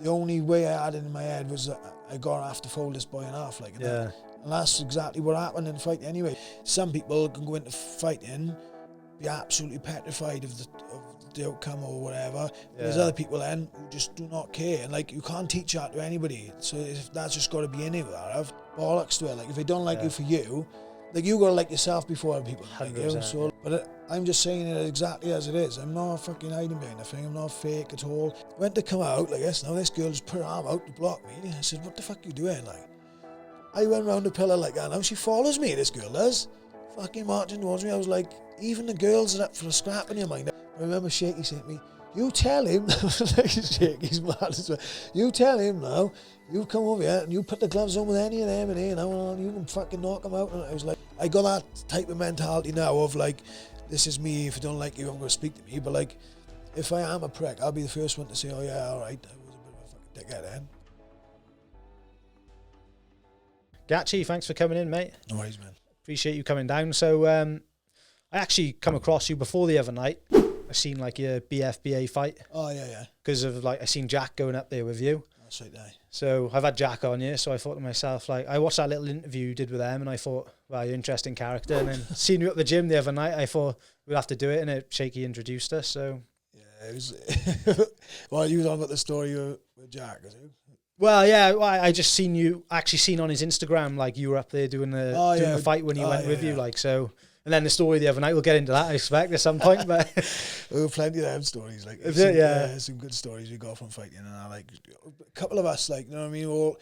the only way I had it in my head was that I got to have to fold this boy in half, like, and that's exactly what happened in the fight anyway. Some people can go into fighting, be absolutely petrified of the outcome or whatever. There's other people then who just do not care, and like, you can't teach that to anybody. So if that's just got to be in you, I've bollocks to it. Like, if they don't like you for you, like, you got to like yourself before other people like you. So, but I'm just saying it exactly as it is. I'm not fucking hiding behind anything. I'm not fake at all. Went to come out like this. Now this girl just put her arm out to block me. I said, "What the fuck are you doing?" Like, I went round the pillar like that. Now she follows me. This girl does. Fucking marching towards me. I was like, even the girls are up for a scrap in your mind. I remember Shaky saying to me, "You tell him," like, Shaky's mad as well. "You tell him now, you come over here and you put the gloves on with any of them in here now, and you can fucking knock them out." And I was like, I got that type of mentality now of like, this is me. If you don't like you, I'm going to speak to me. But like, if I am a prick, I'll be the first one to say, "Oh yeah, all right, I was a bit of a fucking dickhead then." Gatchy, thanks for coming in, mate. No worries, man. Appreciate you coming down. So I actually come across you before the other night. I seen like your BFBA fight. Oh yeah. Because of like, I seen Jack going up there with you. That's right, aye. So I've had Jack on you, so I thought to myself, like, I watched that little interview you did with them, and I thought, well, you're an interesting character. And then seeing you at the gym the other night, I thought we'd have to do it, and Shaky introduced us. So yeah, it was. Well, you was on about the story with Jack, was you? Well, yeah, I just seen you, actually seen on his Instagram, like, you were up there doing the fight when he went with you, like, so. And then the story the other night, we'll get into that, I expect, at some point. But there were plenty of them stories, like, some good stories we got from fighting, and I, like, a couple of us, like, you know what I mean, all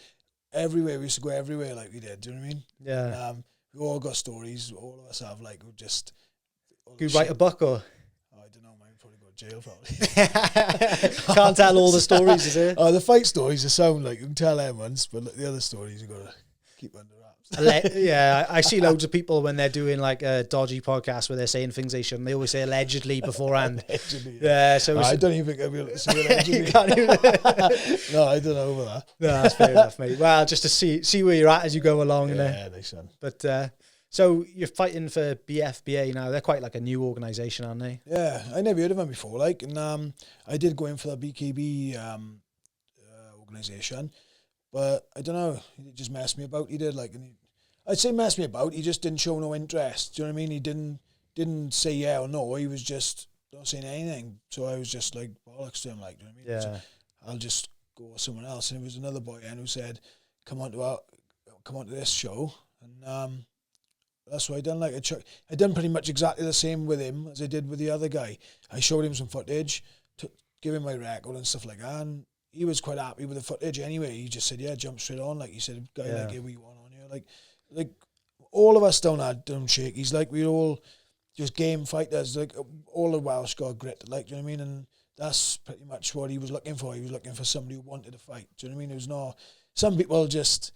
everywhere, we used to go everywhere, like we did, do you know what I mean? Yeah. And, we all got stories, all of us have, like, just... You write a book, or...? Oh, I don't know, man, probably go to jail, probably. Can't tell all the stories, is it? Oh, the fight stories are sound like, you can tell them once, but like, the other stories you got to keep under wraps. Yeah, I see loads of people when they're doing like a dodgy podcast where they're saying things they shouldn't. They always say allegedly beforehand. Allegedly, yeah. So I don't even think I'll be able to say allegedly. You can't even. No, I don't know about that. No, that's fair enough, mate. Well, just to see where you're at as you go along. Yeah, they should. But so you're fighting for BFBA now. They're quite like a new organisation, aren't they? Yeah, I never heard of them before. Like, and I did go in for the BKB organisation. But I don't know, he just messed me about. He did, like, and I'd say messed me about. He just didn't show no interest. Do you know what I mean? He didn't say yeah or no. He was just not saying anything. So I was just like bollocks to him, like, do you know what I mean? Yeah. So I'll just go with someone else. And it was another boy who said, come on to this show, and that's what I done. Like, I done pretty much exactly the same with him as I did with the other guy. I showed him some footage, give him my record and stuff like that, and he was quite happy with the footage anyway. He just said, yeah, jump straight on. Like, he said, guy like you, we want on here. Like all of us down Shakies, like, we're all just game fighters. Like, all the Welsh got grit, like, do you know what I mean? And that's pretty much what he was looking for. He was looking for somebody who wanted to fight. Do you know what I mean? It was not, some people just,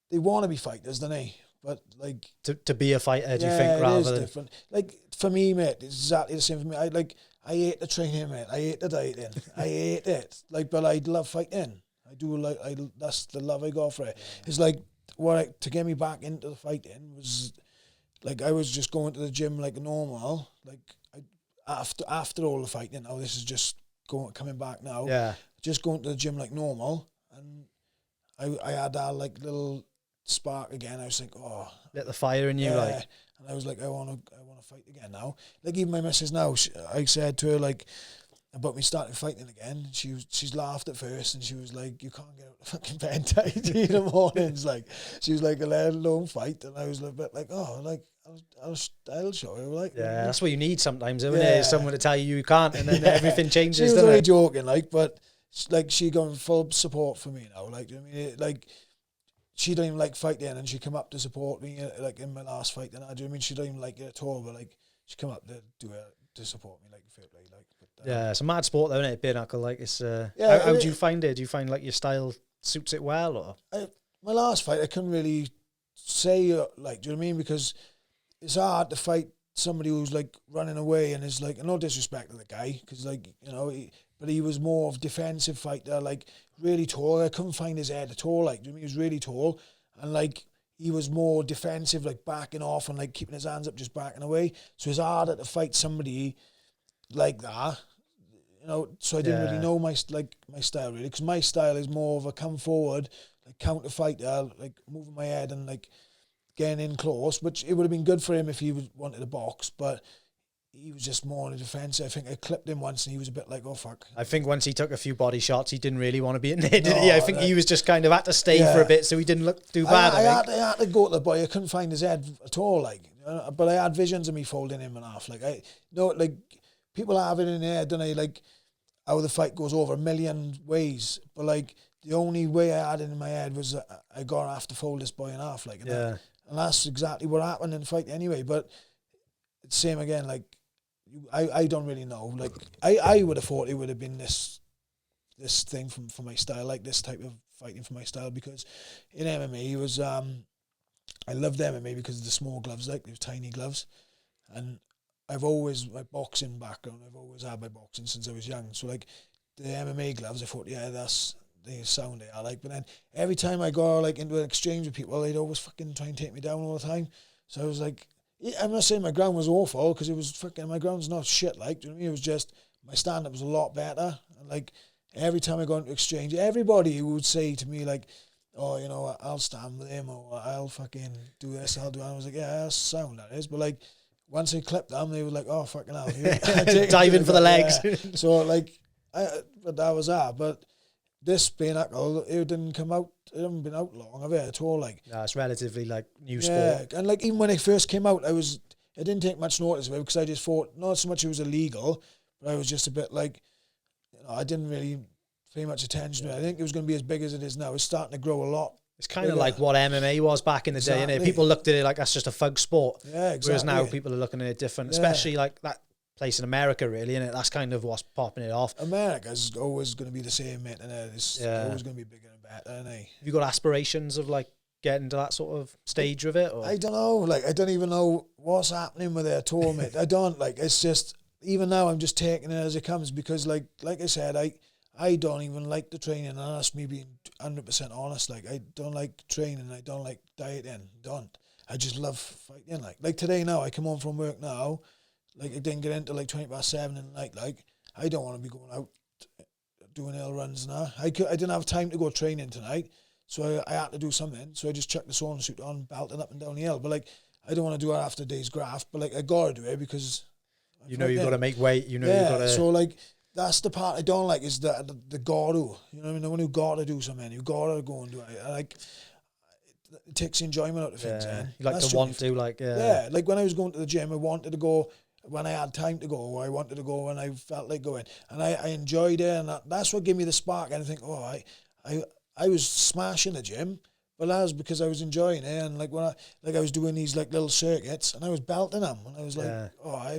they want to be fighters, don't they? But like, to be a fighter, do you think, rather than different. Like, for me, mate, it's exactly the same for me. I hate the training, mate. I hate the dieting. I hate it. Like, but I love fighting. I do, like, that's the love I got for it. It's like, to get me back into the fighting was, like, I was just going to the gym like normal. Like, after all the fighting, now this is just coming back now. Yeah. Just going to the gym like normal, and I had that, like, little spark again. I was like, oh, lit the fire in you, like. And I was like, I want to fight again now. Like, even my missus now, I said to her, like, about me starting fighting again. She's laughed at first, and she was like, you can't get out of the fucking bed tight in the mornings. Like, she was like, a let alone fight. And I was a bit like, oh, like, I'll show you. Like, yeah, that's what you need sometimes, isn't it? Someone to tell you can't, and then everything changes. She was only joking, like, but like, she got full support for me now. Like, I mean, like, she don't even like fighting, and she come up to support me, like, in my last fight. And I do, I mean, she don't even like it at all, but like, she come up to do it to support me, like, fair play, like. But, yeah, it's a mad sport, though, isn't it? Bare knuckle, like, it's. Yeah, how do you find it? Do you find like your style suits it well, or? My last fight, I couldn't really say, like, do you know what I mean? Because it's hard to fight somebody who's like running away and is like, no disrespect to the guy, because, like, you know, but he was more of defensive fighter, like, really tall. I couldn't find his head at all, like, do you know what I mean? He was really tall, and like, he was more defensive, like, backing off and like keeping his hands up, just backing away. So it's harder to fight somebody like that. you know, so I didn't really know my style really, because my style is more of a come forward, like counter fighter, like moving my head and like getting in close, which it would have been good for him if he wanted to box, but he was just more on the defence. I think I clipped him once and he was a bit like, oh fuck. I think once he took a few body shots, he didn't really want to be in there, did he? I think he was just kind of had to stay for a bit so he didn't look too bad. I had to go to the boy. I couldn't find his head at all, like, but I had visions of me folding him in half. Like, like people have it in their head, don't they? Like how the fight goes over a million ways, but like the only way I had it in my head was I got to have to fold this boy in half, like, and that's exactly what happened in the fight anyway. But it's same again, like. I don't really know. Like I would have thought it would have been this thing for my style, like this type of fighting for my style, because in MMA it was I loved MMA because of the small gloves, like they were tiny gloves, and I've always my boxing background. I've always had my boxing since I was young. So like the MMA gloves, I thought they sound they are like. But then every time I go like into an exchange with people, they'd always fucking try and take me down all the time. So I was like. I'm not saying my ground was awful, because it was fucking, my ground's not shit, like, do you know what I mean? It was just, my stand-up was a lot better. And like, every time I go into exchange, everybody would say to me, like, oh, you know, I'll stand with him, or I'll fucking do this, I'll do that. I was like, yeah, that's sound, that is. But like, once I clipped them, they were like, oh, fucking hell. Dive in for the legs. Yeah. So like, but that was that. But this bare knuckle, it didn't come out. It hasn't been out long, have it, at all? Like, no, it's relatively like new sport. And like even when it first came out, I didn't take much notice of it, because I just thought not so much it was illegal, but I was just a bit like, you know, I didn't really pay much attention to it. I think it was going to be as big as it is now. It's starting to grow a lot. It's kind of like what MMA was back in the day, innit? People looked at it like that's just a thug sport. Yeah, exactly. Whereas now people are looking at it different, especially like that place in America, really, innit? That's kind of what's popping it off. America's always going to be the same, mate, and it's always going to be bigger and better, isn't it? Have you got aspirations of like getting to that sort of stage with it? Or? I don't know. Like, I don't even know what's happening with it at all, mate. I don't, like, it's just, even now I'm just taking it as it comes, because like I said, I don't even like the training, and that's me being 100% honest. Like, I don't like training, I don't like dieting, I just love fighting. Like today now, I come home from work now, like I didn't get into like 7:20 in the night. Like, I don't want to be going out doing hill runs now. I didn't have time to go training tonight, so I had to do something. So I just chucked the sauna suit on, belting up and down the hill. But like, I don't want to do it after a day's graft, but like I gotta do it because you know you've got to make weight. You know you've got to. So like, that's the part I don't like, is the gotta. You know what I mean? The one who gotta do something, you gotta go and do it. Like, it takes enjoyment out of things. You like to want to, like, like when I was going to the gym, I wanted to go when I had time to go, or I wanted to go when I felt like going, and I enjoyed it, and that's what gave me the spark. And I think, oh, I was smashing the gym, but that was because I was enjoying it, and like when I was doing these like little circuits, and I was belting them, and I was like, oh,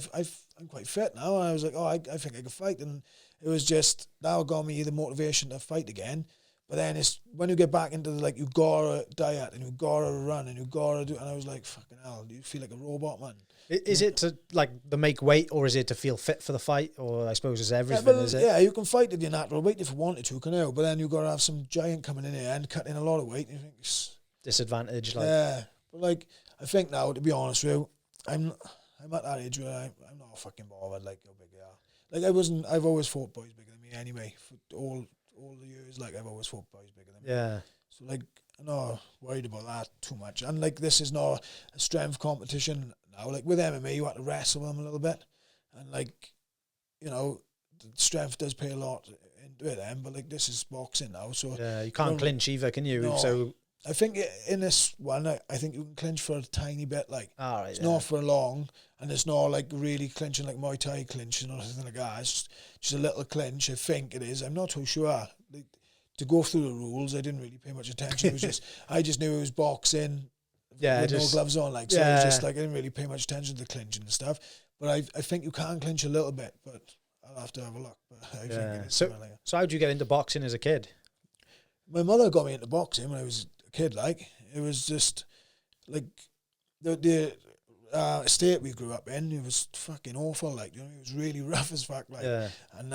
I'm quite fit now, and I was like, oh, I think I could fight, and it was just that got me the motivation to fight again. But then it's when you get back into the, like, you gotta diet and you gotta run and you gotta do, and I was like, fucking hell, you feel like a robot, man. Is it to like the make weight, or is it to feel fit for the fight, or I suppose it's everything? Is it? Yeah, you can fight at your natural weight if you wanted to, can you? But then you got to have some giant coming in here and cutting a lot of weight. And you think it's disadvantage, like. Yeah, but like I think now, to be honest with you, I'm at that age where I'm not fucking bothered like how big they are. Like I wasn't. I've always fought boys bigger than me anyway. For all the years, like I've always fought boys bigger than me. Yeah. So like I'm not worried about that too much. And like this is not a strength competition. Now, like with MMA, you have to wrestle them a little bit, and like, you know, the strength does pay a lot into it. But like this is boxing now, so yeah, you can't clinch either, can you? No, so I think in this one, I think you can clinch for a tiny bit. Like, it's not for long, and it's not like really clinching like Muay Thai clinching or anything like that. It's just a little clinch. I think it is. I'm not too sure. Like, to go through the rules, I didn't really pay much attention. It was just I just knew it was boxing. Yeah, with no gloves on, like, so I was just like, I didn't really pay much attention to the clinching and stuff. But I think you can clinch a little bit, but I'll have to have a look. But I think it is so how did you get into boxing as a kid? My mother got me into boxing when I was a kid. Like, it was just like the estate we grew up in. It was fucking awful. Like, you know, it was really rough as fuck. Like, and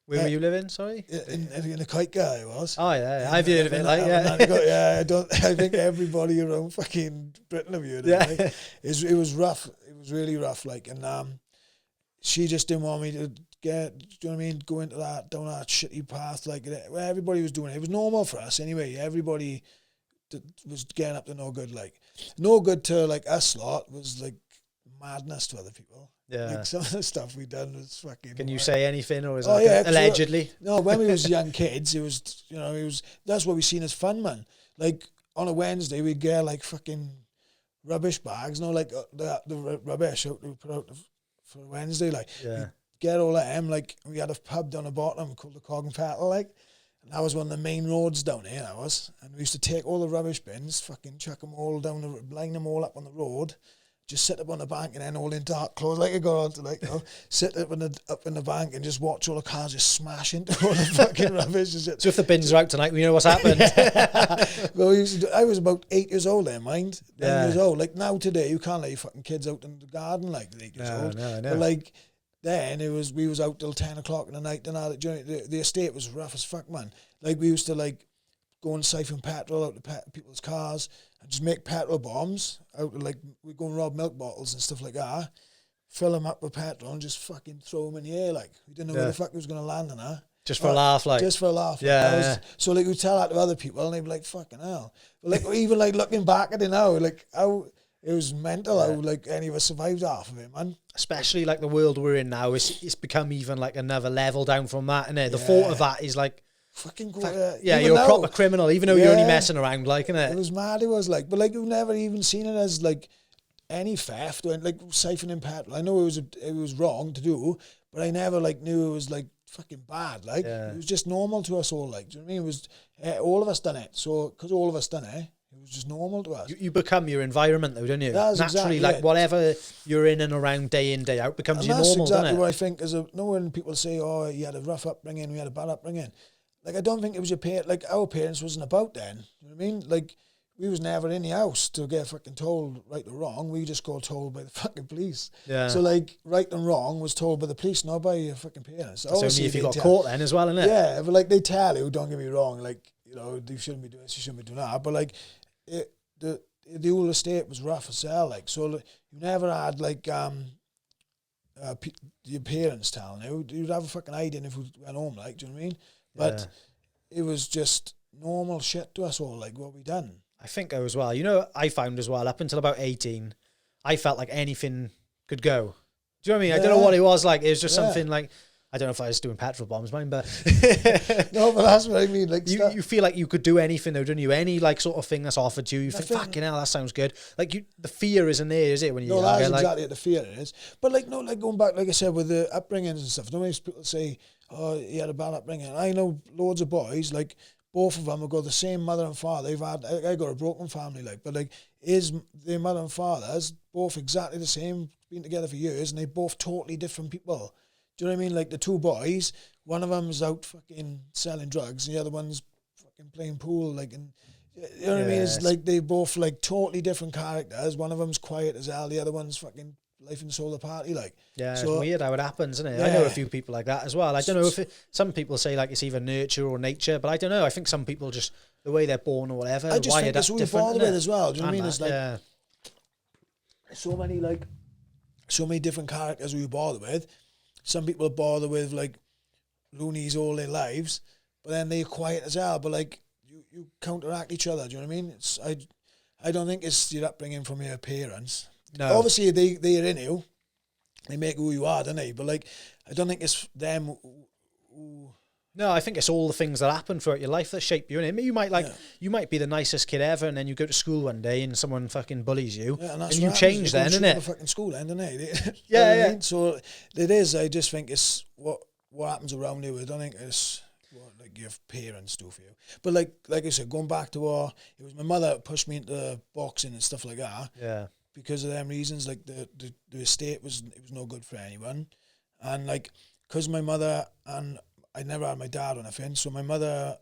where were you living? Sorry, in the kite guy I was. Oh yeah, I've heard of it. Like, I think everybody around fucking Britain have heard of it. Like, it was rough. It was really rough. Like, and she just didn't want me to get, do you know what I mean, go into that, down that shitty path, like, where everybody was doing it. It was normal for us anyway. Everybody was getting up to no good, like, no good to, like, us lot was, like, madness to other people. Yeah. Like, some of the stuff we done was fucking... Can you say anything, or is Oh, that yeah, allegedly? No, when we was young kids, it was, you know, that's what we seen as fun, man. Like, on a Wednesday, we'd get, like, fucking rubbish bags, you know, like, the rubbish out we put out for Wednesday, like, Yeah. get all of them, like, we had a pub down the bottom called the Cog and Kettle, like, and that was one of the main roads down here, that was, and we used to take all the rubbish bins, fucking chuck them all down, line them all up on the road, just sit up on the bank and then all in dark clothes, like I go on to, like, you know, sit up in the bank and just watch all the cars just smash into all the fucking rubbish. So if the bins are out tonight, we know what's happened. Well, I was about 8 years old then, mind. 9 years old. Like, now today, you can't let your fucking kids out in the garden like 8 years old. No. But, like, then we was out till 10 o'clock in the night and all that. The estate was rough as fuck, man. Like, we used to, like, go and siphon petrol out of people's cars and just make petrol bombs out of, like, we'd go and rob milk bottles and stuff like that, fill them up with petrol and just fucking throw them in the air, like. We didn't know where the fuck it was going to land on that. Just for a laugh, like. Just for a laugh. Yeah. So, like, we'd tell that to other people and they'd be like, fucking hell. But, like, even, like, looking back at it now, like, how it was mental how, like, any of us survived half of it, man. Especially, like, the world we're in now, it's become even, like, another level down from that, innit? The thought of that is, like, fucking go, you're a proper criminal, even though you're only messing around, like, innit? It was mad, it was, like, but, like, we've never even seen it as, like, any theft or, like, siphoning petrol. I know it was wrong to do, but I never, like, knew it was, like, fucking bad, like. It was just normal to us all, like, do you know what I mean? It was, all of us done it, so, because all of us done it, it was just normal to us. You become your environment, though, don't you? That's naturally, exactly like, it. Whatever you're in and around day in, day out becomes and your that's normal, exactly doesn't it? what I think, when people say, oh, you had a rough upbringing, we had a bad upbringing. Like, I don't think it was like, our parents wasn't about then. You know what I mean? Like, we was never in the house to get fucking told right or wrong. We just got told by the fucking police. Yeah. So, like, right and wrong was told by the police, not by your fucking parents. That's only if you got caught then as well, innit? Yeah, but, like, they tell you, don't get me wrong, like, you know, you shouldn't be doing this, you shouldn't be doing that. But, like, the whole estate was rough as hell, like, so, like, you never had, like, your parents telling you. You'd have a fucking hiding if we went home, like, do you know what I mean? But it was just normal shit to us all, like, what we done. I think as well, you know, I found as well, up until about 18, I felt like anything could go. Do you know what I mean? I don't know what it was like. It was just something like, I don't know if I was doing petrol bombs, mine, but... No, but that's what I mean. Like, you feel like you could do anything, though, don't you? Any, like, sort of thing that's offered to you, you think, fucking hell, that sounds good. Like, the fear isn't there, is it, when you're younger? No, that's exactly like, what the fear is. But, like, no, like, going back, like I said, with the upbringings and stuff, no many people say, oh, he had a bad upbringing. I know loads of boys, like, both of them have got the same mother and father. I got a broken family, like, but, like, their mother and fathers, both exactly the same, been together for years, and they both totally different people. Do you know what I mean? Like, the two boys, one of them's out fucking selling drugs, and the other one's fucking playing pool, like, and, you know what I mean? It's like, they both, like, totally different characters. One of them's quiet as hell, the other one's fucking life and soul of the party, like. Yeah, so, it's weird how it happens, isn't it? Yeah. I know a few people like that as well. I don't know if some people say, like, it's either nurture or nature, but I don't know. I think some people just, the way they're born or whatever, I just think it's who you're bothered with as well. Do you know what I mean? It's like, so many different characters who you bother with. Some people bother with, like, loonies all their lives, but then they're quiet as hell. But, like, you counteract each other. Do you know what I mean? I don't think it's your upbringing from your parents. No. Obviously, they're in you. They make who you are, don't they? But, like, I don't think it's them who... No, I think it's all the things that happen throughout your life that shape you. And you might be the nicest kid ever, and then you go to school one day and someone fucking bullies you, and you change then, isn't it? Fucking school then, don't they? Yeah. I mean? So it is. I just think it's what happens around you. I don't think it's what, like, your parents do for you. But like I said, going back to it was my mother that pushed me into boxing and stuff like that. Yeah. Because of them reasons, like the estate it was no good for anyone, and, like, because my mother, and I never had my dad or anything, so my mother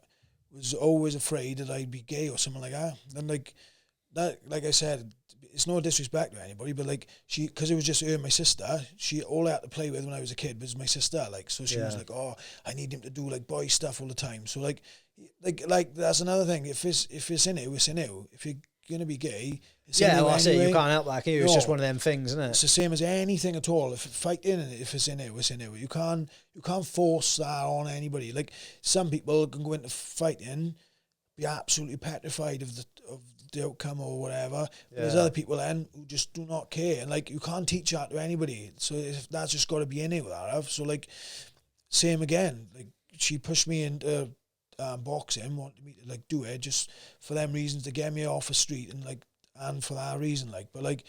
was always afraid that I'd be gay or something like that. And, like, that, like I said, it's no disrespect to anybody, but, like, because it was just her and my sister, all I had to play with when I was a kid was my sister, like, so she was like, oh, I need him to do, like, boy stuff all the time. So, like that's another thing. If it's in you, it's in you. If you you're gonna be gay. It's Well, I say you can't help that, can you? It's just one of them things, isn't it? It's the same as anything at all. If fighting, if it's in it, it's in it. You can't force that on anybody. Like some people can go into fighting, be absolutely petrified of the outcome or whatever. But there's other people then who just do not care, and like you can't teach that to anybody. So that's just got to be in it with that. So like, same again. Like she pushed me into boxing, wanted me to like do it just for them reasons, to get me off the street and for that reason. Like, but like,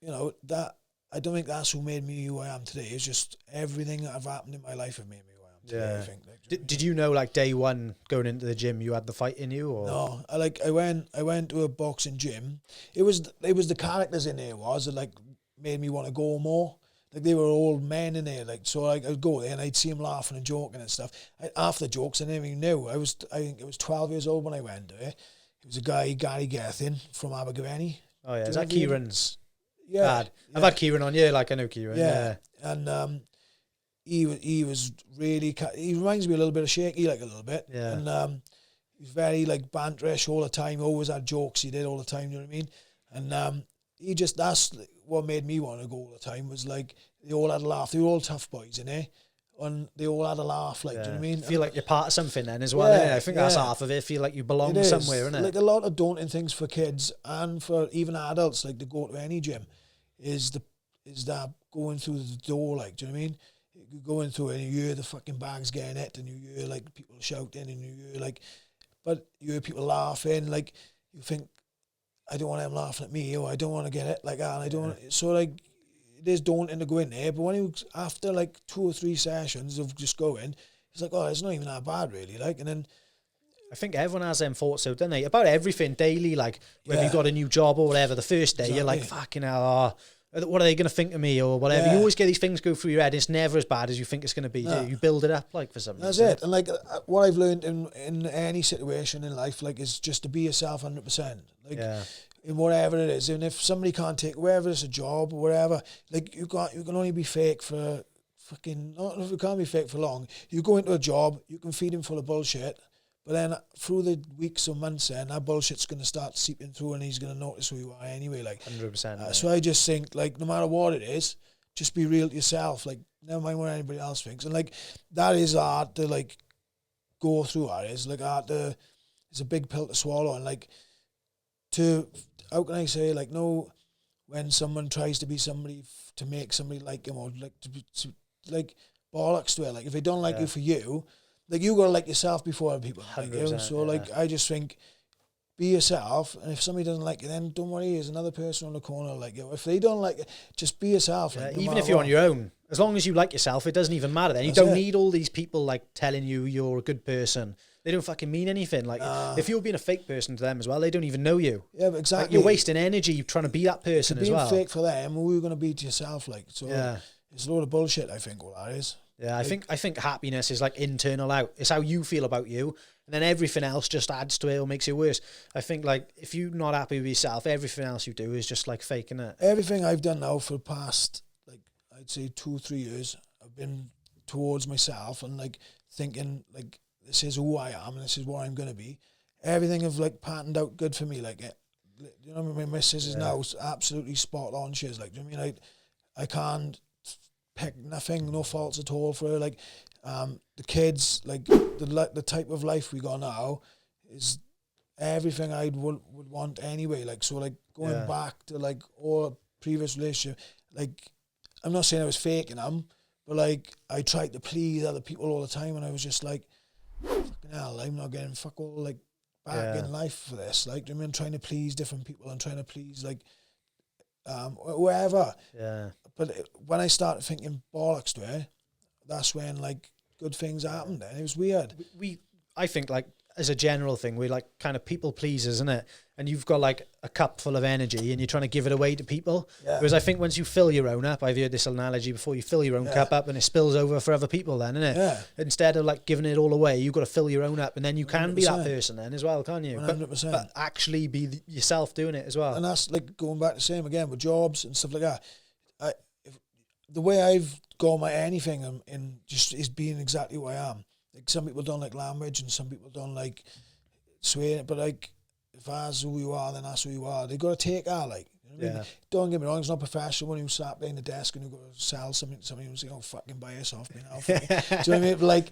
you know, that I don't think that's who made me who I am today. It's just everything that have happened in my life have made me who I am today. I think. Like, did you know like day one going into the gym you had the fight in you? Or no, I went to a boxing gym. It was the characters in there that like made me want to go more. Like they were all men in there, like so. Like I'd go there and I'd see them laughing and joking and stuff. After the jokes, I never even knew. I think it was 12 years old when I went there. It was a guy, Gareth Gatchy from Abergavenny. Oh yeah, is that Kieran's dad? I've had Kieran on, like I know Kieran. Yeah. And he was really. He reminds me a little bit of Shaky, like a little bit. Yeah. And he was very like banterish all the time. Always had jokes. He did all the time. You know what I mean? And that's what made me want to go all the time, was like they all had a laugh. They were all tough boys, and they all had a laugh. Like, do you know what I mean? Feel like you're part of something then as well. I think that's half of it. Feel like you belong somewhere, isn't it? Like a lot of daunting things for kids and for even adults, like to go to any gym, is that going through the door. Like, do you know what I mean? You go in through it and you hear the fucking bags getting hit, and you hear like people shouting, and you hear like, but you hear people laughing. Like you think, I don't want them laughing at me, or I don't want to get it like that. And I don't. So like, it is daunting to go in there. But when you after like 2 or 3 sessions of just going, it's like, oh, it's not even that bad really. Like, and then I think everyone has them thoughts out, don't they? About everything daily. Like when you got a new job or whatever, the first day you're like, fucking hell. What are they going to think of me or whatever? You always get these things go through your head. It's never as bad as you think it's going to be. You build it up like for something. That's it. And like what I've learned in any situation in life, like, is just to be yourself 100%. Like in whatever it is. And if somebody can't take, wherever it's a job or whatever, like you can only be fake for fucking, you can't be fake for long. You go into a job, you can feed him full of bullshit. But then through the weeks or months, then that bullshit's going to start seeping through, and he's going to notice who you are anyway. Like 100%. So I just think, like, no matter what it is, just be real to yourself. Like, never mind what anybody else thinks. And like that is hard to like go through. That is like hard to. It's a big pill to swallow. And like how can I say, like, no, when someone tries to be somebody to make somebody like him, or like to like bollocks to it. Like if they don't like you for you. Like, you got to like yourself before other people like you. So, like, I just think, be yourself. And if somebody doesn't like you, then don't worry, there's another person on the corner like you. If they don't like you, just be yourself. Like, even if you're on your own, as long as you like yourself, it doesn't even matter then. You don't need all these people, like, telling you you're a good person. They don't fucking mean anything. Like, if you're being a fake person to them as well, they don't even know you. Yeah, but exactly. Like, you're wasting energy trying to be that person as well. Being fake for them, who are you going to be to yourself? Like, so it's a load of bullshit, I think, all that is. Yeah, I think happiness is like internal out. It's how you feel about you, and then everything else just adds to it or makes it worse. I think like if you're not happy with yourself, everything else you do is just like faking it. Everything I've done now for the past, like, I'd say 2 or 3 years, I've been towards myself and like thinking like, this is who I am and this is what I'm gonna be. Everything have like patterned out good for me. Like, you know, my missus is now absolutely spot on. She's like, you know what I mean, I can't pick nothing, no faults at all for her. Like, the kids, like the type of life we got now is everything I would want anyway. Like, so like going back to like all previous relationship, like I'm not saying I was faking them, but like I tried to please other people all the time, and I was just like, fucking hell, I'm not getting fuck all like back in life for this. Like, I mean, trying to please different people and trying to please like whoever. Yeah. But when I started thinking bollocks to it, that's when like good things happened. And it was weird. I think like as a general thing, we're like kind of people pleasers, isn't it? And you've got like a cup full of energy and you're trying to give it away to people. Yeah. Whereas I think once you fill your own up, I've heard this analogy before, you fill your own cup up and it spills over for other people then, isn't it? Yeah. Instead of like giving it all away, you've got to fill your own up, and then you can 100%. Be that person then as well, can't you? 100%. But actually be yourself doing it as well. And that's like going back to the same again with jobs and stuff like that. The way I've got my anything in just is being exactly who I am. Like, some people don't like language and some people don't like swearing, but like if that's who you are, then that's who you are. They got to take that, like. You know what I mean? Don't get me wrong, it's not professional when you sat behind the desk and you got to sell something to somebody who's say, oh, fucking buy us off me now. Do you know what I mean? But like,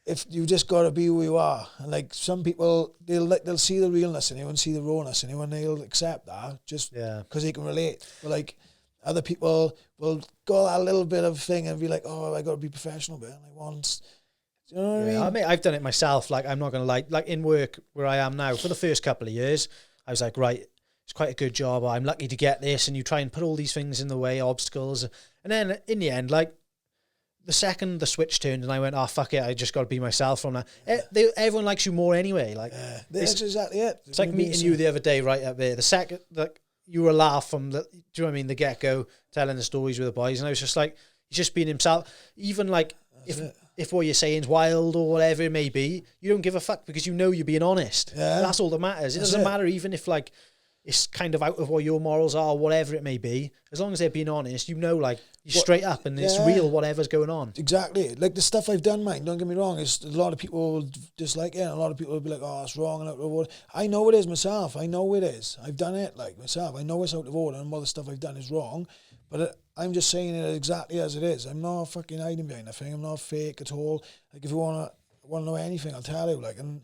if you just got to be who you are. And like, some people, they'll see the realness in you and see the rawness in you, and they'll accept that just because they can relate. But like, other people will go that little bit of thing and be like, oh, I got to be professional, but I want... Do you know what I mean? I've done it myself. Like, I'm not going to lie. Like, in work where I am now, for the first couple of years, I was like, right, it's quite a good job. I'm lucky to get this. And you try and put all these things in the way, obstacles. And then in the end, like, the second the switch turned and I went, oh, fuck it, I just got to be myself from that. Everyone likes you more anyway. Like, that's exactly it. It's like meeting you the other day right up there. The second, like, you were a laugh from the, do you know what I mean, the get-go, telling the stories with the boys. And I was just like, he's just being himself. Even like, if what you're saying is wild or whatever it may be, you don't give a fuck because you know you're being honest. Yeah. That's all that matters. It doesn't matter even if like it's kind of out of what your morals are, whatever it may be. As long as they're being honest, you know, like you're straight up and it's real, whatever's going on. Exactly. Like the stuff I've done, mate, don't get me wrong, it's a lot of people will dislike it, and a lot of people will be like, oh, it's wrong and out of order. I know it is myself. I know it is. I've done it like myself. I know it's out of order and all the stuff I've done is wrong. But I'm just saying it exactly as it is. I'm not fucking hiding behind a thing. I'm not fake at all. Like, if you want to know anything, I'll tell you. Like, and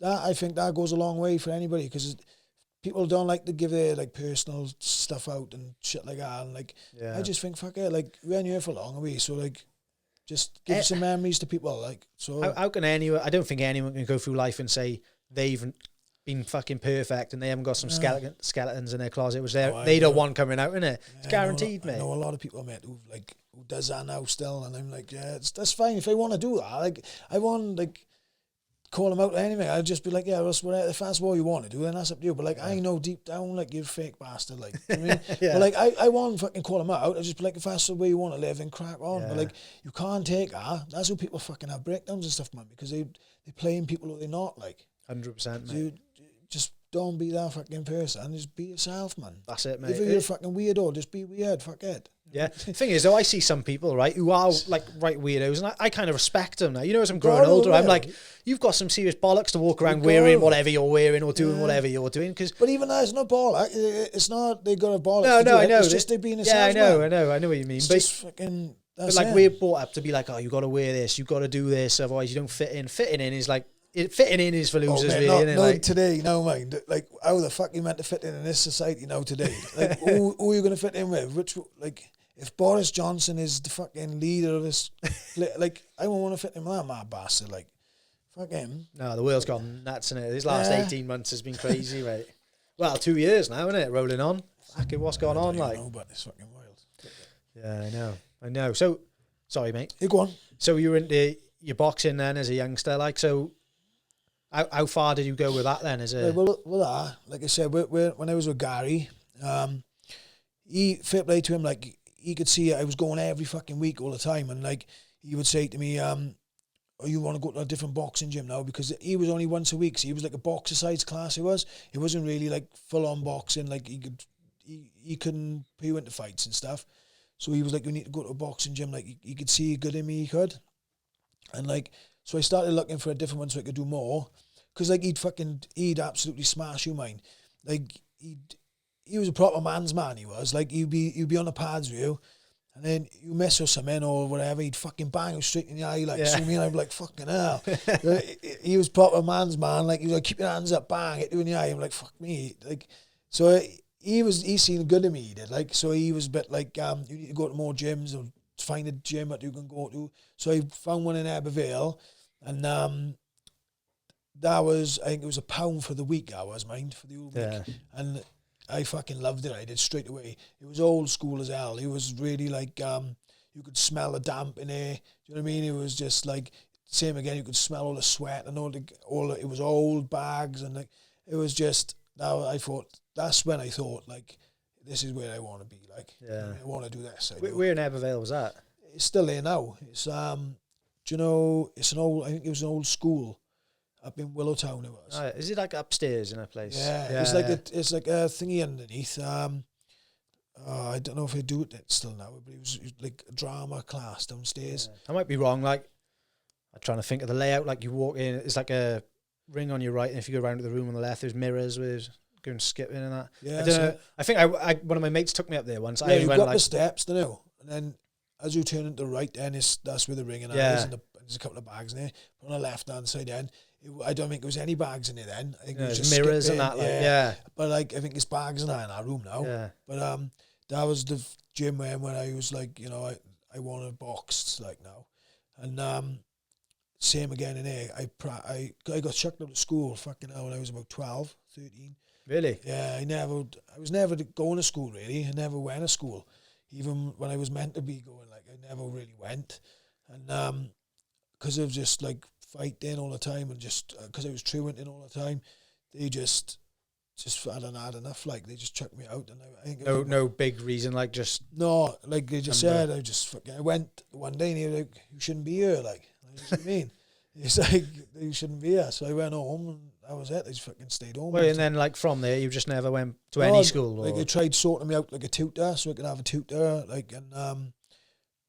that, I think that goes a long way for anybody, because people don't like to give their, like, personal stuff out and shit like that. And, like, I just think, fuck it. Like, we ain't here for long, are we? So, like, just give some memories to people. Like, so. How can anyone, I don't think anyone can go through life and say they've been fucking perfect and they haven't got some skeletons in their closet, which they don't want coming out, innit? It's guaranteed, mate. I know a lot of people I met who does that now still, and I'm like, yeah, that's fine if they want to do that. Like, I won't like call them out or anything. I'll just be like, yeah, whatever, if that's what you want to do, then that's up to you. But like, I know deep down, like, you're a fake bastard. Like, you know what I mean? But like, I won't fucking call them out. I just be like, if that's the way you want to live, then crack on. But like, you can't take that. That's who people fucking have breakdowns and stuff, man, because they playing people who they're not. Like, 100%, mate. You just don't be that fucking person. Just be yourself, man. That's it, mate. If you're a fucking weirdo, just be weird. Fuck it. Yeah. The thing is, though, I see some people, right, who are like right weirdos, and I kind of respect them now. You know, as I'm growing older, I'm like, you've got some serious bollocks to walk around wearing whatever you're wearing or doing whatever you're doing. But even that, it's not bollock. It's not they got a bollock. No, I know. It's just they being a I know what you mean. It's just fucking. But like, we're brought up to be like, oh, you got to wear this, you got to do this, otherwise you don't fit in. Fitting in is like. Fitting in is for losers, really, isn't it? Not today, no, mind. Like, how the fuck you meant to fit in this society now today? Like, who are you going to fit in with? Which, like, if Boris Johnson is the fucking leader of this, like, I won't want to fit in with that mad bastard. Like, fuck him. No, the world's gone nuts, innit? This last 18 months has been crazy, right? Well, 2 years now, isn't it? Rolling on. Fucking, what's going on, like? No, but it's fucking wild. Yeah, I know. So, sorry, mate. You go on. So you were into your boxing then as a youngster, like, so. How far did you go with that then? Well, like I said, when I was with Gary, he fair play to him. Like, he could see I was going every fucking week all the time, and like, he would say to me, "Oh, you want to go to a different boxing gym now?" Because he was only once a week, so he was like a boxer-size class. He wasn't really like full-on boxing. Like, he couldn't put you into fights and stuff. So he was like, "You need to go to a boxing gym." Like, he could see good in me, he could, and like. So I started looking for a different one so I could do more. Because, like, he'd absolutely smash you, mine. Like, he was a proper man's man, he was. Like, you'd be on the pads with you, and then you mess with something or whatever, he'd fucking bang you straight in the eye, like, so me, and I'd be like, fucking hell. He was proper man's man. Like, he was like, keep your hands up, bang, hit you in the eye. I'm like, fuck me. Like, so he seen good in me, he did. Like, so he was a bit like, you need to go to more gyms or find a gym that you can go to. So I found one in Abervale, and that was, I think it was £1 for the week, that was mine, for the whole week. And I fucking loved it. I did straight away. It was old school as hell. It was really like, you could smell the damp in there. Do you know what I mean? It was just like, same again, you could smell all the sweat and it was old bags, and like, it was just, that's when I thought, like, this is where I want to be. Like, I want to do this. Where in Abervale was that? It's still there now. It's, do you know, I think it was an old school up in Willowtown. It was. Is it like upstairs in a place? Yeah. It's like a thingy underneath. I don't know if they do it still now, but it was like a drama class downstairs. I might be wrong. Like, I'm trying to think of the layout. Like, you walk in, it's like a ring on your right, and if you go around to the room on the left, there's mirrors with going skipping and that. Yeah, I don't know. I think I one of my mates took me up there once. Yeah, you got the steps, don't you? And then as you turn into the right, then that's where the ring and that is, and there's a couple of bags in there. But on the left hand side, then I don't think there was any bags in there then. I think it was just mirrors and that. Like, but like I think there's bags in that in our room now. Yeah. But that was the gym when I was like, you know, I wanted boxed like now, and same again in here. I got chucked out of school fucking hell when I was about 12, 13. Really? Yeah, I was never going to school really. I never went to school. Even when I was meant to be going, like I never really went. And because of just like fighting all the time and just because I was truanting all the time, they just hadn't had enough. Like they just chucked me out. And I think no big reason, like just no, like they just said I went one day and he was like, you shouldn't be here. Like what do you mean? It's like you shouldn't be here. So I went home and that was it. I just fucking stayed home. Well, and then like from there, you just never went to any school. Like they tried sorting me out like a tutor, so I could have a tutor. Like and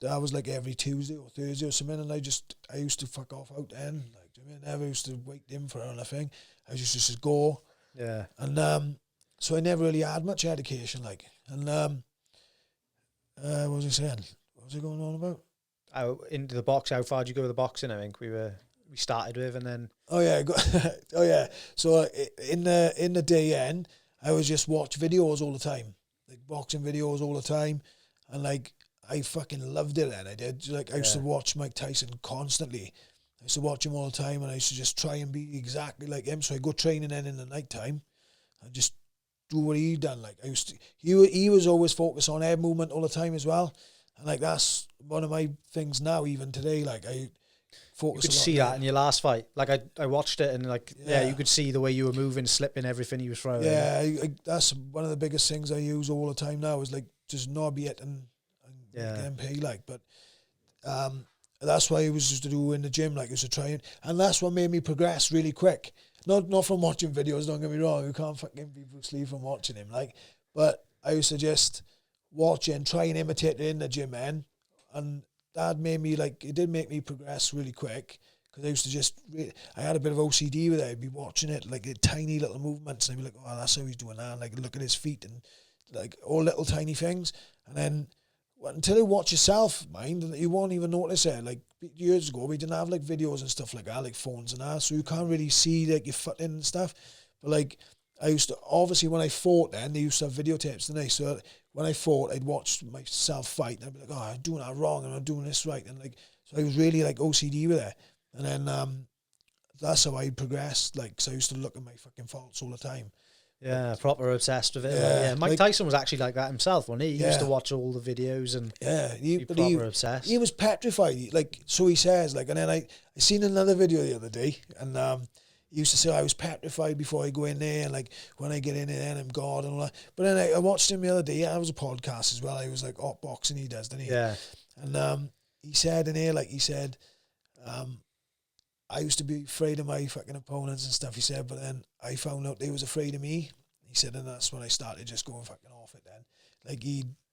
that was like every Tuesday or Thursday or something. And I used to fuck off out then. Like do you know what I mean? I never used to wait in for anything. I used to just go. Yeah. And so I never really had much education. Like and what was I saying? What was I going on about? Into the box. How far did you go with the boxing? I think we started with, and then So in the day end, I was just watch videos all the time, like boxing videos all the time, and like I fucking loved it. And I did like I used to watch Mike Tyson constantly. I used to watch him all the time, and I used to just try and be exactly like him. So I go training then in the night time, and just do what he done. Like I used to, he was always focused on head movement all the time as well, and like that's one of my things now. Even today, like I. You could see that in your last fight. Like I watched it and like you could see the way you were moving, slipping, everything you was throwing. Yeah, that's one of the biggest things I use all the time now is like just knob it and MP like. But that's why I was just to do in the gym, like I used to try and that's what made me progress really quick. Not from watching videos. Don't get me wrong. You can't fucking be Bruce Lee from watching him. Like, but I used to just watch it and try and imitate it in the gym, man, and. That made me like it did make me progress really quick because I used to just I had a bit of OCD with it. I'd be watching it like the tiny little movements and I'd be like, oh, that's how he's doing that. And, like look at his feet and like all little tiny things. And then until you watch yourself, mind, you won't even notice it. Like years ago, we didn't have like videos and stuff like that, like phones and that, so you can't really see like your foot in and stuff. But like I used to obviously when I fought, then they used to have videotapes, didn't they? So when I fought, I'd watch myself fight, and I'd be like, "Oh, I'm doing that wrong, and I'm doing this right," and like, so I was really like OCD with it. And then that's how I progressed. Like, so I used to look at my fucking faults all the time. Yeah, proper obsessed with it. Yeah, Mike Tyson was actually like that himself, wasn't he? He used to watch all the videos and he proper obsessed. He was petrified. Like, so he says, like, and then I seen another video the other day, and he used to say I was petrified before I go in there, and like when I get in there, then I'm God and all that. But then I watched him the other day. I was a podcast as well. I was like hot boxing. He does, doesn't he? Yeah. And he said in here, like he said, I used to be afraid of my fucking opponents and stuff. He said, but then I found out they was afraid of me. He said, and that's when I started just going fucking off it. Then, like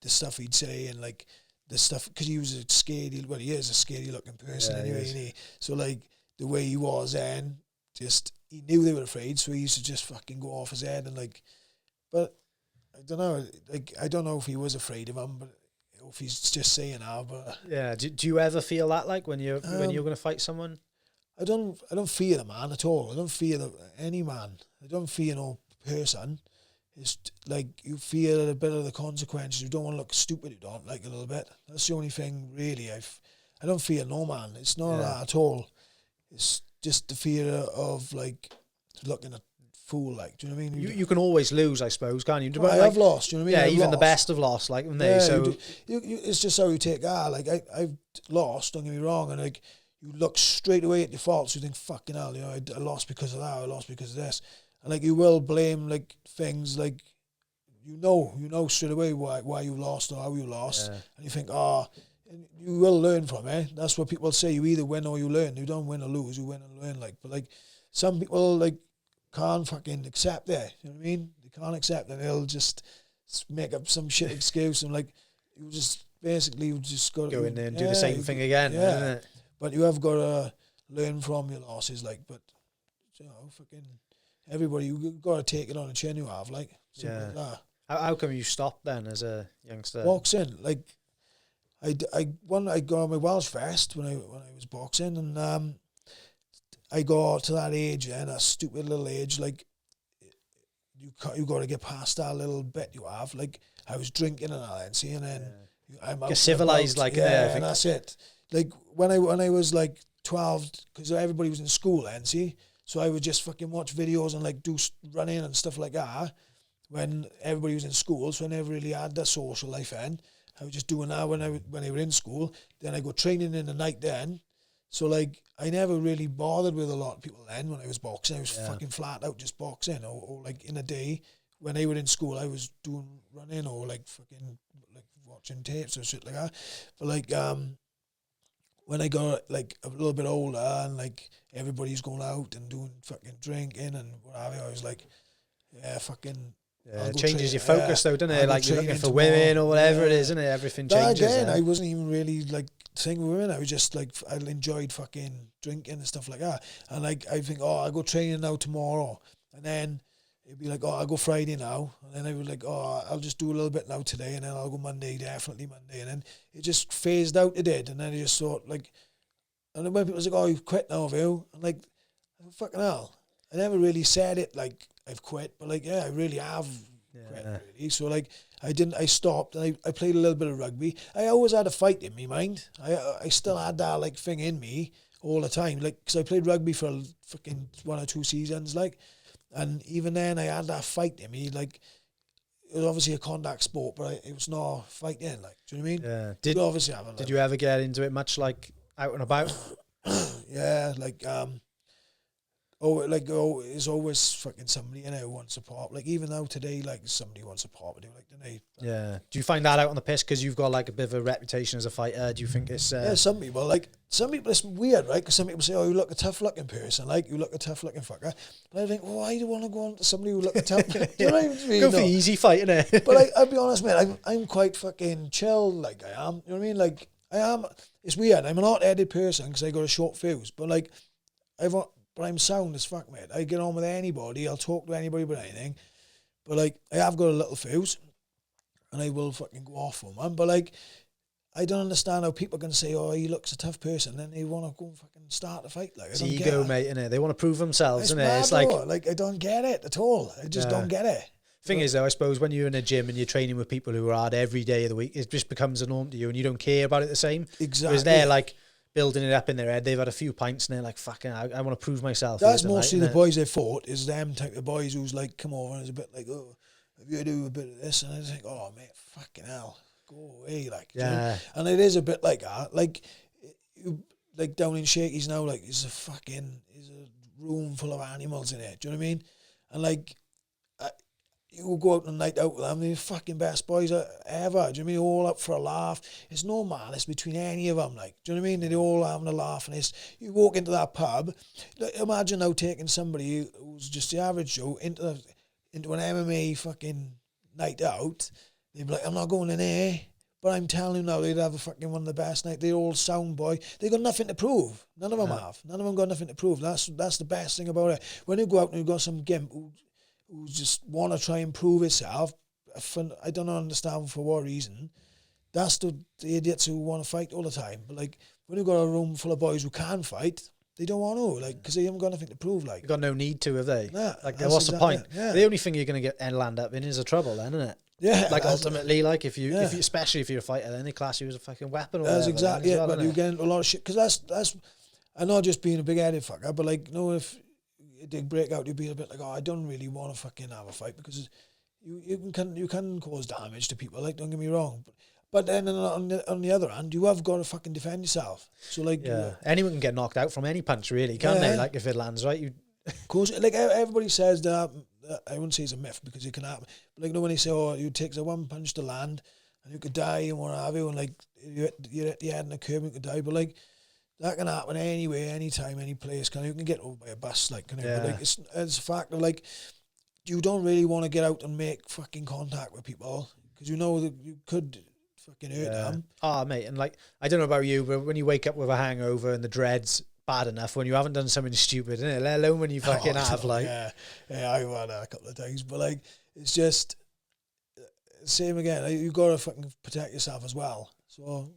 the stuff he'd say and like the stuff because he was a scary. Well, he is a scary looking person anyway. Isn't he? So like the way he was then. Just he knew they were afraid, so he used to just fucking go off his head and like. But I don't know, like I don't know if he was afraid of him, but if he's just saying that. But yeah, do you ever feel that like when you're going to fight someone? I don't fear the man at all. I don't fear any man. I don't fear no person. It's like you fear a bit of the consequences. You don't want to look stupid. You don't like a little bit. That's the only thing really. I don't fear no man. It's not that at all. It's just the fear of like looking a fool, like, do you know what I mean? You can always lose, I suppose, can't you? Well, I have lost, do you know what I mean? Yeah, even the best have lost, like when they so it's just how you take like I've lost, don't get me wrong, and like you look straight away at your faults, you think fucking hell, you know, I lost because of that, I lost because of this. And like you will blame like things like you know straight away why you lost or how you lost. And you think, and you will learn from it. That's what people say. You either win or you learn. You don't win or lose. You win and learn. Like, but like some people like can't fucking accept that. You know what I mean? They can't accept that. They'll just make up some shit excuse and like you just basically you just got to go in there and do the same thing again. Yeah, but you have got to learn from your losses. Like, but you know, fucking everybody, you got to take it on the chin. You have like, yeah. like that. How come you stopped then as a youngster? Boxing, like I got on my Welsh vest when I was boxing, and I got to that age, and that stupid little age, like you got to get past that little bit you have. Like I was drinking and all that, see, and then I'm get civilized, like yeah, and that's it. Like when I was like 12, because everybody was in school then, see, so I would just fucking watch videos and like do running and stuff like that. When everybody was in school, so I never really had that social life then. I was just doing that when they were in school. Then I go training in the night then. So like I never really bothered with a lot of people then when I was boxing. I was fucking flat out just boxing, or like in a day when they were in school I was doing running or like fucking like watching tapes or shit like that. But like when I got like a little bit older and like everybody's going out and doing fucking drinking and whatever, I was like, yeah, fucking. Yeah, it changes your focus though, doesn't it? Like you're looking for women or whatever it is, isn't it? Everything changes. Again, I wasn't even really like thinking women. I was just like, I enjoyed fucking drinking and stuff like that. And like, I think, oh, I'll go training now tomorrow. And then it'd be like, oh, I'll go Friday now. And then I would like, oh, I'll just do a little bit now today. And then I'll go Monday, definitely Monday. And then it just phased out, it did. And then I just thought like, and then when people was like, oh, you've quit now, have you? I'm like, fucking hell. I never really said it like, I've quit, but like, yeah, I really have quit, really. So like, I stopped, and I played a little bit of rugby. I always had a fight in me mind. I still had that like thing in me all the time, like, because I played rugby for fucking 1 or 2 seasons, like, and even then I had that fight in me, like, it was obviously a contact sport, but it was not fighting, like, do you know what I mean? Yeah. Did you ever get into it much, like, out and about? Yeah, like, it's always fucking somebody, who wants support. Like, even now today, like, somebody wants support with you, like, don't they? Yeah. Do you find that out on the piss because you've got, like, a bit of a reputation as a fighter? Do you think it's... Yeah, some people, it's weird, right? Because some people say, oh, you look a tough-looking person, like, you look a tough-looking fucker. But I think, well, why do you want to go on to somebody who look a tough... Do you know what I mean? Go for easy fight, innit? But, like, I'll be honest, mate, I'm quite fucking chill, like, I am. You know what I mean? Like, I am... It's weird. I'm an hot-headed person because I got a short fuse. But, like, But I'm sound as fuck, mate. I get on with anybody. I'll talk to anybody about anything. But, like, I have got a little fuse. And I will fucking go off on one. But, like, I don't understand how people can say, oh, he looks a tough person. And they want to go and fucking start a fight. Like, it's ego, mate, innit? They want to prove themselves, innit? It's like, I don't get it at all. I just don't get it. Thing is, though, I suppose when you're in a gym and you're training with people who are hard every day of the week, it just becomes a norm to you and you don't care about it the same. Exactly. Whereas they're, like... building it up in their head, they've had a few pints and they're like, fucking, I want to prove myself. That's mostly the boys they fought, is them type of boys who's like, come over and it's a bit like, oh, have you do a bit of this? And I think, oh, mate, fucking hell, go away, like. Yeah. You know? And it is a bit like that. Like, like down in Shakey's now, like, there's a room full of animals in it, do you know what I mean? And like, you will go out on a night out with them, they're the fucking best boys ever, do you know what I mean? All up for a laugh. It's no malice between any of them, like, do you know what I mean? They're all having a laugh, and you walk into that pub, like, imagine now taking somebody who's just the average Joe into an MMA fucking night out, they'd be like, I'm not going in here, but I'm telling you now, they'd have a fucking one of the best nights. They're all sound boy. They got nothing to prove. None of them have. None of them got nothing to prove. That's the best thing about it. When you go out and you've got some gimp who just want to try and prove itself, I don't understand for what reason. That's the idiots who want to fight all the time. But like, when you've got a room full of boys who can fight, they don't want to, like, because they haven't got nothing to prove. Like, they've got no need to, have they? Yeah, like, what's the point? Yeah. The only thing you're going to get and land up in is a trouble, then, isn't it? Yeah. Like, ultimately, like, if you, especially if you're a fighter, then they class you as a fucking weapon. Or that's whatever, exactly it. Well, but you get into a lot of shit, because that's, I'm not just being a big-headed fucker, but like, if it did break out, you'd be a bit like, oh, I don't really want to fucking have a fight, because you can cause damage to people, like, don't get me wrong, but then on the other hand, you have got to fucking defend yourself. So like, anyone can get knocked out from any punch, really, can't they? Like, if it lands right, you. Of course, like, everybody says that, I wouldn't say it's a myth because it can happen, but like, when they say, oh, it takes a one punch to land and you could die and what have you, and like, you're at the head in the curb and you could die, but like, that can happen anywhere, anytime, any place. You can get over by a bus, like, but like, it's a fact of like, you don't really want to get out and make fucking contact with people because you know that you could fucking hurt them. Oh, mate, and like, I don't know about you, but when you wake up with a hangover and the dreads bad enough when you haven't done something stupid, innit? Let alone when you fucking have, like... Yeah, I've had that a couple of times, but, like, it's just... Same again, like, you've got to fucking protect yourself as well. So,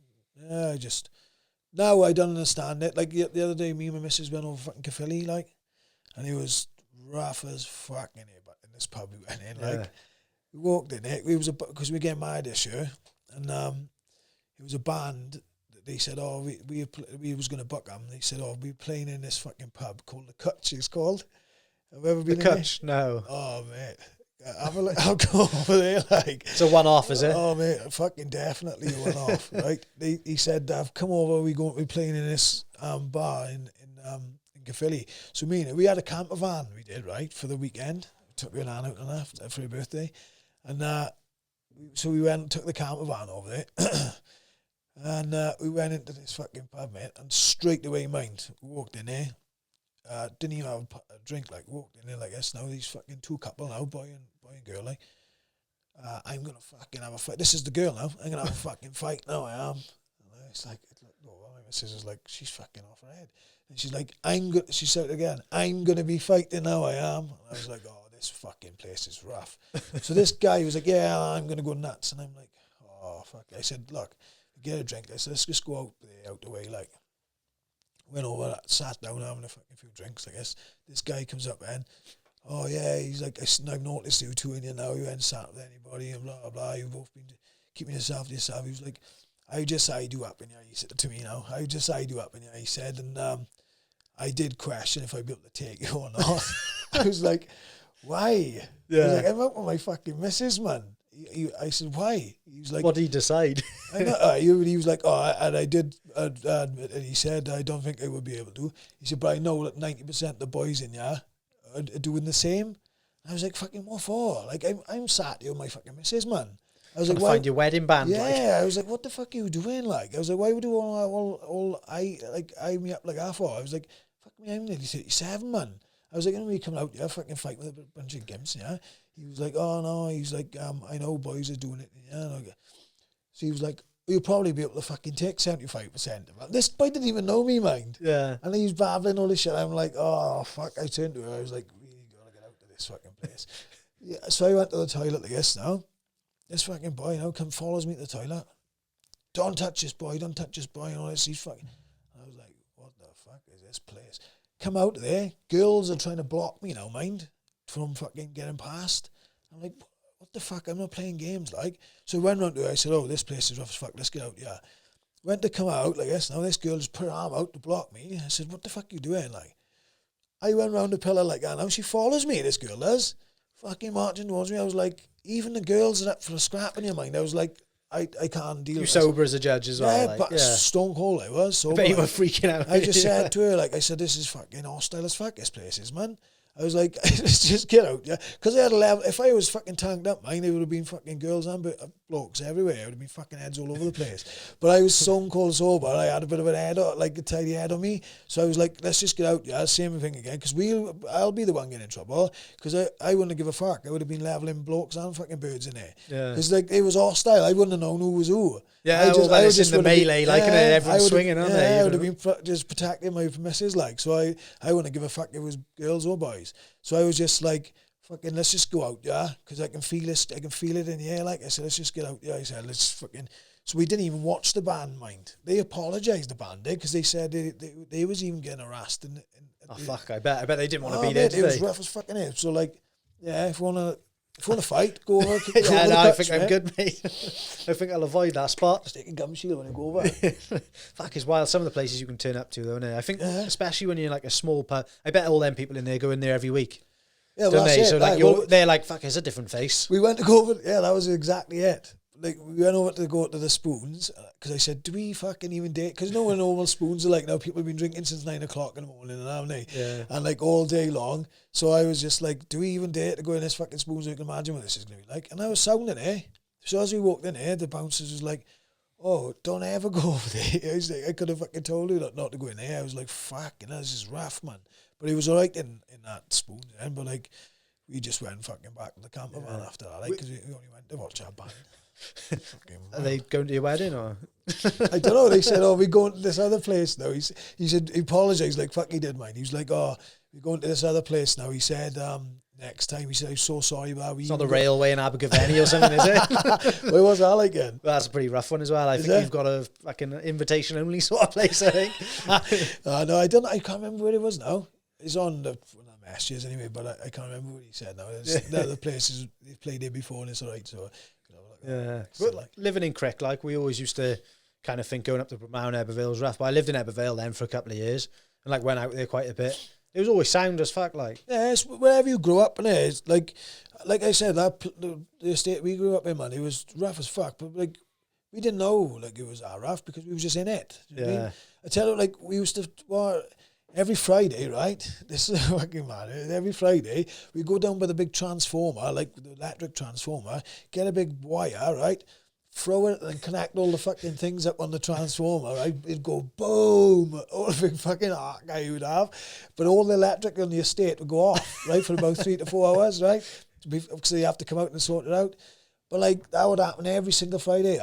yeah, now I don't understand it. Like, the other day, me and my missus went over fucking Caerphilly, like, and it was rough as fucking here, but in this pub we went in, like, we walked in it, because we were getting married this year, and it was a band that they said, oh, we was going to book them. They said, oh, we're playing in this fucking pub called the Cutch, it's called. Have you ever been The in Cutch? No. Oh, mate. I'll go over there, like... It's a one-off, is it? Oh, mate, fucking definitely a one-off, right? He said, come over, we're going to be playing in this bar in Caerphilly. So we had a camper van, we did, right, for the weekend. We took her out and that for her birthday. And so we went and took the camper van over there. And we went into this fucking pub, mate, and straight away, mind, we walked in there. Didn't even have a drink, like, walked in there like this. Now these fucking two couple now, boy and girl, like, I'm gonna fucking have a fight. This is the girl now. I'm gonna have a fucking fight now. I am. And it's like, my missus is like, she's fucking off her head, and she's like, she said it again, I'm gonna be fighting now. I am. And I was like, oh, this fucking place is rough. So this guy was like, yeah, I'm gonna go nuts, and I'm like, oh fuck. I said, look, get a drink. I said, let's just go out there, out the way, like. Went over, sat down, having a fucking few drinks, I guess. This guy comes up and, oh yeah, he's like, I've noticed you two in here now, you ain't sat with anybody, and blah, blah, blah, you've both been keeping yourself to yourself. He was like, I just eyed you up in here, he said to me now, I just eyed you up in here, he said, and I did question if I'd be able to take you or not. I was like, why? Yeah. He was like, I'm out with my fucking missus, man. I said, why? He was like, what did he decide? He was like, oh, and I did admit it. He said, I don't think I would be able to. He said, but I know that 90% of the boys in here are doing the same. I was like, fucking what for? Like, I'm sat here with my fucking missus, man. I was like, why? Find your wedding band. Yeah, like. I was like, what the fuck are you doing? Like, I was like, why would you all eye me up like that for? I was like, fuck me, I'm nearly 37, man. I was like, when we come out here, fucking fight with a bunch of gimps, yeah. He was like, oh no, he's like, I know boys are doing it, yeah. So he was like, you'll probably be able to fucking take 75% of it. This boy didn't even know me, mind. Yeah. And he was babbling all this shit. I'm like, oh fuck. I turned to her. I was like, we gotta get out of this fucking place. Yeah. So I went to the toilet, I guess now. This fucking boy now follows me to the toilet. Don't touch this boy. Don't touch this boy. And all this. He's fucking. I was like, what the fuck is this place? Come out there. Girls are trying to block me now, mind, from fucking getting past. I'm like, what the fuck? I'm not playing games, like. So I went round to her. I said, oh, this place is rough as fuck. Let's get out, yeah. Went to come out, like this. Now this girl just put her arm out to block me. I said, what the fuck are you doing, like? I went round the pillar like that. Now she follows me, this girl does. Fucking marching towards me. I was like, even the girls are up for a scrap in your mind. I was like, I can't deal with it. You're sober as a judge as well. Yeah, like, but stone cold I was. Sober. I bet you were freaking out. I just said to her, like, I said, this is fucking hostile as fuck, this place is, man. I was like, let's just get out, yeah. Because I had a level. If I was fucking tanked up, mine, there would have been fucking girls and blokes everywhere. It would have been fucking heads all over the place. But I was stone cold sober. I had a bit of an head, like a tidy head on me. So I was like, let's just get out, yeah. Same thing again. Because I'll be the one getting in trouble. Because I wouldn't give a fuck. I would have been leveling blokes and fucking birds in there. Yeah. Because like it was hostile. I wouldn't have known who was who. Yeah, I was just in the melee, like, and everyone's swinging, aren't they? I would have been just protecting my missus, like. So I wouldn't give a fuck if it was girls or boys. So I was just like, fucking, let's just go out, yeah? Because I can feel it in the air, like. I said, let's just get out, yeah. I said, let's fucking... So we didn't even watch the band, mind. They apologised, the band did, because they said they was even getting harassed. Fuck, I bet they didn't want to be there, did they? It was rough as fucking hell. So, like, yeah, if you want to fight, go over. I think I'm good, mate. I think I'll avoid that spot. Just take a gum shield when you go over. Fuck, it's wild. Some of the places you can turn up to, though, isn't it? I think, especially when you're like a small pub, I bet all them people in there go in there every week. Yeah, well, that's they? it. So like they're like, fuck, it's a different face. We went to go over. Yeah, that was exactly it. Like we went over to go to the spoons because I said, do we fucking even date? Because no one normal spoons are like now. People have been drinking since 9 o'clock in the morning, and haven't they? Yeah. And like all day long. So I was just like, do we even date to go in this fucking spoons? So you can imagine what this is gonna be like. And I was sounding So as we walked in the bouncers was like, oh, don't ever go over there. I was like, I could have fucking told you not to go in there. I was like, fucking, this is rough, man. But he was alright in that spoon, but like. we just went fucking back to the camper van after that, like, because we only went to watch our band. Are they going to your wedding or? I don't know. They said, "Oh, we're going to this other place now." He said he apologised like fuck he did mine. He was like, "Oh, we're going to this other place now." He said, "Next time," he said, "I'm so sorry about we." It's not the railway in Abergavenny or something, is it? Where was that like again? Well, that's a pretty rough one as well. I think you've got a like an invitation only sort of place. I think. No, I don't. I can't remember where it was now. It's on the messages anyway, but I can't remember what he said now. The other places they've played there before, and it's alright. So. Yeah, but like living in Crick, like we always used to kind of think going up to Brown Eberville was rough. But I lived in Eberville then for a couple of years and like went out there quite a bit. It was always sound as fuck, like. Yeah, it's wherever you grow up in it, it's like I said, that the estate we grew up in, man, it was rough as fuck. But like we didn't know like it was that rough because we was just in it. You know what I mean? I tell you, like we used to every Friday, right? This is fucking mad. Every Friday, we go down by the big transformer, like the electric transformer, get a big wire, right? Throw it and connect all the fucking things up on the transformer, right? It'd go boom, all the big fucking arc guy would have. But all the electric on the estate would go off, right, for about 3 to 4 hours, right? Because you have to come out and sort it out. But like that would happen every single Friday,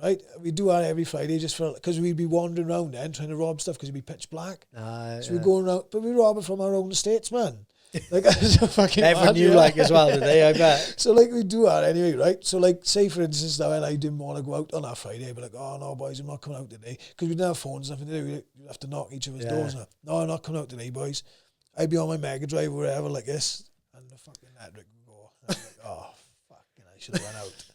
right? We do that every Friday just for because we'd be wandering around then trying to rob stuff because it'd be pitch black. So we'd go around, but we rob it from our own estates, man. Like fucking everyone knew like as well, did they? I bet. So like we do that anyway, right? So like say for instance now, and I didn't want to go out on that Friday, but like, oh no, boys, I'm not coming out today because we didn't have phones, nothing to do. We'd have to knock each other's doors. Now. No, I'm not coming out today, boys. I'd be on my Mega Drive or wherever like this, and the fucking electric would go. And I'm like, oh. Should have went out.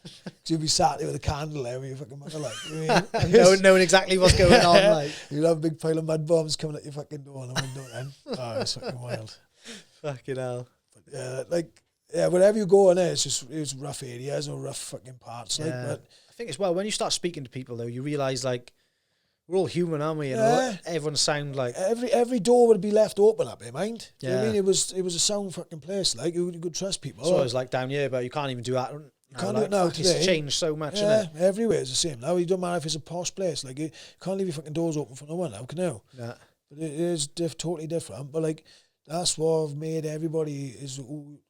So you'd be sat there with a candle there with your fucking mother, like, you know what I mean? knowing exactly what's going on, like. You'd have a big pile of mud bombs coming at your fucking door on the window then. Oh, it's fucking wild. Fucking hell. But wherever you go in there, it's rough areas or rough fucking parts, like, but I think as well, when you start speaking to people though, you realise like, we're all human, aren't we? And everyone sound like every door would be left open up there, mind. Yeah. You know what I mean? It was a sound fucking place, like you could trust people. So it's like down here, but you can't even do that. You can't do it now today. It's changed so much, yeah, everywhere is the same now. It don't matter if it's a posh place. Like, you can't leave your fucking doors open for no one now, can you? Yeah. But it is totally different. But, like, that's what made everybody is who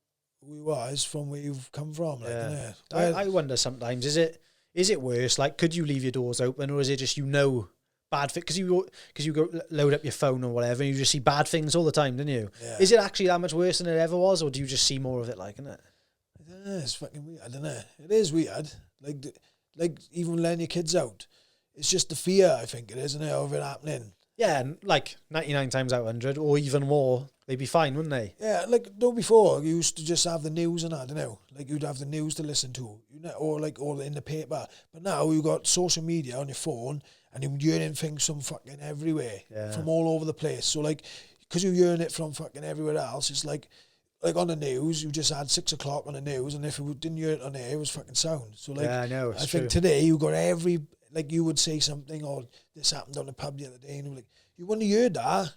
you are, is from where you've come from. Like, yeah. I wonder sometimes, is it worse? Like, could you leave your doors open, or is it just, bad things? Because you go load up your phone or whatever, and you just see bad things all the time, don't you? Yeah. Is it actually that much worse than it ever was, or do you just see more of it, like, isn't it? It's fucking weird, I don't know. It is weird. Like even letting your kids out. It's just the fear, I think it is, isn't it, of it happening. Yeah, and like 99 times out of 100, or even more, they'd be fine, wouldn't they? Yeah, like, no, before, you used to just have the news and that, like, you'd have the news to listen to, or in the paper. But now you've got social media on your phone, and you're hearing things from fucking everywhere, from all over the place. So, like, because you're hearing it from fucking everywhere else, it's like on the news, you just had 6 o'clock on the news, and if you didn't hear it on air, it was fucking sound. So, like, yeah, I know, I think today you got like, you would say something, or this happened on the pub the other day, and like, you wouldn't have heard that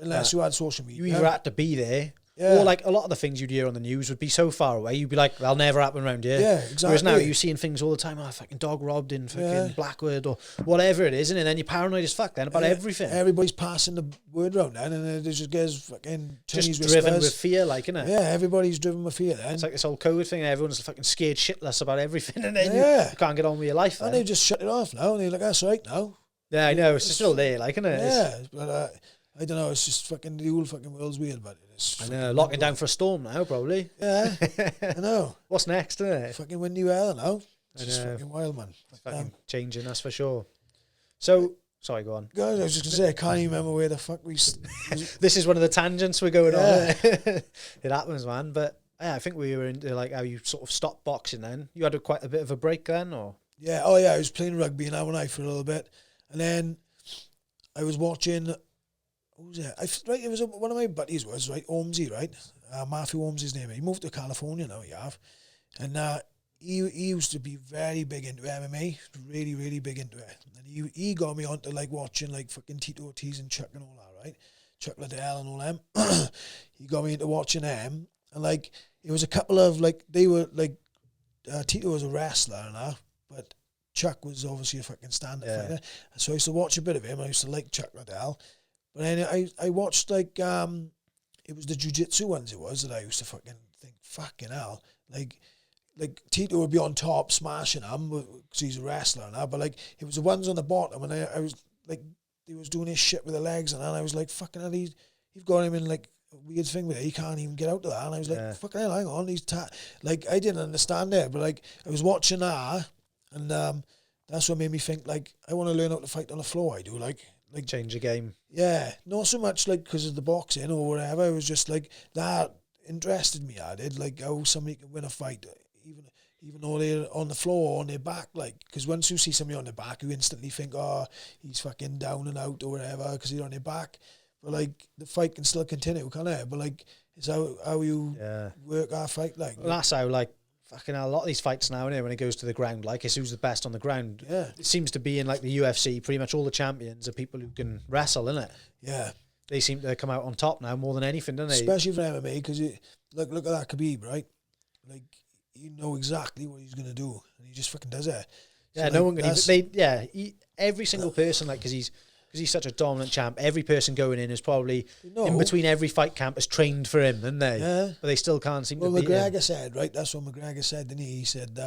unless you had social media. You either had to be there, or like a lot of the things you'd hear on the news would be so far away, you'd be like, that'll never happen around here. Yeah, exactly. Whereas now you're seeing things all the time, fucking dog robbed in fucking Blackwood or whatever it is, and then you're paranoid as fuck then about everything. Everybody's passing the word around then, and it just gets fucking just driven with fear, like, innit? Yeah, everybody's driven with fear then. It's like this whole COVID thing, everyone's fucking scared shitless about everything, and then you can't get on with your life. And they just shut it off now, and they're like, that's right now. Yeah, I know, it's still there, like, isn't it? Yeah, but I don't know, it's just fucking, the whole fucking world's weird, but it's... I know, locking down for a storm now, probably. Yeah, I know. What's next, isn't it? Fucking windy weather now. It's just fucking wild, man. It's fucking changing, that's for sure. So, sorry, go on. Guys, I was just going to say, I can't even remember where the fuck we... This is one of the tangents we're going on. It happens, man, but yeah, I think we were into, like, how you sort of stopped boxing then. You had quite a bit of a break then, or...? Yeah, I was playing rugby now and I for a little bit, and then I was watching... Who was it? It was one of my buddies was, right, Ormsey, right? Matthew Ormsey's name. He moved to California now, and he used to be very big into MMA, really, really big into it. And he got me onto, like, watching, like, fucking Tito Ortiz and Chuck and all that, right? Chuck Liddell and all them. He got me into watching them, and, like, it was a couple of, like, they were, like, Tito was a wrestler and that, but Chuck was obviously a fucking stand-up fighter. And so I used to watch a bit of him. I used to like Chuck Liddell. But then I watched, like, it was the jiu-jitsu ones that I used to fucking think fucking hell. Like Tito would be on top smashing him because he's a wrestler now, but like it was the ones on the bottom, and I was like, he was doing his shit with the legs, and I was like, fucking hell, you've got him in like a weird thing with it. He can't even get out of that, and I was like, fucking hell, hang on, like I didn't understand it, but like I was watching that, and that's what made me think like I want to learn how to fight on the floor. I do like change the game. Yeah, not so much like because of the boxing or whatever. It was just like that interested me. I did like how somebody can win a fight. Even though they're on the floor, on their back, like, because once you see somebody on their back, you instantly think, oh, he's fucking down and out or whatever, because he's on their back. But, like, the fight can still continue, can't it? But, like, it's how you work our fight, like. Well, that's how, like, fucking a lot of these fights now, when it goes to the ground, like, it's who's the best on the ground. Yeah. It seems to be in, like, the UFC, pretty much all the champions are people who can wrestle, innit? Yeah. They seem to come out on top now more than anything, don't they? Especially for MMA, because, look at that Khabib, right? Like, you know exactly what he's going to do, and he just fucking does it. So yeah, no one can every single person, like, because he's such a dominant champ, every person going in is probably, in between every fight camp, is trained for him, isn't they? Yeah. But they still can't seem to beat him. Well, McGregor said, right, that's what McGregor said, didn't he? He said,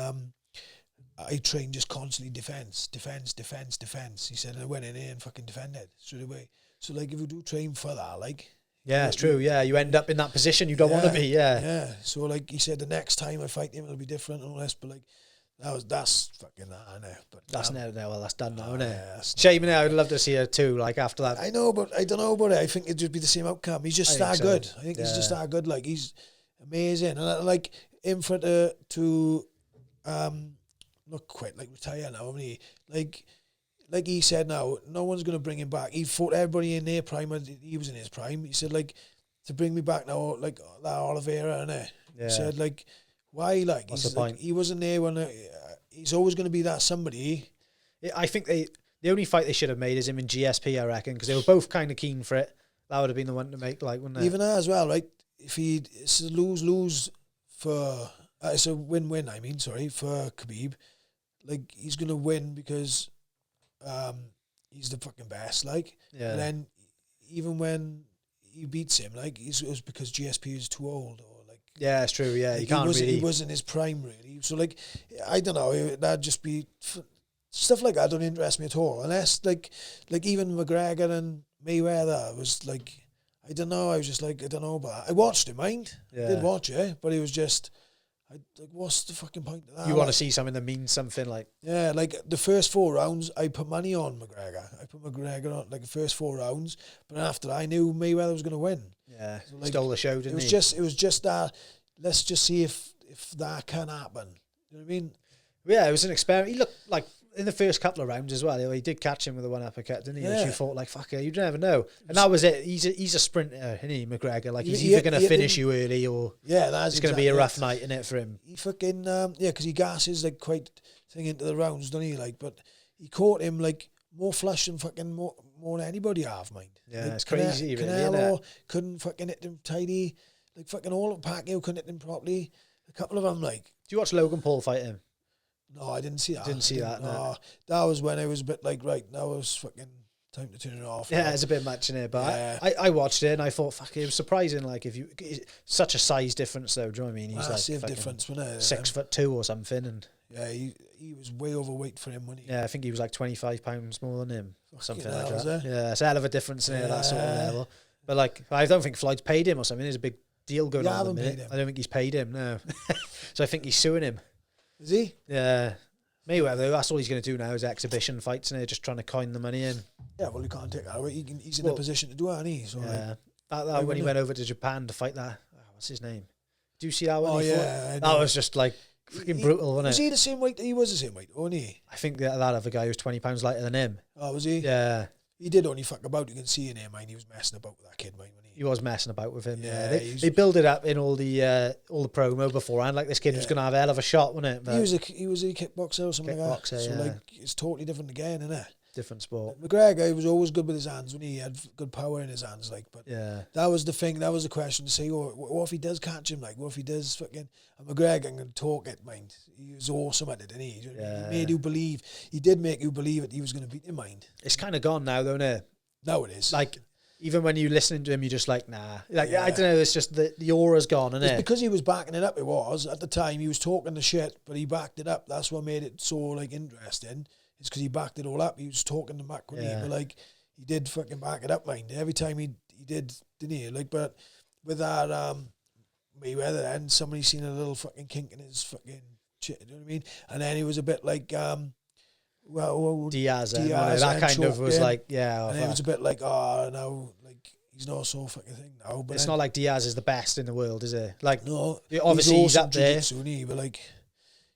I train just constantly defence. He said, I went in here and fucking defended straight away. So, like, if you do train for that, like... Yeah, it's true. Yeah, you end up in that position you don't want to be. Yeah. Yeah. So like he said, the next time I fight him, it'll be different and all this. But like that's fucking that, I know. But that's now. Well, that's done now, isn't it? Yeah, Shame. Now I'd love to see her too. Like after that. I know, but I don't know about it. I think it'd just be the same outcome. He's just that good. I think he's just that good. Like he's amazing, and like him for to not quite like retire now. I mean, like he said, now no one's going to bring him back. He fought everybody in their prime, and he was in his prime. He said, like, to bring me back now, like that Oliveira, innit? Yeah. He said, like, why? Like, what's the point? He wasn't there when he's always going to be that somebody. I think the only fight they should have made is him in GSP, I reckon, because they were both kind of keen for it. That would have been the one to make, like, wouldn't it? Even that as well, right? If it's a lose-lose for it's a win-win. I mean, sorry, for Khabib. Like, he's going to win because. He's the fucking best, like. Yeah. And then even when he beats him, like, it was because GSP is too old, or like. Yeah, it's true. Yeah, like, he wasn't in his prime really. So like, I don't know. That'd just be stuff like that. Don't interest me at all, unless like even McGregor and Mayweather was like, I don't know. I was just like, I don't know about that. I watched it, mind. Yeah. I did watch it, but it was just. Like, what's the fucking point of that? You want to see something that means something, like... Yeah, like, the first 4 rounds, I put money on McGregor. I put McGregor on, like, the first 4 rounds, but after that, I knew Mayweather was going to win. Yeah, so, like, stole the show, didn't he? It was just that, let's just see if that can happen. You know what I mean? Yeah, it was an experiment. He looked, like, in the first couple of rounds as well, he did catch him with a one uppercut, didn't he? Yeah. Which you thought, like, fuck it, you never know. And that was it. He's a sprinter, isn't he, McGregor? Like, he's either going to finish you early or it's going to be a rough night, innit, for him. He fucking, because he gasses, like, quite thing into the rounds, doesn't he? Like, but he caught him, like, more flush than fucking more than anybody have, mind. Yeah, like, it's crazy, really, Canelo couldn't fucking hit them tidy. Like, fucking all of Pacquiao couldn't hit them properly. A couple of them, like... Do you watch Logan Paul fight him? No, I didn't see that. No. That was when I was a bit like, right, now it's fucking time to turn it off. Yeah, it's a bit much in it, but yeah. I watched it and I thought, fuck, it was surprising. Like, such a size difference though, do you know what I mean? He's massive difference, wasn't it? 6'2" or something, and yeah, he was way overweight for him, wasn't he? Yeah, I think he was like 25 pounds more than him, or something like that. There? Yeah, it's a hell of a difference in it, that sort of level. But like, I don't think Floyd's paid him or something. There's a big deal going on at the minute. I don't think he's paid him, no. So I think he's suing him. Is he? Yeah. Mayweather, that's all he's going to do now is exhibition fights, and they're just trying to coin the money in. Yeah, well, you can't take that away. He's in a position to do it, isn't he? So yeah. That when he went over to Japan to fight that, what's his name? Do you see that one? Oh, yeah. That was just like fucking brutal, wasn't it? Was he the same weight? He was the same weight, wasn't he? I think that other guy was 20 pounds lighter than him. Oh, was he? Yeah. He did only fuck about. You can see in him, mind. He was messing about with that kid, mind. He was messing about with him. Yeah, they build it up in all the promo beforehand. Like this kid was going to have a hell of a shot, wasn't it? But he was a kickboxer or something like that. So like it's totally different again, isn't it? Different sport. McGregor was always good with his hands when he had good power in his hands, like. But yeah, that was the thing. That was the question to say. Oh, what if he does catch him? Like, what if he does fucking? And McGregor can talk it, mind. He was awesome at it, didn't he? He made you believe. He did make you believe that he was going to beat your mind. It's kind of gone now, though, isn't it? Now it is. Like, even when you're listening to him, you're just like, nah. Like, I don't know, it's just the aura's gone, isn't it? It's because he was backing it up, it was. At the time, he was talking the shit, but he backed it up. That's what made it so, like, interesting. It's because he backed it all up. He was talking to Mac when but, like, he did fucking back it up, mind. Every time he did, didn't he? Like, but with that Mayweather then, somebody seen a little fucking kink in his fucking shit, you know what I mean? And then he was a bit like, Diaz that kind of was like, and it was a bit like, now, like, he's not so fucking thing now. But it's not like Diaz is the best in the world, is it? Like, no, obviously he's up there. But like,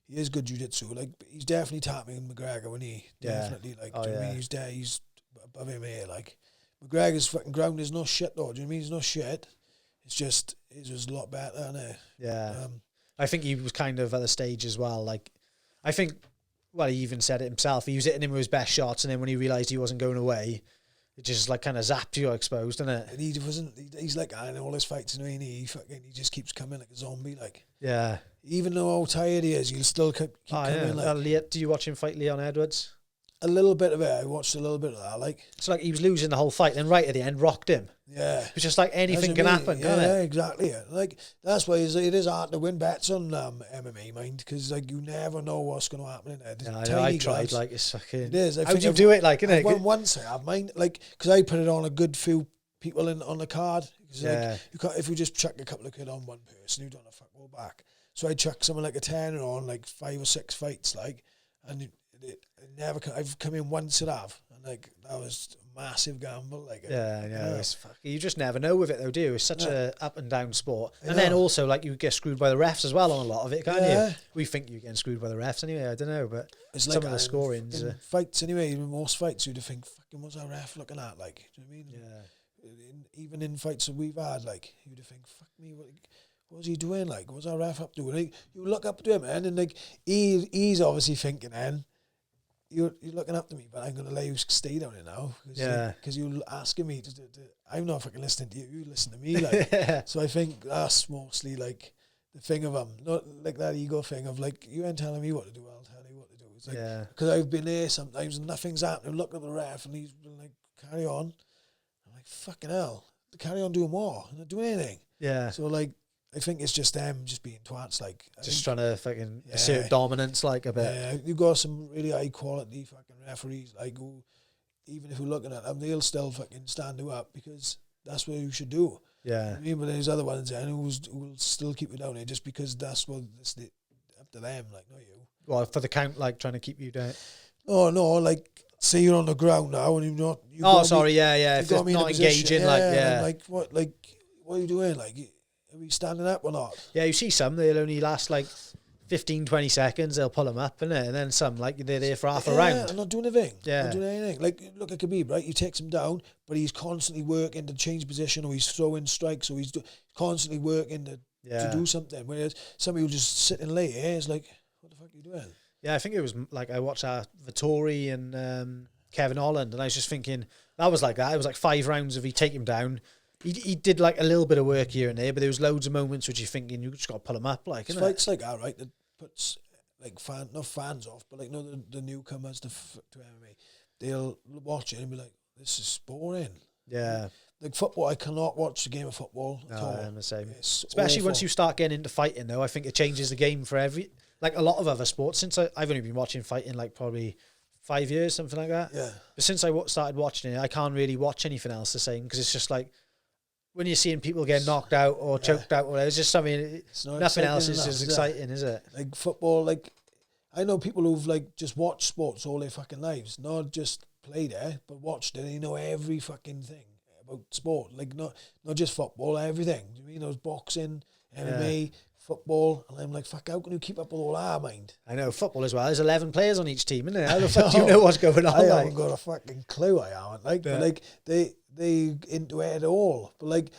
he is good jiu-jitsu. Like, he's definitely tapping McGregor, when he definitely like. Do you know what I mean? He's above him here. Like, McGregor's fucking ground is no shit though. Do you know what I mean? He's no shit. It's just a lot better, isn't it? Yeah. I think he was kind of at the stage as well. Like, I think. Well, he even said it himself. He was hitting him with his best shots, and then when he realised he wasn't going away, it just like kind of zapped you exposed, didn't it? And he wasn't. He's like, in all his fights, you know, he just keeps coming like a zombie, like. Yeah. Even though how tired he is, he'll still keep coming. Like. Do you watch him fight Leon Edwards? A little bit of it. I watched a little bit of that. Like, it's like he was losing the whole fight, and right at the end, rocked him. Yeah, it was just like anything can happen, can't it? Yeah, exactly. Like, that's why it is hard to win bets on MMA, mind, because like you never know what's going to happen in there. I know. I tried, like, it's fucking. It is. How do you do it, like, innit? Well, once I have mine, like, because I put it on a good few people on the card. Like, if we just chuck a couple of quid on one person, you don't have to fuck all back. So I chuck something like a tenner on like 5 or 6 fights, like, and it never. I've come in once it have, and like that was a massive gamble. Like, I know. It's you just never know with it though, do you? It's such a up and down sport, and then also like you get screwed by the refs as well on a lot of it, can't you? We think you're getting screwed by the refs anyway. I don't know, but it's some of the scorings, fights anyway. Most fights, you'd think, fucking, what's our ref looking at? Like, do you know what I mean? Yeah. Even in fights that we've had, like, you'd think, fuck me, what was he doing? Like, what's our ref up doing? Like, you look up to him, man, and like he's obviously thinking, then you're looking up to me, but I'm going to let you stay down here now. Because you're asking me to I'm not fucking listening to you. You listen to me, like. So I think that's mostly like the thing of not like that ego thing of like, you ain't telling me what to do, I'll tell you what to do. It's like, because I've been there sometimes and nothing's happening. Look at the ref and he's been like, carry on. I'm like, fucking hell, carry on doing more. I'm not doing anything. Yeah. So like, I think it's just them just being twats, like, just trying to fucking assert dominance, like, a bit. Yeah, you've got some really high quality fucking referees, like, who, even if you're looking at them, they'll still fucking stand you up because that's what you should do. Yeah. I mean, but there's other ones then who will still keep you down there just because that's what it's up to them, like, not you. Well, for the count, like, trying to keep you down. Oh no, like, say you're on the ground now and you're not. If it's not engaging, like, what are you doing, like? Are we standing up or not? Yeah, you see some, they'll only last like 15, 20 seconds, they'll pull them up, innit? And then some, like, they're there for half a round. I'm not doing anything. Not doing anything. Like, look at Khabib, right? He takes him down, but he's constantly working to change position, or he's throwing strikes, or he's constantly working to do something. Whereas somebody will just sit and lay here, it's like, what the fuck are you doing? Yeah, I think it was like, I watched Vittori and Kevin Holland, and I was just thinking, that was like that. It was like 5 rounds of he take him down. He did like a little bit of work here and there, but there was loads of moments which you're thinking you just got to pull him up, like. It's fights like that, right? That puts like not fans off, but like the newcomers to MMA, they'll watch it and be like, "This is boring." Yeah. Like football, I cannot watch the game of football at all. I'm the same. It's especially awful. Once you start getting into fighting, though, I think it changes the game for like a lot of other sports. Since I've only been watching fighting like probably 5 years, something like that. Yeah. But since I started watching it, I can't really watch anything else the same because it's just like, when you're seeing people get knocked out or choked out, or whatever, it's just something. Nothing else is as exciting, is it? Like football, like I know people who've like just watched sports all their fucking lives, not just played it, but watched it. And you know every fucking thing about sport, like not just football, everything. Do you mean those boxing, MMA, football? And I'm like, fuck, how can you keep up with all that, mind? I know football as well. There's 11 players on each team, isn't there? How the fuck do you know what's going on? I haven't got a fucking clue. I haven't. Like, but like they into it at all, but like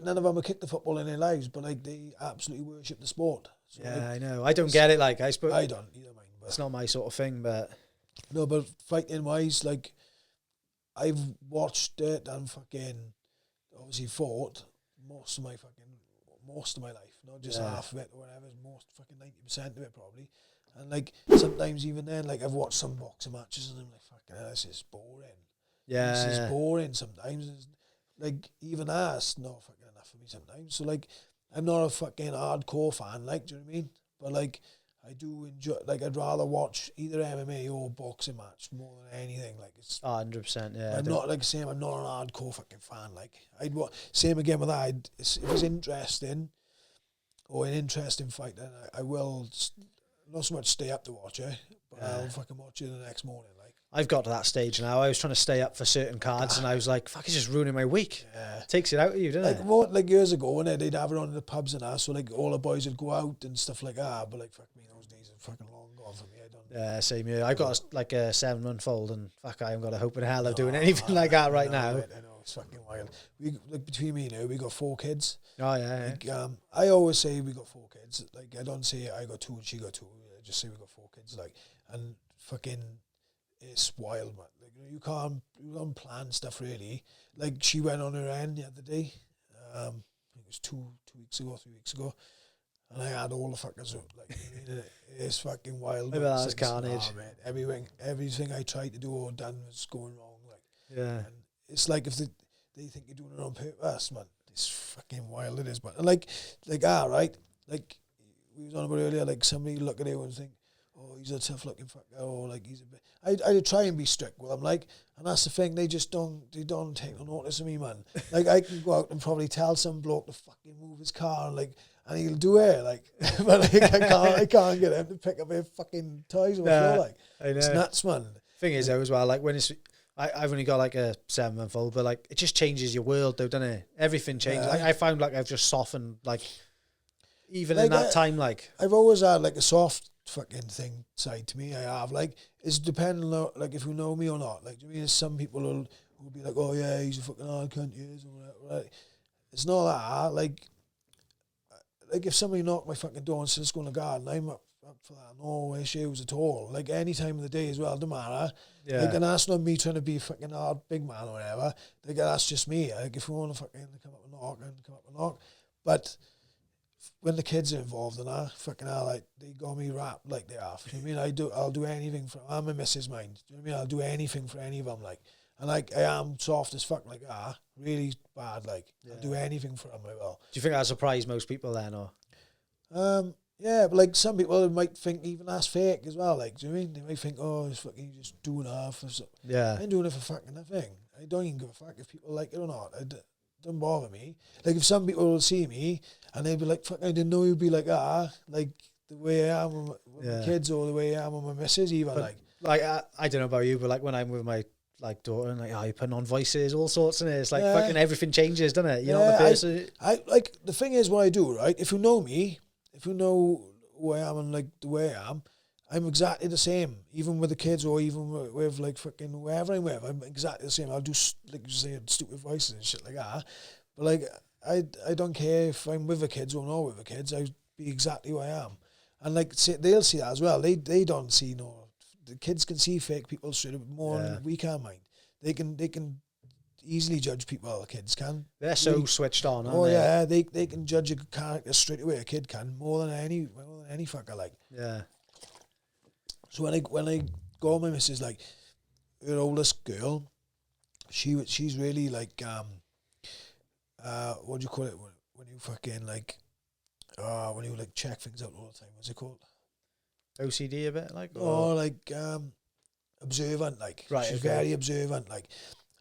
none of them have kicked the football in their lives, but like they absolutely worship the sport. So yeah, like, I know. I don't get it. Like, I suppose I don't either, mind. But it's not my sort of thing. But no, but fighting wise, like I've watched it and fucking obviously fought most of my life, not just half of it or whatever. Most fucking 90% of it probably. And like sometimes even then, like I've watched some boxing matches and I'm like, fucking hell, this is boring. Yeah, this is boring sometimes. like, even that's not fucking enough for me sometimes. So, like, I'm not a fucking hardcore fan, like, do you know what I mean? But, like, I do enjoy, like, I'd rather watch either MMA or boxing match more than anything. Like, it's 100%, yeah. I'm not, like, saying I'm not an hardcore fucking fan. Like, same again with that. If it's interesting or an interesting fight, then I will not so much stay up to watch it, but I'll fucking watch it the next morning. Like, I've got to that stage now. I was trying to stay up for certain cards, and I was like, fuck, it's just ruining my week. Yeah. Takes it out of you, doesn't it? More, like, years ago, when they'd have it on in the pubs and that, so, like, all the boys would go out and stuff like that, but, like, fuck me, those days are fucking long gone for me. I don't. Yeah, same here. I've got like a 7-month-old, and fuck, I haven't got a hope in hell of doing anything like that right now. I know, it's fucking wild. We, like, between me and you, we got 4 kids. Oh, yeah. Like, I always say we got 4 kids. Like, I don't say I got 2 and she got 2. I just say we got 4 kids. Like, and fucking, it's wild, man. Like, you can't plan stuff really. Like, she went on her end the other day. I think it was 2 weeks ago, 3 weeks ago. And I had all the fuckers up. Like, it's fucking wild. Maybe that's carnage. Man, everything I tried to do or done was going wrong. Like, yeah. And it's like if they think you're doing it on purpose, man. It's fucking wild, it is, man. And like, right? Like, we was on about earlier, like, somebody look at you and think, oh, he's a tough looking fucker, or like, he's a bit. I try and be strict with them, like, and that's the thing, they don't take no notice of me, man. Like, I can go out and probably tell some bloke to fucking move his car, and like, and he'll do it, like, but like, I can't get him to pick up his fucking toys on the floor, like. I know. It's nuts, man. Thing is, though, as well, like, when it's, I've only got like a 7-month-old, but like, it just changes your world, though, doesn't it? Everything changes. Like, I found like I've just softened, like, even like, in that time, like. I've always had like a soft fucking thing side to me. I have, like, it's depending on, like, if you know me or not. Like, do you mean some people will be like, oh yeah, he's a fucking hard cunt, he is, or whatever. Right? It's not that. Like if somebody knocked my fucking door and said, let's go in the garden, I'm up for that. No issues at all. Like, any time of the day as well, doesn't matter. Yeah. Like, and that's not me trying to be a fucking hard big man or whatever. Like, that's just me. Like, if we want to fucking come up and knock. But when the kids are involved in that, fucking hell, like, they got me wrapped like they are. You know what I mean? I'll do anything for them. I'm a missus mind. Do you know what I mean? I'll do anything for any of them, like. And, like, I am soft as fuck like that. Really bad, like. Yeah. I'll do anything for them, I will. Do you think that surprised most people then, or? Yeah, but, like, some people might think even that's fake as well, like, do you know what I mean? They might think, oh, he's fucking just doing it for something. Yeah. I ain't doing it for fucking nothing. I don't even give a fuck if people like it or not. Don't bother me. Like, if some people will see me and they'll be like, fuck, I didn't know you'd be like that. Like, the way I am with my kids, or the way I am with my missus, even. But, like, I don't know about you, but, like, when I'm with my, like, daughter, and, like, oh, you're putting on voices, all sorts, and it's like, fucking everything changes, doesn't it? You're not the person. I like, the thing is, what I do, right? If you know me, if you know who I am and, like, the way I am, I'm exactly the same, even with the kids, or even with like, fucking whoever I'm with. I'm exactly the same. I'll do, like you say, stupid voices and shit like that. But, like, I don't care if I'm with the kids or not with the kids. I'll be exactly who I am. And, like, they'll see that as well. They don't see the kids can see fake people straight up more than we can, mind. They can easily judge people. The kids can. They're so switched on, aren't they? Yeah, they can judge a character straight away. A kid can more than any fucker, like. Yeah. So when I go on my missus, like, her oldest girl, she's really like, what do you call it when you fucking like, when you like check things out all the time? What's it called? OCD a bit, like? Or like observant, like. Right. She's very observant, like,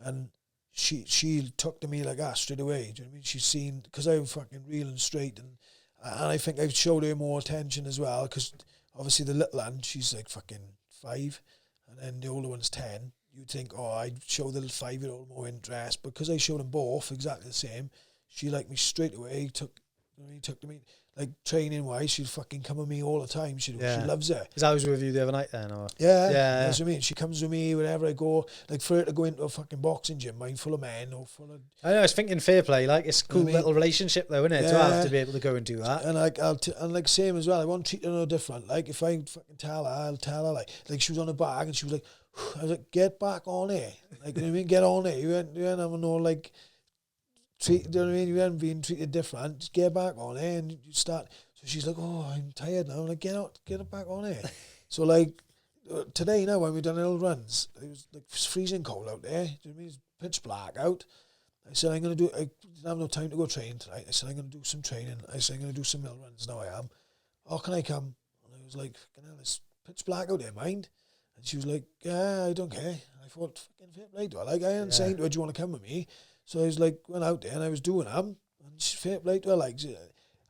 and she took to me like that straight away. Do you know what I mean? She's seen, because I'm fucking real and straight, and I think I've showed her more attention as well, because obviously the little one, she's like fucking 5, and then the older one's 10. You'd think, oh, I'd show the little 5-year-old more interest, but because I showed them both exactly the same, she liked me straight away. Took to me, like, training wise, she'd fucking come with me all the time. She loves it. Because I was with you the other night then, or? Yeah, that's what I mean. She comes with me whenever I go. Like, for her to go into a fucking boxing gym, mine full of men or full of. I know. I was thinking fair play. Like, it's a cool little relationship though, isn't it? To have to be able to go and do that. And like, and like, same as well. I won't treat her no different. Like, if I fucking tell her, I'll tell her. Like she was on a bag and she was like, I was like, get back on it. Like, you know what I mean? Get on it. You ain't having no, like, do you know what I mean? You ain't being treated different. Just get back on it and you start. So she's like, oh, I'm tired now. I'm like, get it back on it. So, like, today now when we done little runs, it was like freezing cold out there. Do you know what I mean? It's pitch black out. I said, I didn't have no time to go train tonight. I said, I'm going to do some training. I said, I'm going to do some mill runs. Now I am. Oh, can I come? And I was like, fucking hell, it's pitch black out there, mind? And she was like, yeah, I don't care. And I thought, fucking fair play to her. Like, I ain't saying to her, do you want to come with me? So I was like, went out there and I was doing them. And she fair play to her, like,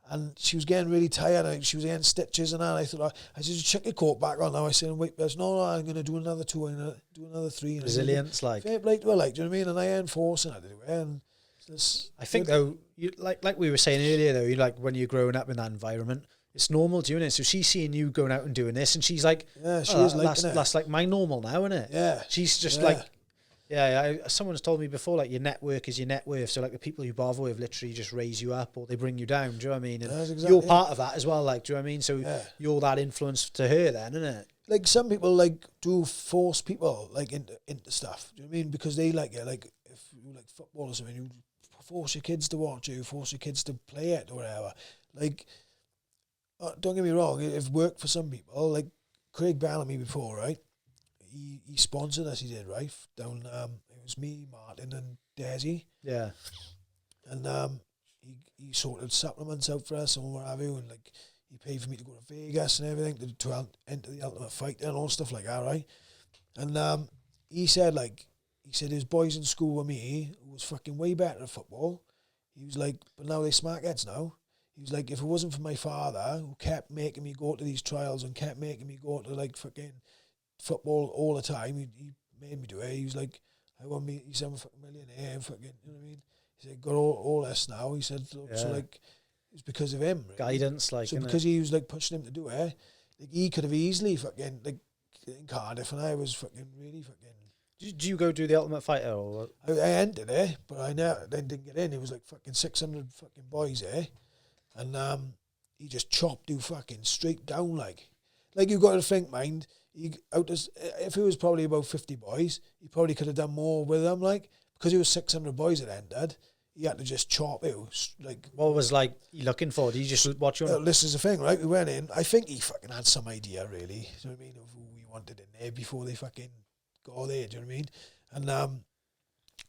and she was getting really tired. And she was getting stitches and that. I thought, I said, check your coat back on now. I said, wait, no, I'm going to do another 2, I'm going to do another 3. And Resilience, like. Fair play to her, like, do you know what I mean? And I ain't forcing her to do it. And I think, though, you like we were saying earlier, though, you like when you're growing up in that environment, it's normal doing it. So she's seeing you going out and doing this, and she's like, yeah, she is like that's like my normal now, isn't it? Yeah. She's just like, someone's told me before, like, your network is your net worth. So, like, the people you bother with literally just raise you up or they bring you down. Do you know what I mean? And exactly, you're part of that as well, like, do you know what I mean? So you're that influence to her then, isn't it? Like, some people, like, do force people, like, into stuff. Do you know what I mean? Because they like it. Like, if you like football or something, you force your kids to watch it, you force your kids to play it or whatever. Like, don't get me wrong, it worked for some people. Like, Craig Bellamy before, right? He sponsored us, he did, right? Down, it was me, Martin and Desi. Yeah. And he sorted supplements out for us and what have you, and like, he paid for me to go to Vegas and everything to enter the Ultimate Fighter and all stuff like that, right? And he said his boys in school with me who was fucking way better at football. He was like, but now they smackheads now. He was like, if it wasn't for my father who kept making me go to these trials and kept making me go to like fucking football all the time, he made me do it. He was like, I want me, he said, I'm a fucking millionaire, fucking, you know what I mean? He said, got all this now. He said, so like, it's because of him. Really. Guidance, like, so because he was like pushing him to do it, like, he could have easily fucking, like, in Cardiff, and I was fucking really fucking. Did you go do the Ultimate Fighter or what? I entered it, but I then didn't get in. It was like fucking 600 fucking boys there. And he just chopped you fucking straight down, like you got to think, mind, if it was probably about 50 boys, he probably could have done more with them, like, because it was 600 boys that entered, he had to just chop you, like. What was, like, he looking for? Did you just watch you? This is the thing, right? We went in, I think he fucking had some idea, really, you know what I mean, of who we wanted in there before they fucking got there, do you know what I mean? And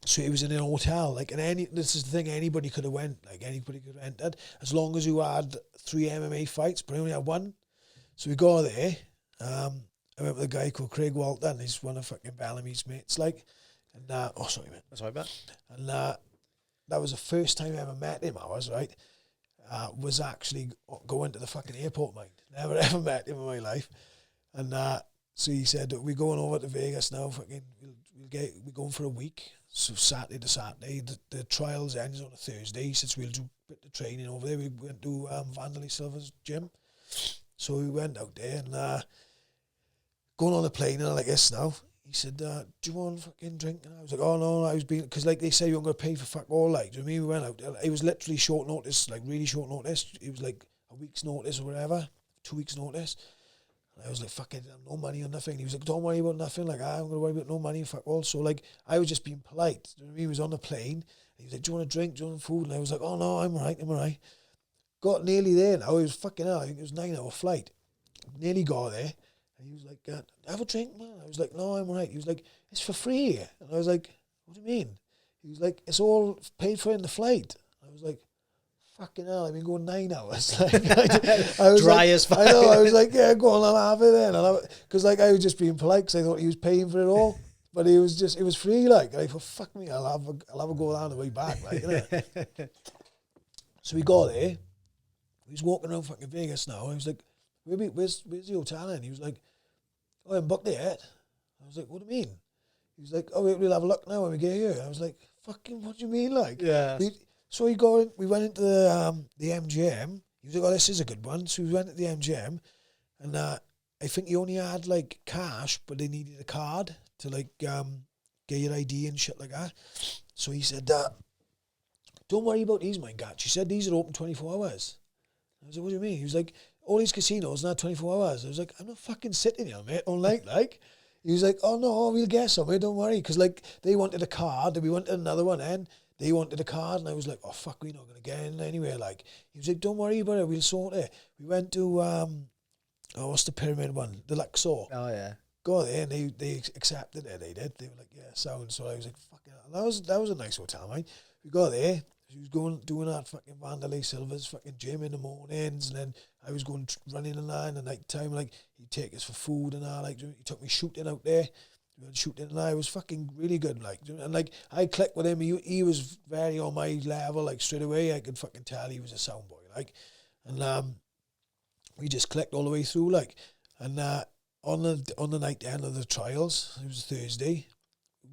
so it was in an hotel, like, and this is the thing, anybody could have went, like, anybody could have entered, as long as you had 3 MMA fights, but I only had 1. So we go there, I went with a guy called Craig Walton, he's one of fucking Bellamy's mates, like, and, oh, sorry, mate. That's right, bet. And that was the first time I ever met him, right? Was actually going to the fucking airport, mate. Never ever met him in my life. And so he said, we're going over to Vegas now, fucking, we're going for a week. So Saturday to Saturday, the trials ends on a Thursday. He says we'll do a bit of training over there. We went to Vanderlei Silva's gym. So we went out there and going on a plane and like this now. He said, do you want a fucking drink? And I was like, oh no, I was being, because like they say you're going to pay for fuck all, like, do you know what I mean? We went out there. It was literally short notice, like really short notice. It was like a week's notice or whatever, 2 weeks notice. And I was like, fucking no money or nothing. He was like, don't worry about nothing. Like, I'm going to worry about no money, fuck all. So, like, I was just being polite. Do you know what I mean? He was on the plane. And he was like, do you want a drink? Do you want food? And I was like, oh, no, I'm all right. Got nearly there now. It was fucking hell. I think it was a 9-hour flight. Nearly got there. And he was like, have a drink, man. I was like, no, I'm all right. He was like, it's for free. And I was like, what do you mean? He was like, it's all paid for in the flight. I was like, fucking hell, I've been going 9 hours. Like, I was dry like, as fuck. I know, I was like, yeah, go on, I'll have it then. Because like, I was just being polite because I thought he was paying for it all. But it was free, like. And I thought, fuck me, I'll have a go down the way back, like, innit? So we got there. We was walking around fucking Vegas now. I was like, where's the hotel? And he was like, oh, I haven't booked it yet. I was like, what do you mean? He was like, oh, we'll have a look now when we get here. I was like, fucking, what do you mean, like? Yeah. So we went into the MGM. He was like, oh, this is a good one. So we went to the MGM, and I think he only had, like, cash, but they needed a card to, like, get your ID and shit like that. So he said, don't worry about these, mine, Gatch. He said, these are open 24 hours. I was like, what do you mean? He was like, all these casinos are not 24 hours. I was like, I'm not fucking sitting here, mate, all night, like. He was like, oh, no, we'll get somewhere, don't worry. Because, like, they wanted a card, and we wanted another one, and they wanted a card, and I was like, oh, fuck, we're not going to get in anywhere, like. He was like, don't worry about it, we'll sort it. We went to, what's the pyramid one? The Luxor. Oh, yeah. Go there, and they accepted it, they did. They were like, yeah, sound. So I was like, fucking hell. That was a nice hotel, mate. we got there. He was doing that fucking Vanderlei Silva's fucking gym in the mornings, and then I was going running and that in the night time. Like, he'd take us for food and all. Like, he took me shooting out there. We went shooting, and I was fucking really good. Like, and like I clicked with him. He was very on my level. Like, straight away, I could fucking tell he was a sound boy. Like, and we just clicked all the way through. Like, and on the night end of the trials, it was Thursday.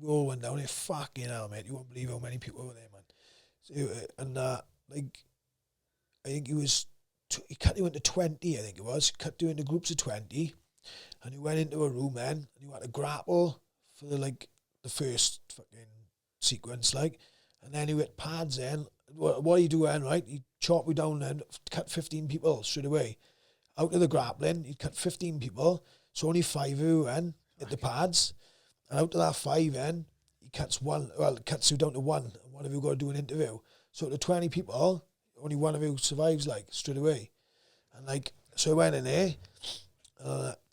We all went down there. Fucking hell, mate! You won't believe how many people were there, man. And like, I think he cut you into 20, I think it was. Cut you into groups of 20, and he went into a room then, and you had to grapple for the first fucking sequence, like, and then he hit pads then. What you do then, right? You chop you down then, cut 15 people straight away. Out of the grappling, you cut 15 people, so only 5 of you then hit the pads, and out of that 5 then, he cuts you down to 1, and one of you got to do an interview. So to 20 people, only one of you survives, like, straight away. And like, so I went in there,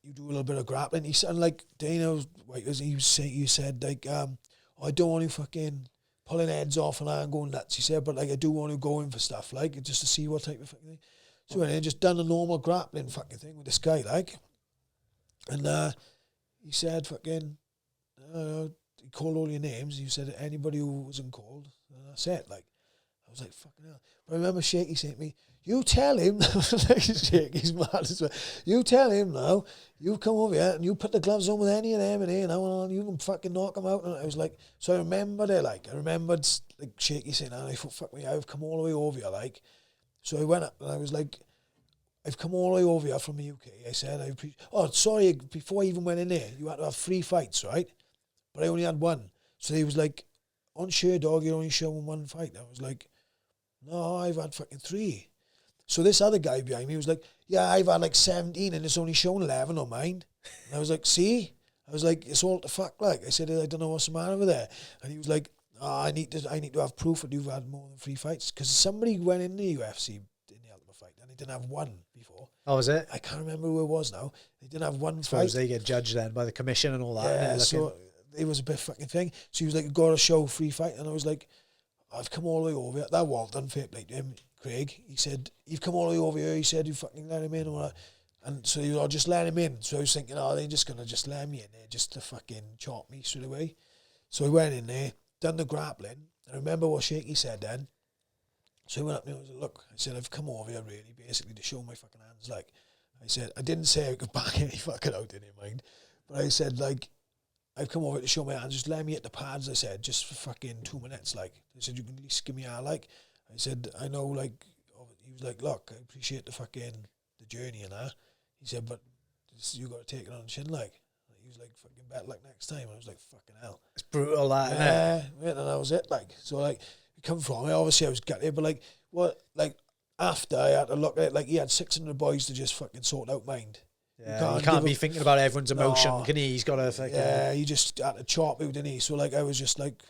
you do a little bit of grappling. He said, like, Dana, he said, like, I don't want to fucking pulling heads off and I'm going nuts. He said, but like, I do want to go in for stuff, like, just to see what type of fucking thing. So I went in, just done a normal grappling fucking thing with this guy, like, and he said, fucking, he called all your names. He said, anybody who wasn't called, and that's it, like. I was like, fucking hell. But I remember Shaky saying to me, you tell him, like, Shaky's mad as well, you tell him now, you come over here and you put the gloves on with any of them in here now, and you can fucking knock them out. And I was like, so I remembered it, like, like, Shaky saying, I thought, fuck me, I've come all the way over here, like. So I went up and I was like, I've come all the way over here from the UK. I said, before I even went in there, you had to have 3 fights, right? But I only had 1. So he was like, on Sherdog, you're only showing 1 fight. I was like, no, I've had fucking 3. So this other guy behind me was like, yeah, I've had like 17 and it's only shown 11 on mine. And I was like, see? I was like, it's all the fuck, like. I said, I don't know what's the matter with there. And he was like, I need to have proof that you've had more than 3 fights. Because somebody went in the UFC in the Ultimate Fight and they didn't have 1 before. Oh, was it? I can't remember who it was now. They didn't have 1 Suppose fight. they get judged then by the commission and all that. Yeah, so it was a bit fucking thing. So he was like, you got to show 3 fight. And I was like, I've come all the way over here. That Walton, fair play to him, Craig. He said, you've come all the way over here. He said, you fucking let him in. And so he was, I'll just let him in. So I was thinking, they're just going to just let me in there just to fucking chop me straight away. So I went in there, done the grappling. I remember what Shaky said then. So he went up and I was like, look, I said, I've come over here really basically to show my fucking hands. Like, I said, I didn't say I could back any fucking out in your mind. But I said, like, I've come over to show my hands, just let me hit the pads, I said, just for fucking 2 minutes, like. I said, you can at least give me a like. I said, I know, like, he was like, look, I appreciate the journey and that. He said, but you got to take it on the chin, like. He was like, fucking better luck next time. I was like, fucking hell. It's brutal, that, isn't it? And that was it, like. So, like, we come from it, obviously I was gutted, but, like, what, like, after I had to look at it, like, he had 600 boys to just fucking sort out mind. Yeah, you can't be thinking about everyone's emotion, can he? He's got to fucking... Yeah, he just had to chop out, didn't he? So, like, I was just like,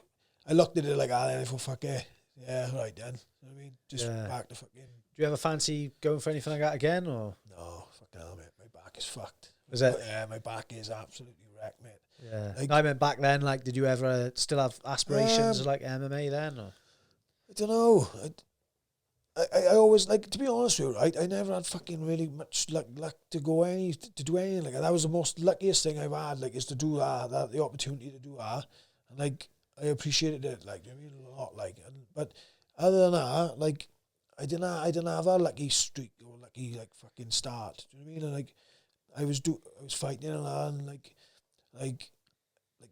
I looked at it like, then I thought, fuck yeah. Yeah, right then. You know what I mean? Just back to fucking... Do you ever fancy going for anything like that again, or...? No, fucking hell, mate. My back is fucked. Is it? Yeah, my back is absolutely wrecked, mate. Yeah. Like, I meant back then, like, did you ever still have aspirations like MMA then, or...? I don't know. I always, like, to be honest with you, right, I never had fucking really much luck to do anything like that. That was the most luckiest thing I've had, like, is to do that, the opportunity to do that. And, like, I appreciated it, like, I mean, a lot, like, but other than that, like, I didn't have a lucky streak or lucky, like, fucking start. Do you know what I mean? And, like, I was fighting and like,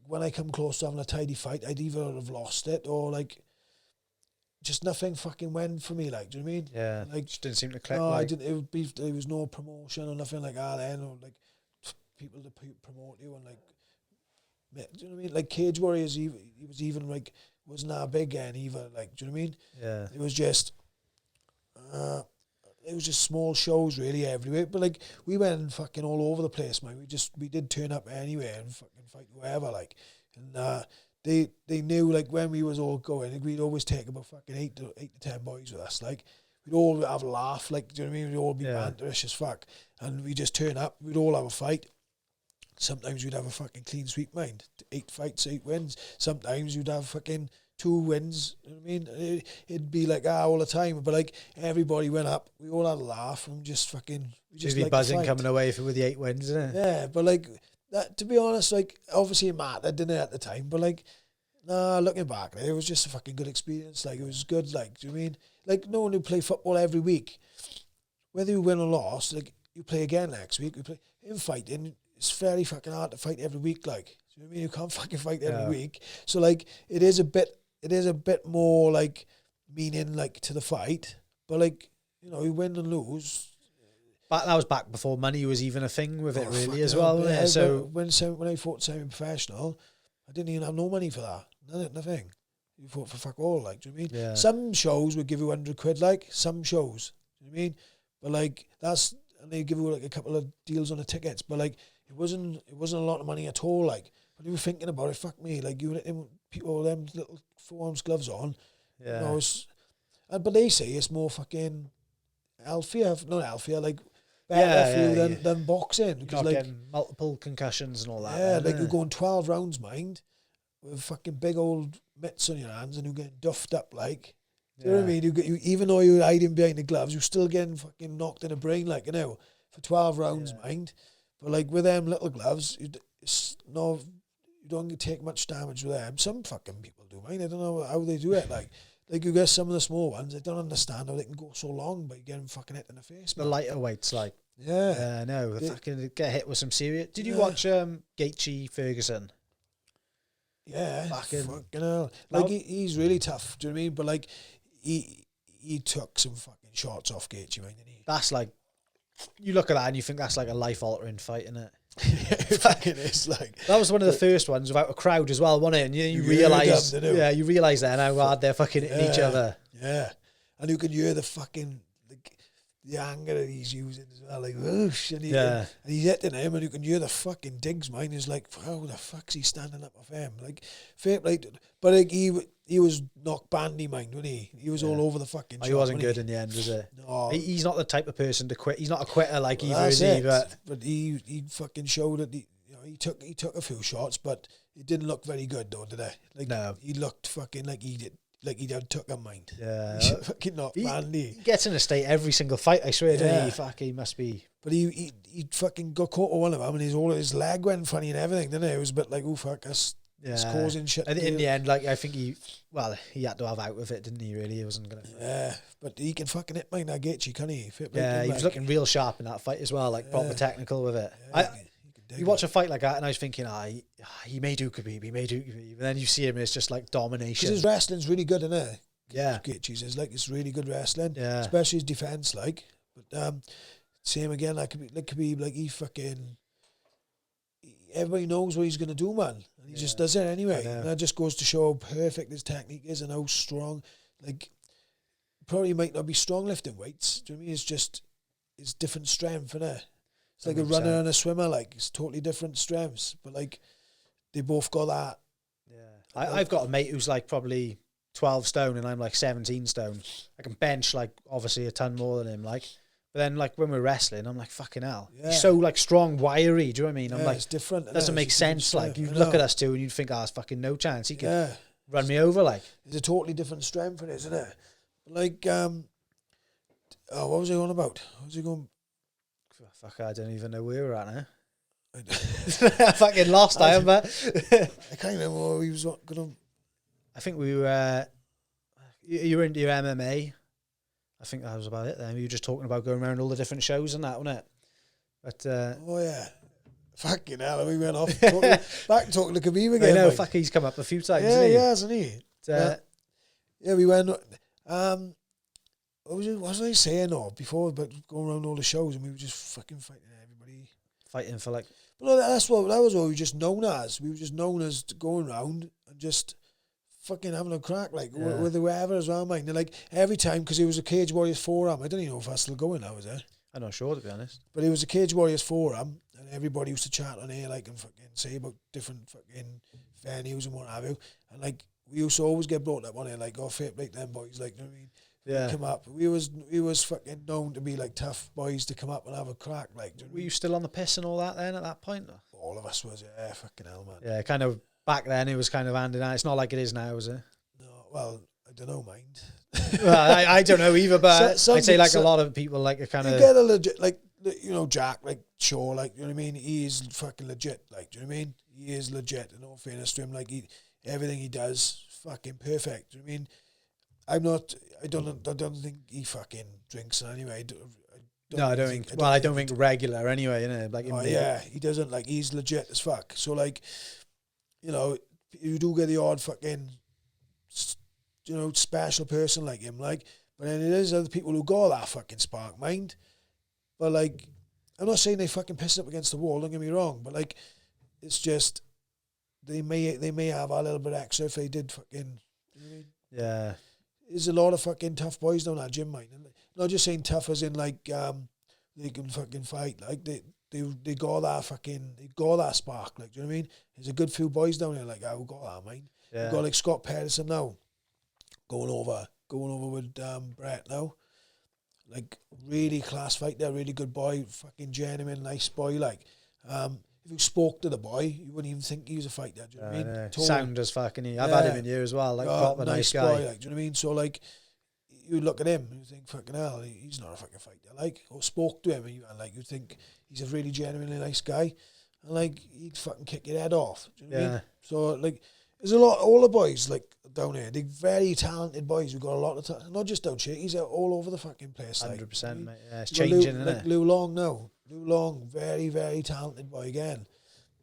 when I come close to having a tidy fight, I'd either have lost it or, like, just nothing fucking went for me, like, do you know what I mean? Yeah, like, just didn't seem to click. No, like. I didn't. There was no promotion or nothing like that then, or like people to promote you and like, do you know what I mean? Like Cage Warriors, he was even like wasn't that big then either. Like, do you know what I mean? Yeah. It was just small shows really everywhere. But like we went fucking all over the place, man. We did turn up anywhere and fucking fight whoever, like, and They knew, like, when we was all going, like, we'd always take about fucking 8 to 10 boys with us. Like, we'd all have a laugh, like, do you know what I mean? We'd all be banterish as fuck. And we'd just turn up, we'd all have a fight. Sometimes we'd have a fucking clean sweep mind. 8 fights, 8 wins. Sometimes you'd have fucking 2 wins. You know what I mean? It'd be like that all the time. But like everybody went up. We all had a laugh and just fucking. Just be buzzing coming away with the 8 wins, isn't it? Yeah, but like that. To be honest, like obviously it mattered, didn't it, at the time? But like, nah, looking back, it was just a fucking good experience. Like it was good. Like, do you know what I mean? Like no one who play football every week, whether you win or lost, like you play again next week. We play in fighting. It's very fucking hard to fight every week. Like, do you know what I mean? You can't fucking fight every week. So like, it is a bit more like meaning like to the fight. But like, you know, you win and lose. But that was back before money was even a thing with it, really, as well. Yeah. So when I fought semi-professional, I didn't even have no money for that. Nothing. You fought for fuck all, like, do you know what I mean? Yeah. Some shows would give you £100, like, some shows. Do you know what I mean? But like, and they give you like a couple of deals on the tickets, but like, it wasn't a lot of money at all, like. When you were thinking about it, fuck me, like, you let them people with them little forearms gloves on. Yeah. You know, but they say it's more fucking healthier, like, better for you than boxing. Because like, getting multiple concussions and all that. Yeah, like you're going 12 rounds, mind, with fucking big old mitts on your hands and you're getting duffed up, like. Do you know what I mean? You even though you're hiding behind the gloves, you're still getting fucking knocked in the brain, like, you know, for 12 rounds, mind. But like with them little gloves, you don't take much damage with them. Some fucking people do, mind. I don't know how they do it. Like you get some of the small ones, I don't understand how they can go so long by getting fucking hit in the face. The lighter weights, like. Yeah. No, they fucking get hit with some serious. Did you watch Gaethje Ferguson? Yeah. Fucking hell. Like, he's really tough, do you know what I mean? But like, he took some fucking shots off Gatchy, right? Didn't he? That's like, you look at that and you think that's like a life-altering fight, isn't it? It fucking is. Like, that was one of the first ones without a crowd as well, wasn't it? And you realise, you realise then how hard they're fucking hitting each other. Yeah, and you can hear the fucking the anger that he's using as well, like whoosh, and he's hitting him, and you can hear the fucking digs. Mine is like, how the fuck's he standing up off him? Like, but like he was knocked bandy, mind, wasn't he? He was all over the fucking. He wasn't good in the end, was it? No, he's not the type of person to quit. He's not a quitter, like either, is he? But he fucking showed that he took a few shots, but it didn't look very good though, did it? Like, no, he looked fucking like he did. Like he took a mind. Yeah. Fucking not bandy. He gets in a state every single fight, I swear, doesn't he? Fuck, he must be. But he fucking got caught with one of them and his leg went funny and everything, didn't it? It was a bit like, oh fuck, that's causing shit. And in the end, like, I think he had to have out with it, didn't he, really? He wasn't going to. Yeah, but he can fucking hit mine, that Gaethje, can't he? He was looking real sharp in that fight as well, like proper technical with it. You watch a fight like that and I was thinking, he may do Khabib, And then you see him and it's just like domination. Because his wrestling's really good, isn't it? Yeah. Gaethje's is like, it's really good wrestling. Yeah. Especially his defence, like. But same again, like Khabib, like he fucking... Everybody knows what he's going to do, man. And he just does it anyway. And that just goes to show how perfect his technique is and how strong. Like, probably might not be strong lifting weights. Do you know what I mean? It's just, it's different strength, innit? It's like 100%. A runner and a swimmer, like, it's totally different strengths. But, like, they both got that. Yeah. I've got a mate who's, like, probably 12 stone and I'm, like, 17 stone. I can bench, like, obviously a ton more than him, like. But then, like, when we're wrestling, I'm like, fucking hell. Yeah. He's so, like, strong, wiry, do you know what I mean? I'm like, it's different. Doesn't make sense. Like, you look at us two and you think, there's fucking no chance. He can run me over, like. It's a totally different strength in it, isn't it? Like, what was I on about? What was he going... Fuck, I don't even know where we're at now. I fucking lost, I am, but... I can't remember what we was going to... I think we were... you were into your MMA. I think that was about it then. You were just talking about going around all the different shows and that, wasn't it? But... oh, yeah. Fucking hell, we went off back talking to Khabib again. I know, fuck, he's come up a few times, hasn't he? We went... What was I saying before about going around all the shows and we were just fucking fighting everybody. Fighting for like... Well, that was what we were just known as. We were just known as going around and just fucking having a crack, like, with whoever as well, mate. And like, every time, because it was a Cage Warriors forum, I don't even know if that's still going now, is it? I'm not sure, to be honest. But it was a Cage Warriors forum and everybody used to chat on here, like, and fucking say about different fucking venues and what have you. And like, we used to always get brought up on it, like, fair play to them boys, like, you know what I mean? Yeah. Come up. We was fucking known to be like tough boys to come up and have a crack. Like, were you still on the piss and all that then at that point? All of us was, fucking hell, man. Yeah, kind of back then it was kind of handing out. It's not like it is now, is it? No, well, I don't know, mind. Well, I don't know either, but I'd say like a lot of people like a kind of get a legit, like, you know, Jack, like, sure, like, you know what I mean? He is fucking legit, like, do you know what I mean? He is legit, in all fairness to him, like, everything he does, fucking perfect, do you know what I mean? I don't think he fucking drinks anyway. I don't think regular anyway, you know, like. Yeah, he doesn't, like, he's legit as fuck. So, like, you know, you do get the odd fucking, you know, special person like him, like, but then there's other people who got that fucking spark, mind. But, like, I'm not saying they fucking piss up against the wall, don't get me wrong, but, like, it's just, they may have a little bit extra if they did fucking, you know what I mean? Yeah. There's a lot of fucking tough boys down that gym, mind. Not just saying tough as in, like, they can fucking fight, like, they got that spark, like, do you know what I mean? There's a good few boys down there, like, who got that, mind. Yeah. You got, like, Scott Pedersen now, going over with Brett now. Like, really class fight there, really good boy, fucking genuine, nice boy, like. If you spoke to the boy, you wouldn't even think he was a fighter, do you know what I mean? Sound as fucking I've had him in here as well, like, proper nice guy. Boy, like, do you know what I mean? So, like, you look at him and you think, fucking hell, he's not a fucking fighter, like, or spoke to him and you think he's a really genuinely nice guy, and, like, he'd fucking kick your head off, do you know what I mean? So, like, there's a lot, all the boys, like, down here, they're very talented boys who've got a lot of talent, not just down here, he's all over the fucking place, 100%, like, mate, yeah, it's changing, isn't like, it? Lou Long, very, very talented boy again.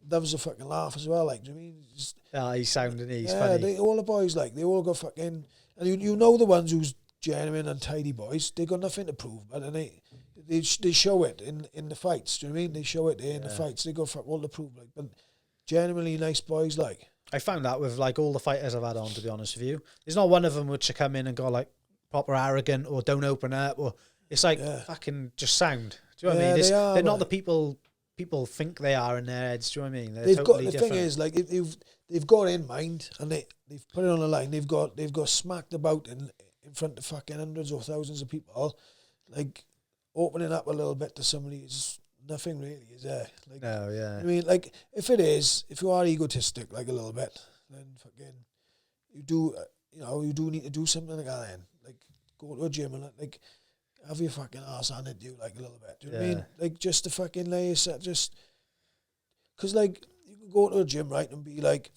Loves a fucking laugh as well, like, do you know what I mean? Just, he's sounding, he's funny. All the boys, like, they all got fucking, and you know the ones who's genuine and tidy boys, they got nothing to prove, but and they show it in the fights, do you know what I mean? They show it in the fights, they got fuck all to prove, like, but genuinely nice boys, like. I found that with, like, all the fighters I've had on, to be honest with you. There's not one of them which come in and go, like, proper arrogant or don't open up, or it's like fucking just sound. Do you know what I mean? They're not the people think they are in their heads. Do you know what I mean? They're totally different. Thing is, like, they've got in mind and they've put it on the line. They've got smacked about in front of fucking hundreds or thousands of people. Like, opening up a little bit to somebody is nothing really, is there? Like, no, yeah. I mean, like, if you are egotistic, like, a little bit, then fucking you do need to do something like that. Then, like, go to a gym and, like, have your fucking ass handed to you, like, a little bit. Do you know what I mean? Like, just to fucking lay yourself, just... Because, like, you can go to a gym, right, and be like,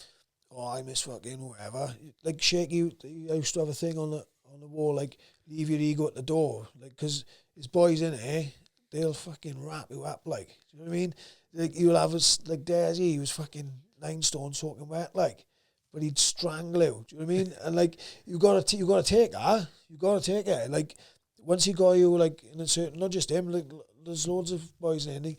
oh, I miss fucking whatever. Like, you used to have a thing on the wall, like, leave your ego at the door. Like, because his boys in here, they'll fucking wrap you up, like, do you know what I mean? Like, you'll have like, Desi, he was fucking 9 stone soaking wet, like, but he'd strangle you, do you know what I mean? And, like, you gotta take her. You gotta take it. Like, once he got you, like, in a certain, not just him, like, there's loads of boys in there,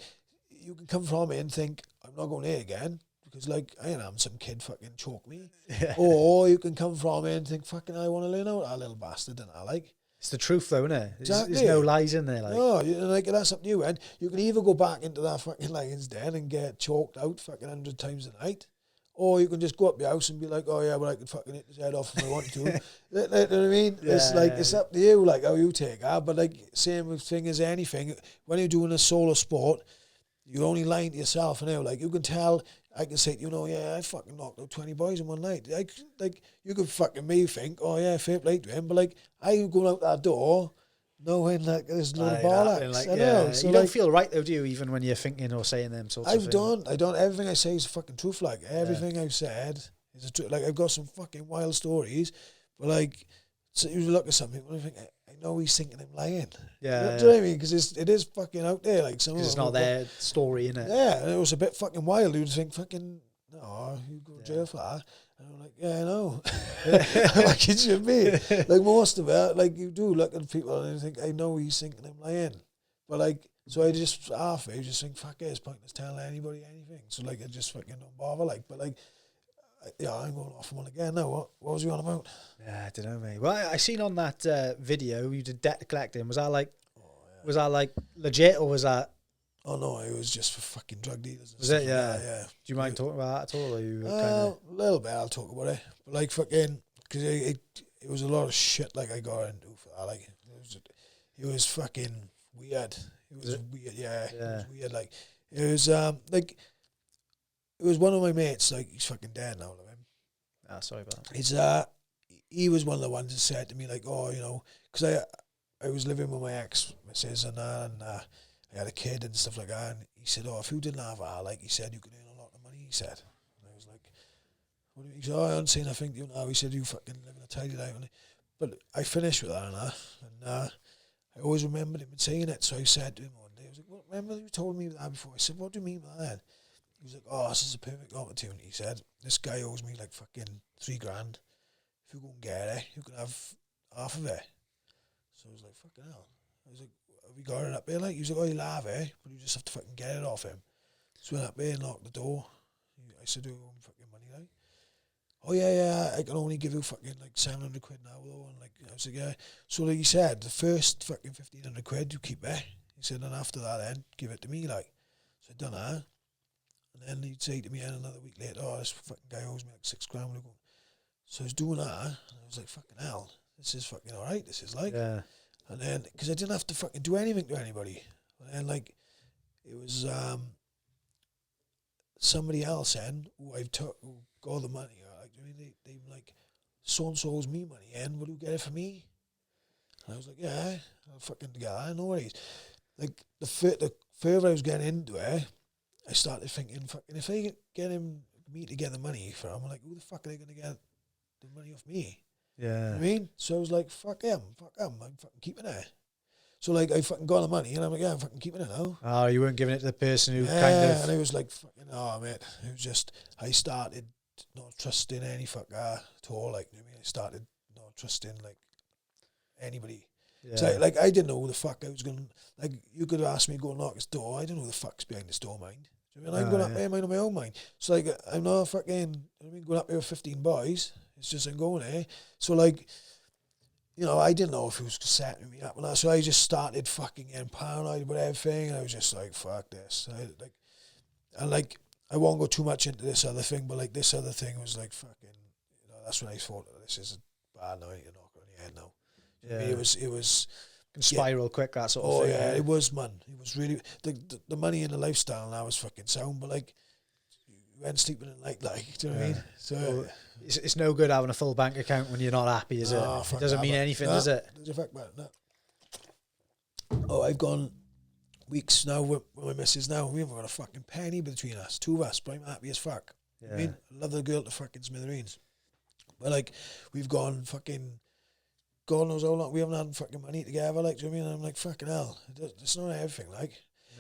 you can come from it and think, I'm not going here again, because, like, I ain't having some kid fucking choke me. Yeah. Or you can come from it and think, fucking, I want to learn out that little bastard, and I like. It's the truth, though, isn't it? Exactly. There's no lies in there, like. No, like, that's up to you, and you can either go back into that fucking lion's den and get choked out fucking 100 times a night, or you can just go up your house and be like, oh yeah, well, I could fucking hit his head off if I want to. You know what I mean? Yeah, it's like, it's up to you, like, how you take it. But, like, same thing as anything. When you're doing a solo sport, you're only lying to yourself, you know. Like, you can tell, I can say, you know, yeah, I fucking knocked out 20 boys in one night. Like, you could fucking me think, oh yeah, fair play to him. But, like, I going out that door knowing, like, there's no bollocks. Like, I know. So, you don't feel right, though, do you, even when you're thinking or saying them sorts of things? I don't. Everything I say is fucking truth. Like, everything I've said is a truth. Like, I've got some fucking wild stories, but, like, so you look at some people and you think, I know he's thinking I'm lying. Yeah. Do you know what I mean? Because it is fucking out there. Like, some it's not their story, innit? Yeah, and it was a bit fucking wild. You'd think, fucking, no, you go to jail for that. And I'm like, yeah, I know. Like, it should be. Like, most of it, like, you do look at people and you think, I know he's thinking I'm lying. But, like, so I just, halfway, just think, fuck it, it's pointless telling anybody anything. So, like, I just fucking don't bother, like, but, like, yeah, I'm going off on one again now. What was you on about? Yeah, I don't know, mate. Well, I seen on that video you did debt collecting. Was that like, was that like legit, or was that? Oh no, it was just for fucking drug dealers. Was it? Yeah. Yeah. Do you mind talking about that at all? Or you a little bit. I'll talk about it. But, like, fucking, because it was a lot of shit, like, I got into for that. Like, it was fucking weird. It was weird. Yeah. It was weird. Like, it was like. It was one of my mates, like, he's fucking dead now, love him. Sorry about that. He's he was one of the ones that said to me, like, oh, you know, because I was living with my ex-missus and I had a kid and stuff like that, and he said, oh, if you didn't have her, like, he said, you could earn a lot of money, he said. And I was like, what do you mean? He said, oh, I don't say nothing to you now. He said, you fucking live in a tidy life. But I finished with her, and I always remembered him saying it, so I said to him one day, I was like, well, remember you told me that before? I said, what do you mean by that? He was like, oh, this is a perfect opportunity. He said, this guy owes me like fucking $3,000. If you go and get it, you can have half of it. So I was like, fucking hell. I was like, have we got it up there? Like, he was like, oh, you'll have it, but you just have to fucking get it off him. So I went up there and knocked the door. I said, do you owe me fucking money, like? Oh, yeah, I can only give you fucking like 700 quid now, though. And like, I was like, yeah. So like he said, the first fucking 1,500 quid, you keep it. He said, and after that, then give it to me, like. So I done that. And then he'd say to me another week later, oh, this fucking guy owes me like $6,000. So I was doing that, and I was like, fucking hell, this is fucking alright, this is like. Yeah. And then, because I didn't have to fucking do anything to anybody. And then, like, it was somebody else then, who got the money, like, I mean, they like, so-and-so owes me money, and will you get it for me? And I was like, yeah, I'll fucking get that, no worries. Like, the further I was getting into it, I started thinking, fucking, if I get me to get the money for him, I'm like, who the fuck are they going to get the money off me? Yeah. You know what I mean? So I was like, fuck him, I'm fucking keeping it. So like, I fucking got the money, and I'm like, yeah, I'm fucking keeping it now. Oh, you weren't giving it to the person who kind of... and I was like, fucking, oh, mate, it was just, I started not trusting any fucker at all, like, you know what I mean? I started not trusting, like, anybody. Yeah. So, like, I didn't know who the fuck I was going to, like, you could have asked me to go and knock his door, I didn't know who the fuck's behind this door, mind. Do you know what I mean? I'm going up there, mind on my own mind. So, like, I'm not fucking, I mean, going up there with 15 boys, it's just I'm going there. So, like, you know, I didn't know if he was setting me up and that, so I just started fucking getting paranoid with everything, and I was just like, fuck this. I won't go too much into this other thing, but, like, this other thing was, like, fucking, you know, that's when I thought, this is a bad night, you're not going to head now. Yeah. I mean, it was... Can spiral quick, that sort of thing. Oh, yeah, it was, man. It was really... The money and the lifestyle now was fucking sound, but, like, you weren't sleeping at night, like, do you know what I mean? So... Well, it's no good having a full bank account when you're not happy, is it? It doesn't mean anything, does it? There's a fact about it, no. Oh, I've gone weeks now with my missus now. We haven't got a fucking penny between us, two of us, but I'm happy as fuck. Yeah. I mean, I love the girl to fucking smithereens. But, like, we've gone fucking... God knows how long, we haven't had fucking money together, like, do you know what I mean? I'm like, fucking hell. It's not everything, like.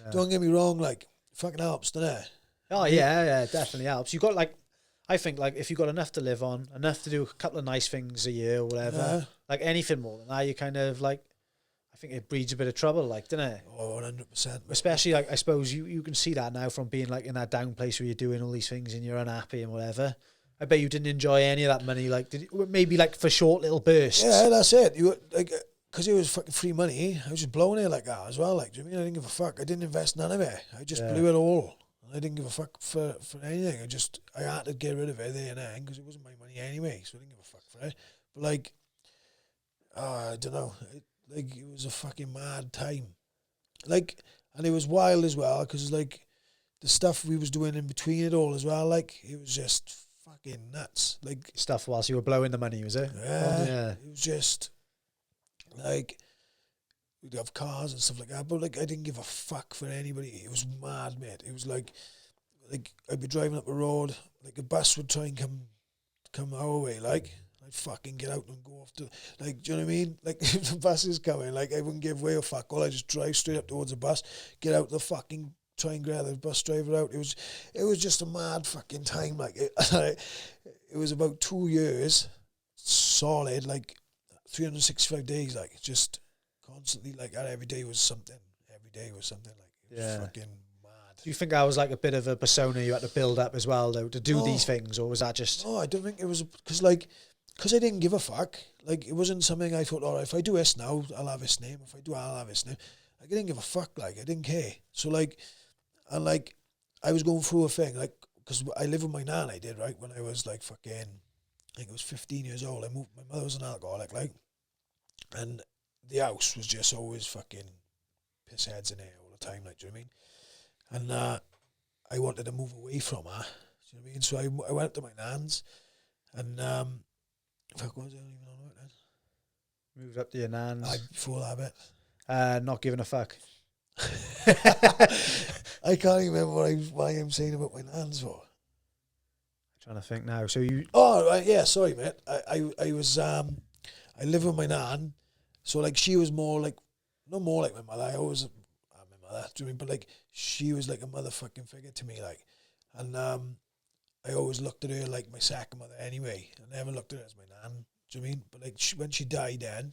Yeah. Don't get me wrong, like, fucking helps, doesn't it? Oh, yeah, it definitely helps. You got, like... I think, like, if you've got enough to live on, enough to do a couple of nice things a year or whatever, like, anything more than that, you kind of, like, I think it breeds a bit of trouble, like, doesn't it? Oh, 100%. Especially, like, I suppose you can see that now from being, like, in that down place where you're doing all these things and you're unhappy and whatever. I bet you didn't enjoy any of that money, like, maybe, like, for short little bursts. Yeah, that's it. You like, because it was fucking free money, I was just blowing it like that as well, like, do you know what I mean? I didn't give a fuck. I didn't invest none of it. I just blew it all. I didn't give a fuck for anything. I had to get rid of it there and then because it wasn't my money anyway, so I didn't give a fuck for it. But, like, I don't know. It was a fucking mad time. Like, and it was wild as well because, like, the stuff we was doing in between it all as well, like, it was just fucking nuts. Like, stuff whilst you were blowing the money, was it? Yeah. It was just, like... We'd have cars and stuff like that, but, like, I didn't give a fuck for anybody. It was mad, mate. It was like I'd be driving up a road, like a bus would try and come our way, like, I'd fucking get out and go off to, like, do you know what I mean? Like, if the bus is coming, like, I wouldn't give way a fuck all. I just drive straight up towards the bus, get out the fucking, try and grab the bus driver out. It was just a mad fucking time, like, it was about 2 years, solid, like, 365 days, like, just... constantly, like, every day was something, like, it was fucking mad. Do you think that was, like, a bit of a persona you had to build up as well, though, to do these things, or was that just... No, I don't think it was, because I didn't give a fuck, like, it wasn't something I thought, all right, if I do this now, I'll have this name, if I do, I'll have this name. Like, I didn't give a fuck, like, I didn't care. So, like, and, like, I was going through a thing, like, because I lived with my nan, I did, right, when I was, like, fucking, I think I was 15 years old, my mother was an alcoholic, like, and... the house was just always fucking piss heads in there all the time, like, do you know what I mean? And I wanted to move away from her, do you know what I mean? So I went up to my nan's, and Fuck, what was I even on about then? Moved up to your nan's. Before that bit. Not giving a fuck. I can't even remember what I'm saying about my nans for. Trying to think now. So you... Oh, right, yeah, sorry, mate. I was, I lived with my nan, so, like, she was more like, not more like my mother, I always, my mother, do you know what I mean? But, like, she was like a motherfucking figure to me, like, and, I always looked at her like my second mother anyway. I never looked at her as my nan, do you know what I mean? But, like, when she died then,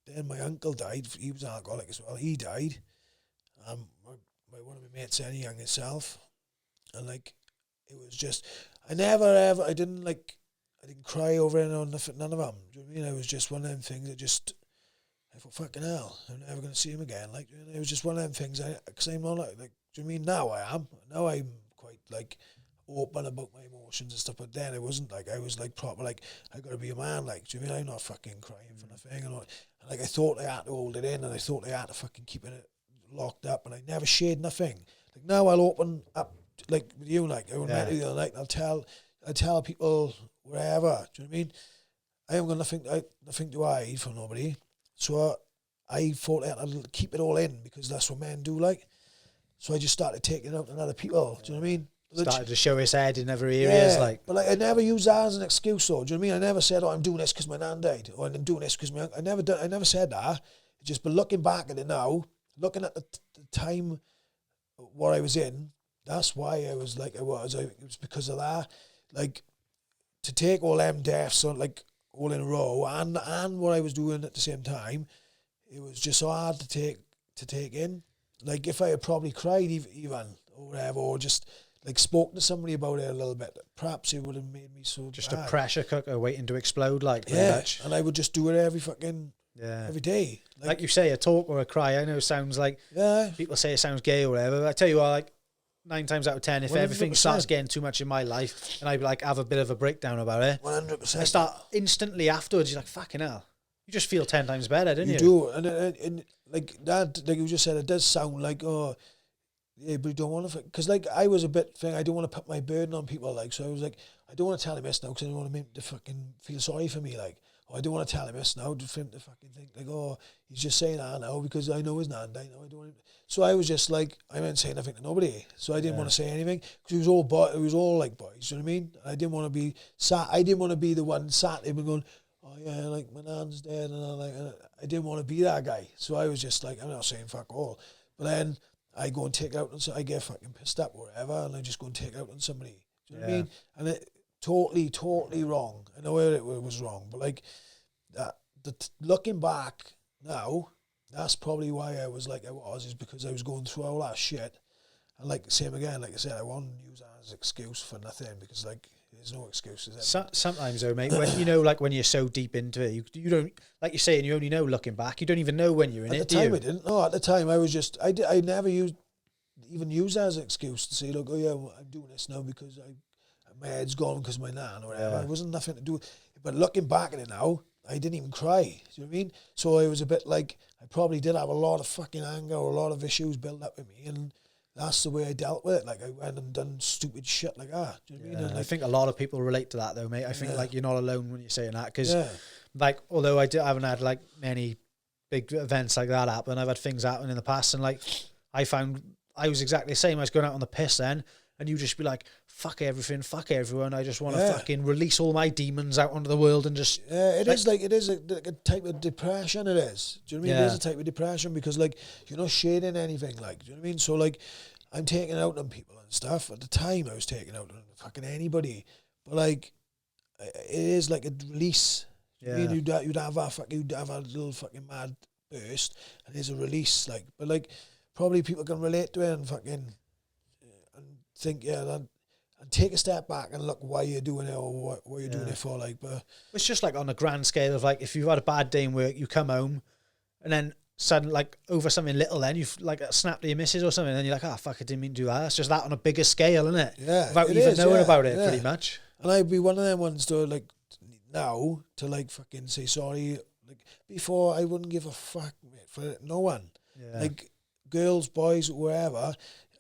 then my uncle died, he was an alcoholic as well, he died, one of my mates, any young himself. And, like, it was just, I didn't cry over it or nothing, none of them. Do you know what I mean? It was just one of them things that just, I thought, fucking hell, I'm never going to see him again. Like, it was just one of them things, because I'm not like, do you know what I mean? Now I am. Now I'm quite, like, open about my emotions and stuff, but then it wasn't like, I was, like, proper, like, I got to be a man, like, do you know what I mean? I'm not fucking crying for nothing. And like, I thought I had to hold it in, and I thought I had to fucking keep it locked up, and I never shared nothing. Like, now I'll open up, like with you, like I met you the other night, I'll tell people wherever. Do you know what I mean? I haven't got nothing to hide from nobody. So I thought I'd keep it all in because that's what men do. Like, so I just started taking it out on other people. Do you know what I mean? Started to show his head in every areas, like. But, like, I never used that as an excuse, though. Do you know what I mean? I never said, "Oh, I'm doing this because my nan died," or "I'm doing this because my uncle." I never said that. Just, but looking back at it now, looking at the time what I was in. That's why I was like I was. It was because of that. Like, to take all them deaths on, like, all in a row, and what I was doing at the same time, it was just so hard to take in. Like, if I had probably cried even or whatever, or just, like, spoke to somebody about it a little bit, perhaps it would have made me so just bad. A pressure cooker waiting to explode, like, pretty much. And I would just do it every day. Like you say, a talk or a cry, I know sounds like, people say it sounds gay or whatever, but I tell you what, like, 9 times out of 10, if 100%. Everything starts getting too much in my life and I, like, have a bit of a breakdown about it, 100%. I start instantly afterwards, you're like, fucking hell. You just feel 10 times better, don't you? You do. And like that, like you just said, it does sound like, oh, yeah, but you don't want to, because, like, I was a bit thing, I don't want to put my burden on people, like, so I was like, I don't want to tell him this now because I don't want to make him to fucking feel sorry for me, like, or I don't want to tell him this now for him to fucking think, like, oh, he's just saying that now because I know his nan died now, I don't want him. So I was just like, I didn't say nothing to nobody, so I didn't want to say anything because it was all like boys, you know what I mean? I didn't want to be sat, I didn't want to be the one sat there going, oh yeah, like, my nan's dead, and I didn't want to be that guy. So I was just like, I'm not saying fuck all, but then I go and take it out on, I get fucking pissed up or whatever, and I just go and take it out on somebody. Do you know what I mean? And it totally wrong. I know it was wrong, but, like, looking back now, that's probably why I was like I was, is because I was going through all that shit. And, like, same again, like I said, I won't use that as an excuse for nothing because, like, there's no excuses. Sometimes though, mate, when, you know, like, when you're so deep into it, you don't, like you're saying, you only know looking back. You don't even know when you're in it. At the time, I didn't. No, at the time, I was just, I never even used that as an excuse to say, look, oh yeah, I'm doing this now because my head's gone because of my nan or whatever. It wasn't nothing to do. But looking back at it now, I didn't even cry. Do you know what I mean? So I was a bit like, I probably did have a lot of fucking anger or a lot of issues built up in me, and that's the way I dealt with it. Like, I went and done stupid shit like that. Do you know what I mean? And, like, I think a lot of people relate to that though, mate. I think, like, you're not alone when you're saying that, because like, although I haven't had, like, many big events like that happen, I've had things happen in the past, and, like, I found I was exactly the same. I was going out on the piss then, and you just be like, fuck everything, fuck everyone. I just want to fucking release all my demons out onto the world and just... Yeah, it is a type of depression, it is. Do you know what I mean? It is a type of depression because, like, you're not shading anything, like, do you know what I mean? So, like, I'm taking out on people and stuff. At the time, I was taking out on fucking anybody. But, like, it is like a release. Yeah. I mean, you'd have a little fucking mad burst, and there's a release, like, but, like, probably people can relate to it and fucking... and think, and take a step back and look why you're doing it or what you're doing it for, like. But it's just like on a grand scale of, like, if you've had a bad day in work, you come home and then suddenly, like, over something little, then you've, like, snapped to your missus or something, and then you're like, oh fuck, I didn't mean to do that. It's just that on a bigger scale, isn't it? Yeah, without even knowing about it, pretty much. And I'd be one of them ones to, like, now to, like, fucking say sorry. Like, before, I wouldn't give a fuck, mate, for no one. Like, girls, boys, whoever,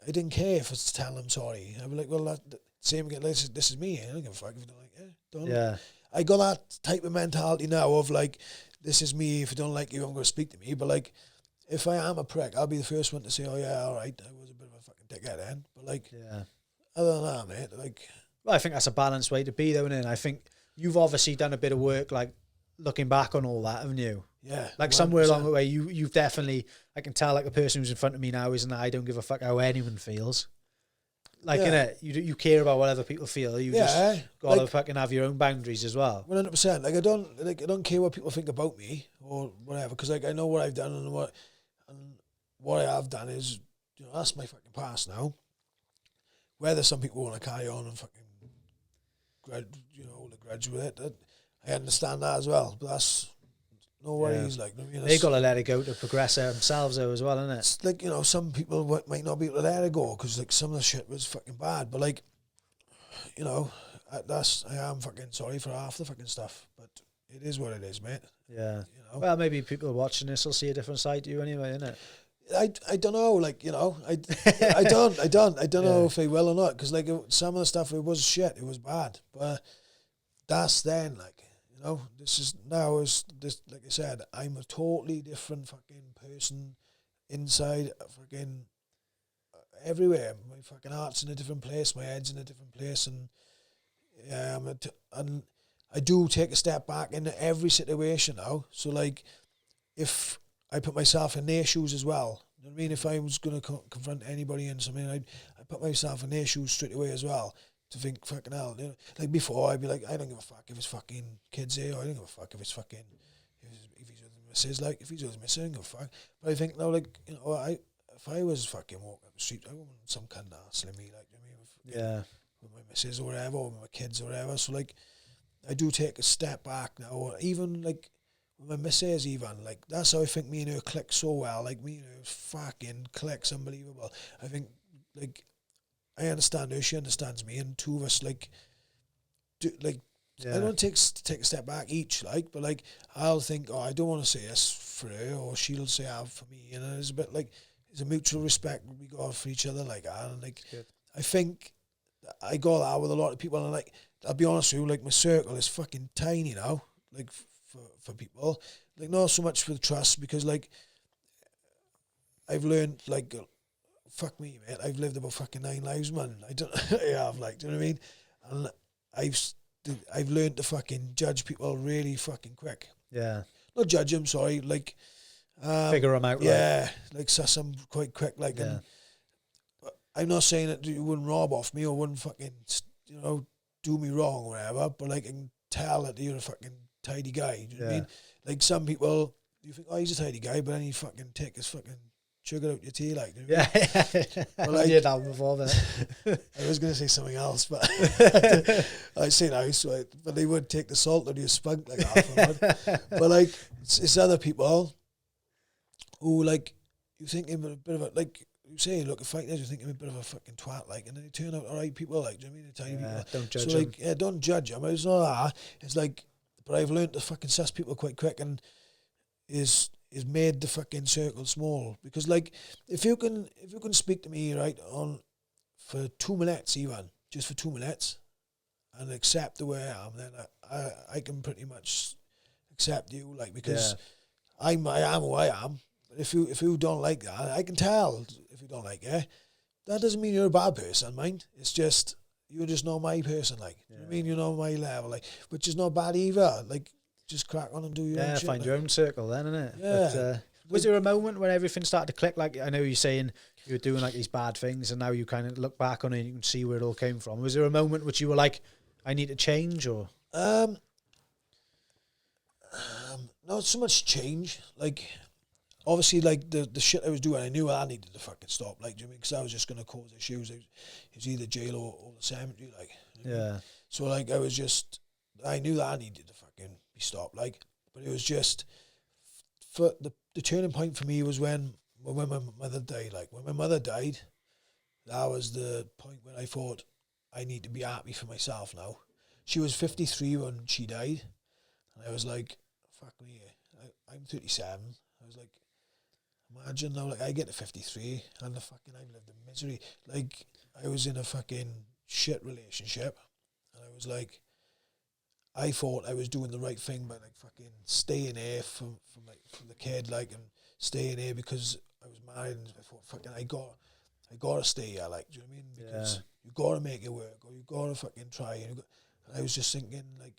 I didn't care if I was telling them sorry. I'd be like, well, same again. This is me. I don't give a fuck if you don't like it. Don't. Yeah. I got that type of mentality now of like, this is me. If you don't like you, I'm going to speak to me. But like, if I am a prick, I'll be the first one to say, oh yeah, all right, I was a bit of a fucking dickhead then. But like, other than that, mate, like. Well, I think that's a balanced way to be, though, isn't it? I think you've obviously done a bit of work, like looking back on all that, haven't you? Yeah. Like 100%. Somewhere along the way, you've definitely, I can tell, like the person who's in front of me now isn't that I don't give a fuck how anyone feels. Like, innit? You care about what other people feel. You just got to fucking have your own boundaries as well. 100%. Like, I don't care what people think about me or whatever, because like I know what I've done and what I have done is, you know, that's my fucking past now. Whether some people want to carry on and fucking hold a grudge with it, I understand that as well. But that's no worries. Like, I mean, they got to let it go to progress themselves though as well, isn't it? It's like, you know, some people might not be able to let it go because like some of the shit was fucking bad. But like, you know, I am fucking sorry for half the fucking stuff. But it is what it is, mate. Yeah. You know? Well, maybe people watching this will see a different side to you anyway, innit? I don't know, like, you know, I don't know if they will or not, because like some of the stuff, it was shit, it was bad, but that's then, like, you know, this is now is this, like I said, I'm a totally different fucking person inside, fucking everywhere. My fucking heart's in a different place, my head's in a different place, and yeah, and I do take a step back in every situation now. So like, if I put myself in their shoes as well. You know what I mean? If I was going to confront anybody in something, I put myself in their shoes straight away as well to think, fucking hell. You know? Like before, I'd be like, I don't give a fuck if it's fucking kids here, or I don't give a fuck if it's fucking, if he's with the missus, like, if he's with the missus, I don't give a fuck. But I think now, like, you know, if I was fucking walking up the street, I wouldn't want some kind of arsling me, like, you know what I mean? With my missus or whatever, or with my kids or whatever. So, like, I do take a step back now, or even, like, with my missus even, like, that's how I think me and her click so well. Like, me and her fucking clicks unbelievable. I think, like, I understand her, she understands me, and two of us, like, I don't take a step back each, like, but, like, I'll think, oh, I don't want to say this for her, or she'll say that for me, and it's a bit, like, it's a mutual respect we got for each other, like that, and, like, I think I got that with a lot of people, and, like, I'll be honest with you, like, my circle is fucking tiny now, like, for people, like, not so much for the trust, because, like, I've learned, like, fuck me, mate, I've lived about fucking 9 lives, man. I have, like, do you know what I mean? And I've learned to fucking judge people really fucking quick. Yeah. Not judge them, sorry, like, figure them out. Yeah, like, suss them quite quick, like, and I'm not saying that you wouldn't rob off me or wouldn't fucking, you know, do me wrong or whatever, but, like, I can tell that you're a fucking tidy guy. Do you know what I mean? Like, some people, you think, oh, he's a tidy guy, but then you fucking take his fucking sugar out your tea, like. Do you know what I mean? Well, like, you're down before that. I was going to say something else, but I say nice, right? But they would take the salt out of your spunk, like, afterward. But, like, it's other people who, like, you think him a bit of a, like, you say, look, at fight this, you think him a bit of a fucking twat, like, and then they turn out all right people, like, do you know what I mean? The tiny people. Don't judge them. Like, them. don't judge them. It's not that. It's like, but I've learned to fucking suss people quite quick, and is made the fucking circle small, because, like, if you can speak to me, right, on for 2 minutes, even just for 2 minutes, and accept the way I am, then I can pretty much accept you, like, because I am who I am. But if you don't like that, I can tell if you don't like it. That doesn't mean you're a bad person, mind. It's just, you're just not my person, like. You know what I mean? You're not my level, like, which is not bad either. Like, just crack on and do your own shit. Find your own circle then, innit? Yeah. But, was there a moment when everything started to click? Like, I know you're saying you were doing, like, these bad things, and now you kind of look back on it and you can see where it all came from. Was there a moment which you were like, I need to change, or? Not so much change. Like, obviously, like, the shit I was doing, I knew I needed to fucking stop, like, do you know what I mean? Because I was just going to cause issues. It was either jail or the cemetery, like. You know what I mean? So, like, I knew that I needed to fucking be stopped, like. But it was just, for the turning point for me was when my mother died. Like, when my mother died, that was the point when I thought, I need to be happy for myself now. She was 53 when she died, and I was like, fuck me, I'm 37. I was like, imagine now, like, I get to 53, and I've lived in misery. Like, I was in a fucking shit relationship, and I was like, I thought I was doing the right thing by like fucking staying here from the kid, like, and staying here because I was married, and I thought fucking I gotta stay here, like, do you know what I mean? Because you gotta make it work, or you gotta fucking try, and I was just thinking, like,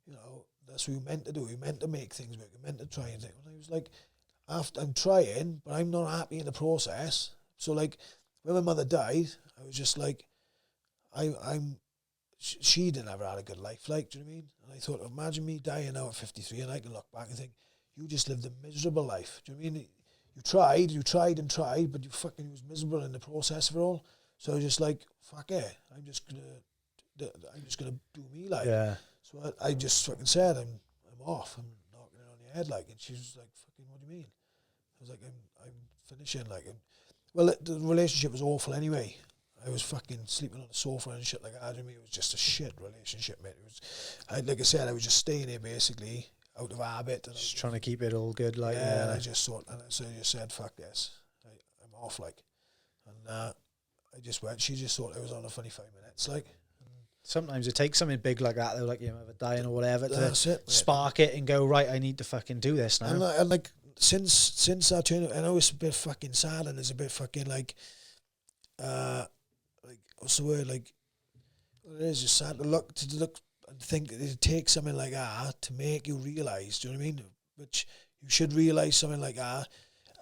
you know, that's what you're meant to do. You're meant to make things work. You're meant to try and think. And I was like, after I'm trying, but I'm not happy in the process. So like, when my mother died, I was just like, she didn't ever had a good life, like, do you know what I mean? And I thought, imagine me dying now at 53, and I can look back and think, you just lived a miserable life. Do you know what I mean? You tried and tried, but you fucking was miserable in the process of it all. So I was just like, fuck it, I'm just gonna do me, like. Yeah. So I just fucking said, I'm off. I'm knocking it on your head, like. And she was like, fucking, what do you mean? I was like, I'm finishing, like. And, well, the relationship was awful anyway. I was fucking sleeping on the sofa and shit like that. I mean, it was just a shit relationship, mate. It was, like I said, I was just staying here basically out of habit. And just trying to keep it all good, like. Yeah, and I just thought, and so I just said, fuck this. I'm off, like. And I just went. She just thought I was on a funny 5 minutes, like. Sometimes it takes something big like that, though, like, you know, a dying or whatever, to it, spark it and go, right, I need to fucking do this now. And like, since that turn, I know it's a bit fucking sad, and it's a bit fucking like what's the word, like, it is just sad to look and think that it takes something like that to make you realise, do you know what I mean? Which you should realise something like that.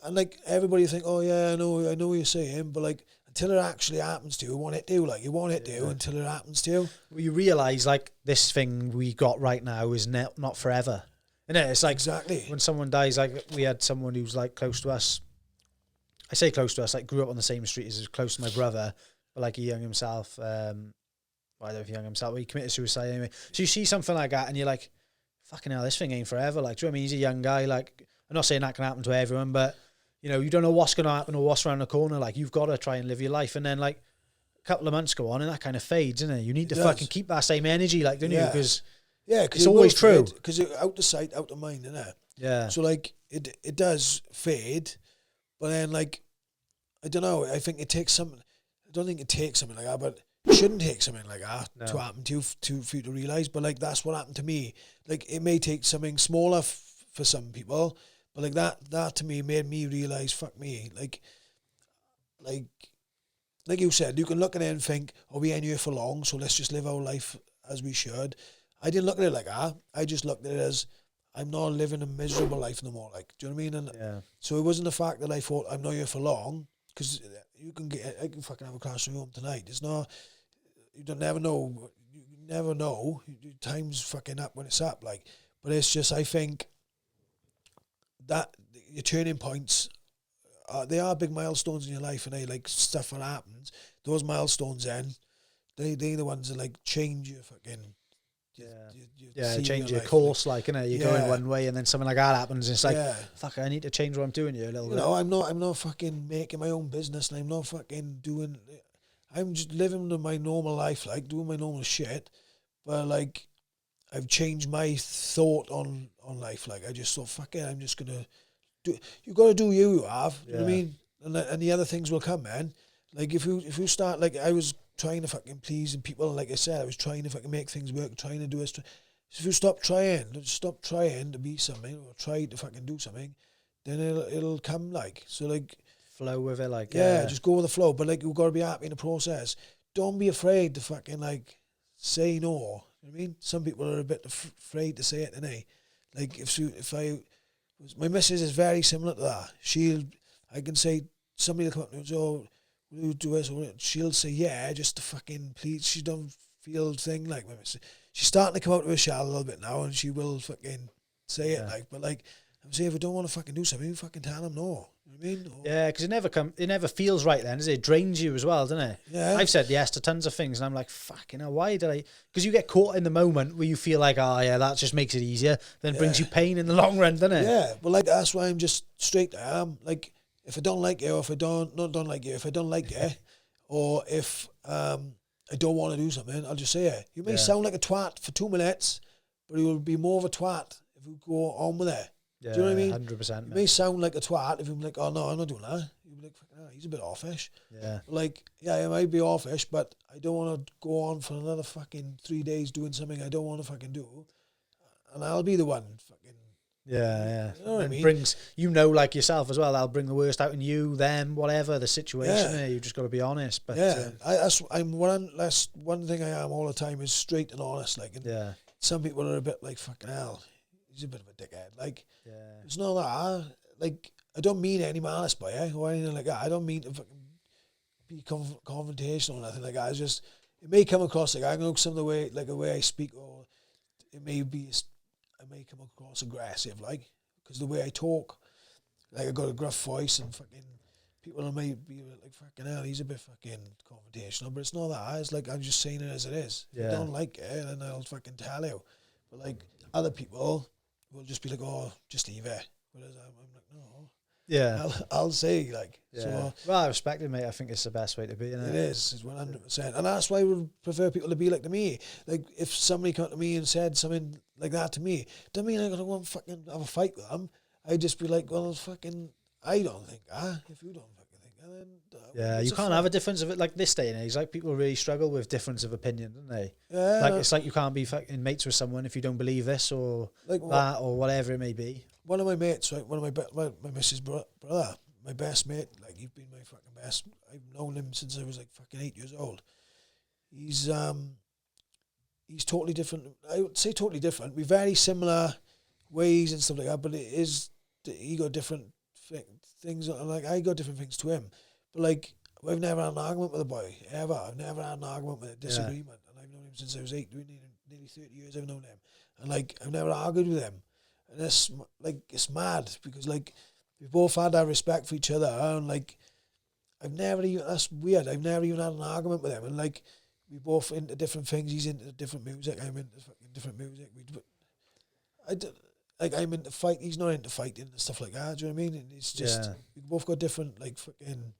And like, everybody think, oh yeah, I know what you're saying, but like, until it actually happens to you, you want it to until it happens to you. Well, you realise, like, this thing we got right now is not forever. And it's like, exactly, when someone dies, like, we had someone who's like close to us. I say close to us, like, grew up on the same street as close to my brother, but like, he hung himself. I don't know if he hung himself, but he committed suicide anyway. So you see something like that and you're like, fucking hell, this thing ain't forever. Like, do you know what I mean? He's a young guy. Like, I'm not saying that can happen to everyone, but, you know, you don't know what's going to happen or what's around the corner. Like, you've got to try and live your life. And then, like, a couple of months go on and that kind of fades, isn't it? You need to fucking keep that same energy, like, don't you? Because it's always true. Because it's out of sight, out of mind, isn't it? Yeah. So, like, it does fade, but then, like, I don't know, I think it takes something, I don't think it takes something like that, but it shouldn't take something like that to happen to you, for you to realise, but, like, that's what happened to me. Like, it may take something smaller for some people, but, like, that to me made me realise, fuck me, like you said, you can look at it and think, oh, we ain't here for long, so let's just live our life as we should. I didn't look at it like that. I just looked at it as, I'm not living a miserable life no more, like, do you know what I mean? And so it wasn't the fact that I thought, I'm not here for long, because I can fucking have a crash from home tonight. It's not, you never know, time's fucking up when it's up, like, but it's just, I think that your turning points, they are big milestones in your life, and they, like, stuff that happens, those milestones then, they're the ones that, like, change your fucking, change your course, like, innit? You're going one way and then something like that happens and it's like, fuck, I need to change what I'm doing here a little bit. No, I'm not fucking making my own business, and I'm not fucking doing, I'm just living my normal life, like, doing my normal shit, but, like, I've changed my thought on life, like, I just thought, fuck it, I'm just gonna do, you gotta do you have, you know what I mean? And the other things will come, man. Like, if you start, like, I was trying to fucking please people, like I said, I was trying to fucking make things work, trying to do it. So if you stop trying to be something, or try to fucking do something, then it'll come, like, so, like, flow with it, like, just go with the flow, but, like, you've got to be happy in the process. Don't be afraid to fucking, like, say no, you know what I mean? Some people are a bit afraid to say it, and like, my missus is very similar to that. I can say, somebody will come up to me and say, oh, will you do this? Or she'll say, yeah, just to fucking please. She don't feel thing, like, she's starting to come out of her shell a little bit now, and she will fucking say it, like, but, like, I'm saying, if I don't want to fucking do something, fucking tell them no. You know what I mean? Because it never feels right then, does it? It drains you as well, doesn't it? Yeah. I've said yes to tons of things, and I'm like, fucking hell, why did I? Because you get caught in the moment where you feel like, oh yeah, that just makes it easier, then brings you pain in the long run, doesn't it? Yeah, but, like, that's why I'm just straight there. Like, if I don't like you, or if I don't like you, or if I don't want to do something, I'll just say it. You may sound like a twat for 2 minutes, but you will be more of a twat if you go on with it. Yeah, do you know what I mean? 100%. You may sound like a twat if you're like, oh no, I'm not doing that. You'd be like, he's a bit offish. Yeah. But like, yeah, I might be offish, but I don't want to go on for another fucking 3 days doing something I don't want to fucking do. And I'll be the one fucking... Yeah. You know what I mean? Brings, like yourself as well, that'll bring the worst out in you, them, whatever the situation is. You just got to be honest. But that's one thing I am all the time is straight and honest. Like, and some people are a bit like, fucking hell, he's a bit of a dickhead. Like, it's not that. Like, I don't mean any malice by it or anything like that. I don't mean to fucking be confrontational or nothing like that. It's just, it may come across like I know some of the way, like the way I speak, or it may be, I may come across aggressive, like, because the way I talk, like I got a gruff voice and fucking people might be like, fucking hell, he's a bit fucking confrontational, but it's not that. It's like, I'm just saying it as it is. If you don't like it, then I'll fucking tell you. But like, other people will just be like, oh, just leave it. Whereas I'm like, no. Yeah. I'll say, like, so. Well, I respect it, mate. I think it's the best way to be, isn't it? It is, it's 100%. And that's why I would prefer people to be like to me. Like, if somebody come to me and said something like that to me, doesn't mean I gotta go and fucking have a fight with them. I'd just be like, well, fucking, I don't think that. If you don't fucking think that, then... you can't have a difference of it, like this day and age. Like, people really struggle with difference of opinion, don't they? Yeah. Like, it's like you can't be fucking mates with someone if you don't believe this or like that or whatever it may be. One of my mates, right, one of my missus' brother, my best mate, like, he's been my fucking best. I've known him since I was like fucking 8 years old. He's totally different. I would say totally different. We're very similar ways and stuff like that, but it is, he got different things, and like I got different things to him. But like, I've never had an argument with a boy, ever. I've never had an argument with a disagreement. And I've known him since I was 8, nearly 30 years I've known him. And like, I've never argued with him. And it's like, it's mad because like, we both had that respect for each other, and like, that's weird, I've never even had an argument with him. And like, we both into different things. He's into different music, I'm into fucking different music. I'm into fight, he's not into fighting and stuff like that, do you know what I mean? And it's just, we both got different, like, fucking...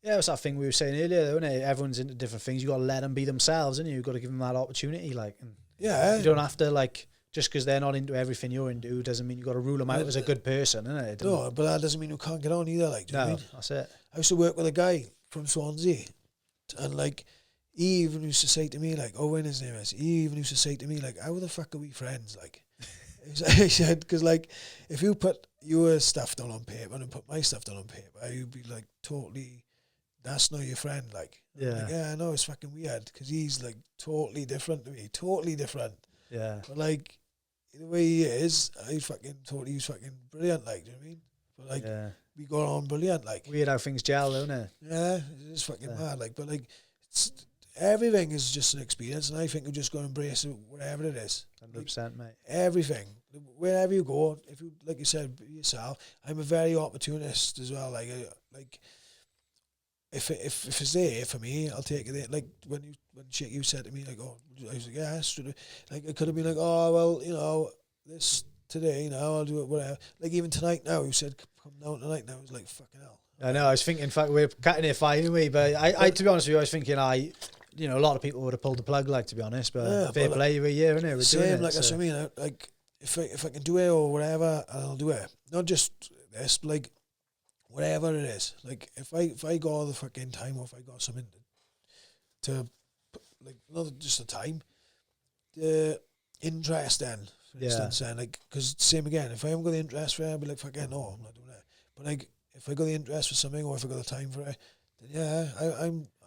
Yeah, it's that thing we were saying earlier, though, isn't it? Everyone's into different things. You got to let them be themselves, and you've got to give them that opportunity, like. And you don't have to, like, just because they're not into everything you're into doesn't mean you got to rule them out as a good person, innit? No, but that doesn't mean you can't get on either, like, do you know what I mean? That's it. I used to work with a guy from Swansea, and like, he even used to say to me, like, Owen his name is, he even used to say to me, like, how the fuck are we friends, like? He said, because like, if you put your stuff down on paper and put my stuff down on paper, you'd be like, totally, that's not your friend, like. Like, yeah, I know, it's fucking weird, because he's like totally different to me, totally different. Yeah. But like, the way he is, he was fucking brilliant, like, do you know what I mean? But like, we got on brilliant, like. Weird how things gel, don't it? Yeah, it's fucking mad, like, but like, everything is just an experience, and I think we're just going to embrace it, whatever it is. 100%, mate. Everything, wherever you go, if you, like you said, be yourself. I'm a very opportunist as well. Like if it's there for me, I'll take it there. Like when you said to me, like, oh, I was like, yeah, like it could have been like, oh, well, you know, this today, you know, I'll do it, whatever. Like even tonight now, you said come down tonight. Now I was like, fucking hell. I know. I was thinking, in fact, we're cutting it fine anyway. But I, to be honest with you, I was thinking, you know, a lot of people would have pulled the plug, like, to be honest. But fair play every year, innit? We're same, doing it, like, that's what I mean. Like, if I can do it or whatever, I'll do it. Not just this, but like, whatever it is. Like, if I got all the fucking time, or if I got something to like, not just the time, the interest then, for instance, and like, because same again, if I haven't got the interest for it, I'll be like, fucking no, I'm not doing it. But like, if I got the interest for something, or if I got the time for it, then yeah,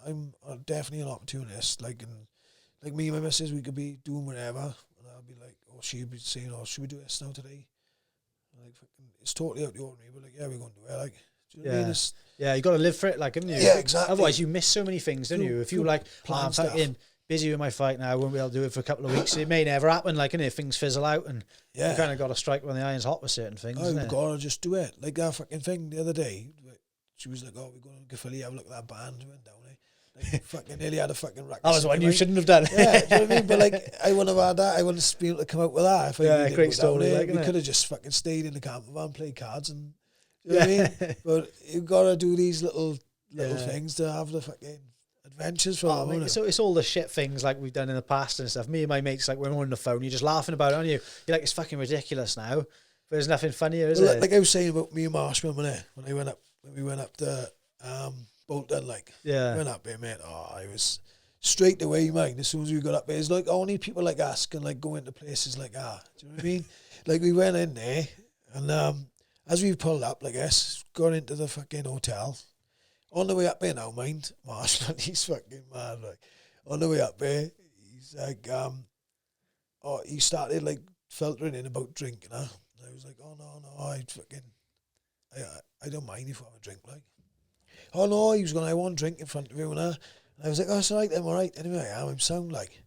I'm definitely an opportunist. Like, and like me and my missus, we could be doing whatever, and I'll be like, oh, she'd be saying, oh, should we do this now today? And like, fucking, it's totally out the ordinary, but like, yeah, we're going to do it. Like, do you know what I mean? You got to live for it, like, haven't you? Yeah, exactly. Otherwise, you miss so many things, don't you? If you like, I'm fucking busy with my fight now, I won't be able to do it for a couple of weeks. It may never happen, like, innit? Things fizzle out, and you kind of got to strike when the iron's hot with certain things. Oh, you've got to just do it. Like that fucking thing the other day. She was like, oh, we're going to Philly, have a look at that band. We went down there. Like, fucking nearly had a fucking rack. That was one you shouldn't have done. Yeah, do you know what I mean? But like, I wouldn't have had that. I wouldn't have been able to come out with that. If I great story. Like, we could have just fucking stayed in the camper van, played cards, and you know what I mean? But you've got to do these little things to have the fucking adventures for them. It's all the shit things like we've done in the past and stuff. Me and my mates, like, when we're on the phone, you're just laughing about it, aren't you? You're like, it's fucking ridiculous now. There's nothing funnier, is well, it? Like I was saying about me and Marshman when we went up to Bolton, like went up there, mate. Oh, I was straight away, mate. As soon as we got up there, it's like only people like us can like go into places like that. Do you know what I mean? Like we went in there, and as we pulled up, like us, got into the fucking hotel. On the way up there now, mind, Marshman, he's fucking mad. Like on the way up there, he's like, he started like filtering in about drinking, huh? I was like, oh no, I don't mind if I have a drink, like. Oh no, he was going to have one drink in front of you, and I was like, oh, it's all right, I'm all right. Anyway, I'm sound like.